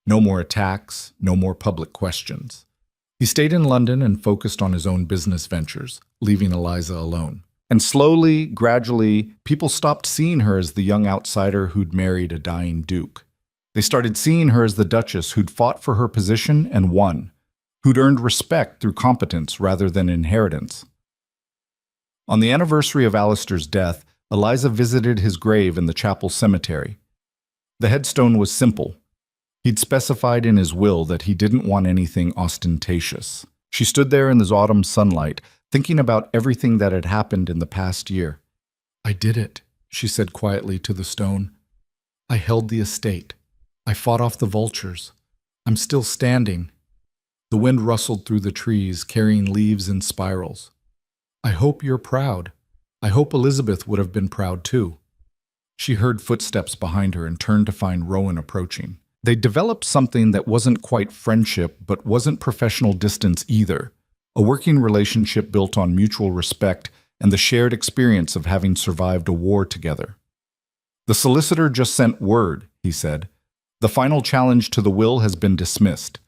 No more attacks, no more public questions. He stayed in London and focused on his own business ventures, leaving Eliza alone. And slowly, gradually, people stopped seeing her as the young outsider who'd married a dying duke. They started seeing her as the duchess who'd fought for her position and won, who'd earned respect through competence rather than inheritance. On the anniversary of Alistair's death, Eliza visited his grave in the chapel cemetery. The headstone was simple. He'd specified in his will that he didn't want anything ostentatious. She stood there in the autumn sunlight, thinking about everything that had happened in the past year. "I did it," she said quietly to the stone. "I held the estate. I fought off the vultures. I'm still standing." The wind rustled through the trees, carrying leaves in spirals. "I hope you're proud. I hope Elizabeth would have been proud too." She heard footsteps behind her and turned to find Rowan approaching. They developed something that wasn't quite friendship, but wasn't professional distance either. A working relationship built on mutual respect and the shared experience of having survived a war together. "The solicitor just sent word," he said. "The final challenge to the will has been dismissed.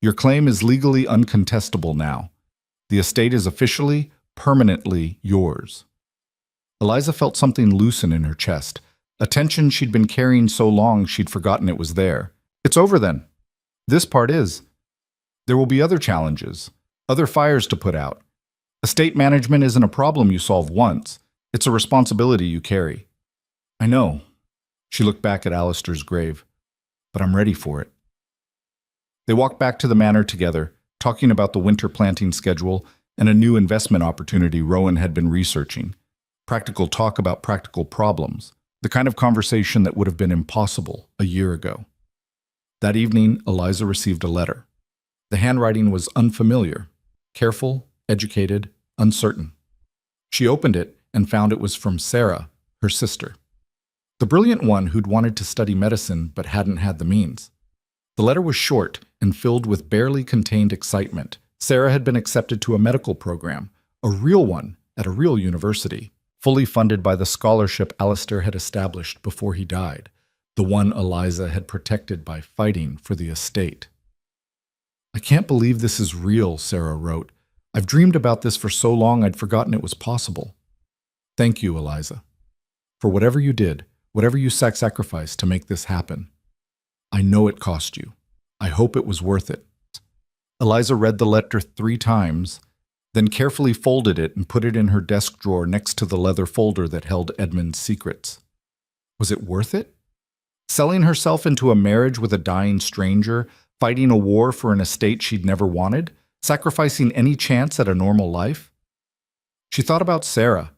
Your claim is legally uncontestable now. The estate is officially, permanently yours." Eliza felt something loosen in her chest, a tension she'd been carrying so long she'd forgotten it was there. "It's over then. This part is. There will be other challenges, other fires to put out. Estate management isn't a problem you solve once. It's a responsibility you carry." "I know." She looked back at Alistair's grave. "But I'm ready for it." They walked back to the manor together, talking about the winter planting schedule and a new investment opportunity Rowan had been researching. Practical talk about practical problems, the kind of conversation that would have been impossible a year ago. That evening, Eliza received a letter. The handwriting was unfamiliar, careful, educated, uncertain. She opened it and found it was from Sarah, her sister. The brilliant one who'd wanted to study medicine but hadn't had the means. The letter was short and filled with barely contained excitement. Sarah had been accepted to a medical program, a real one, at a real university, fully funded by the scholarship Alistair had established before he died, the one Eliza had protected by fighting for the estate. "I can't believe this is real," Sarah wrote. "I've dreamed about this for so long I'd forgotten it was possible. Thank you, Eliza, for whatever you did, whatever you sacrificed to make this happen. I know it cost you. I hope it was worth it." Eliza read the letter 3 times, then carefully folded it and put it in her desk drawer next to the leather folder that held Edmund's secrets. Was it worth it? Selling herself into a marriage with a dying stranger, fighting a war for an estate she'd never wanted, sacrificing any chance at a normal life? She thought about Sarah,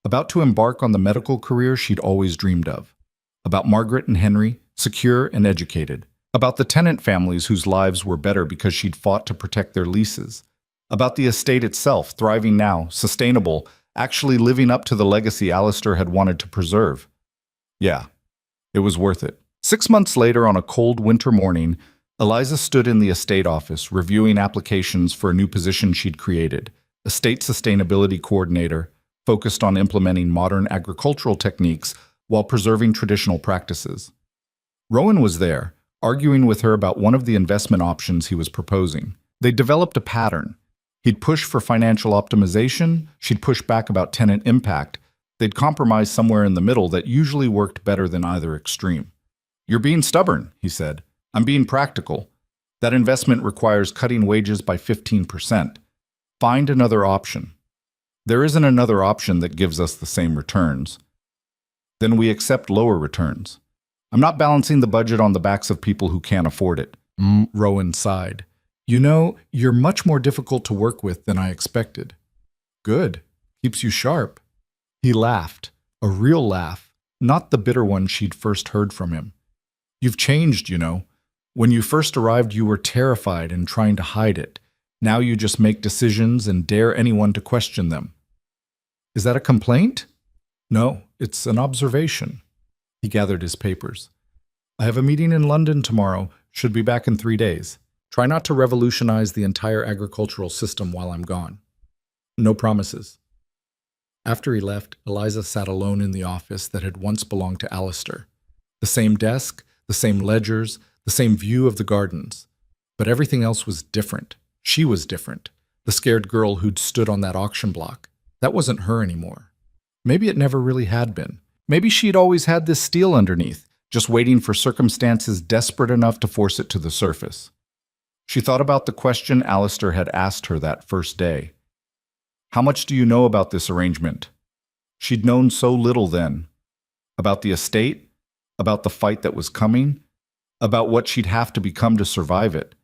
about to embark on the medical career she'd always dreamed of, about Margaret and Henry, secure and educated, about the tenant families whose lives were better because she'd fought to protect their leases, about the estate itself, thriving now, sustainable, actually living up to the legacy Alistair had wanted to preserve. Yeah, it was worth it. 6 months later, on a cold winter morning, Eliza stood in the estate office, reviewing applications for a new position she'd created, estate sustainability coordinator, focused on implementing modern agricultural techniques while preserving traditional practices. Rowan was there, arguing with her about one of the investment options he was proposing. They developed a pattern. He'd push for financial optimization, she'd push back about tenant impact. They'd compromise somewhere in the middle that usually worked better than either extreme. "You're being stubborn," he said. "I'm being practical. That investment requires cutting wages by 15%. Find another option." "There isn't another option that gives us the same returns." "Then we accept lower returns. I'm not balancing the budget on the backs of people who can't afford it." Rowan sighed. "You know, you're much more difficult to work with than I expected." "Good. Keeps you sharp." He laughed, a real laugh, not the bitter one she'd first heard from him. "You've changed, you know. When you first arrived, you were terrified and trying to hide it. Now you just make decisions and dare anyone to question them. Is that a complaint? No, it's an observation. He gathered his papers. I have a meeting in London tomorrow. Should be back in 3 days. Try not to revolutionize the entire agricultural system while I'm gone. No promises. After he left, Eliza sat alone in the office that had once belonged to Alistair. The same desk, the same ledgers, the same view of the gardens. But everything else was different. She was different. The scared girl who'd stood on that auction block. That wasn't her anymore. Maybe it never really had been. Maybe she'd always had this steel underneath, just waiting for circumstances desperate enough to force it to the surface. She thought about the question Alistair had asked her that first day. How much do you know about this arrangement? She'd known so little then. About the estate, about the fight that was coming, about what she'd have to become to survive it.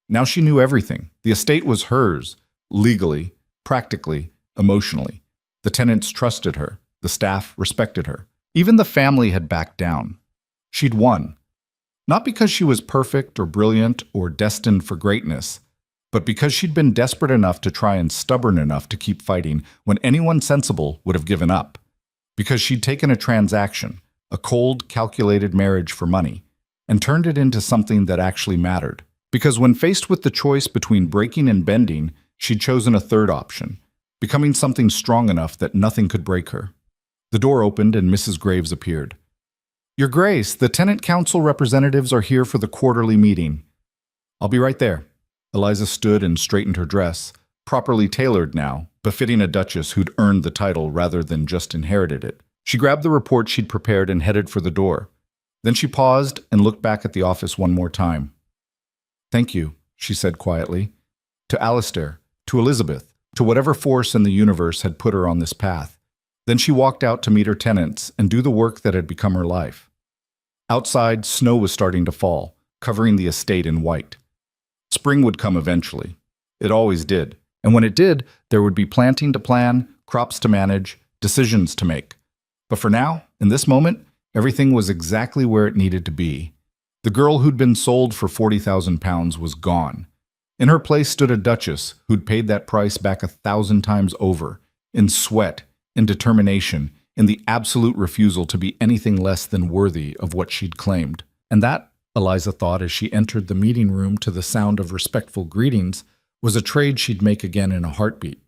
Now she knew everything. The estate was hers, legally, practically, emotionally. The tenants trusted her. The staff respected her. Even the family had backed down. She'd won. Not because she was perfect or brilliant or destined for greatness, but because she'd been desperate enough to try and stubborn enough to keep fighting when anyone sensible would have given up. Because she'd taken a transaction, a cold, calculated marriage for money, and turned it into something that actually mattered. Because when faced with the choice between breaking and bending, she'd chosen a third option, becoming something strong enough that nothing could break her. The door opened and Mrs. Graves appeared. Your Grace, the tenant council representatives are here for the quarterly meeting. I'll be right there. Eliza stood and straightened her dress, properly tailored now, befitting a duchess who'd earned the title rather than just inherited it. She grabbed the report she'd prepared and headed for the door. Then she paused and looked back at the office one more time. Thank you, she said quietly. To Alistair, to Elizabeth, to whatever force in the universe had put her on this path. Then she walked out to meet her tenants and do the work that had become her life. Outside, snow was starting to fall, covering the estate in white. Spring would come eventually. It always did. And when it did, there would be planting to plan, crops to manage, decisions to make. But for now, in this moment, everything was exactly where it needed to be. The girl who'd been sold for £40,000 was gone. In her place stood a duchess who'd paid that price back 1,000 times over, in sweat, in determination, in the absolute refusal to be anything less than worthy of what she'd claimed. And that, Eliza thought as she entered the meeting room to the sound of respectful greetings, was a trade she'd make again in a heartbeat.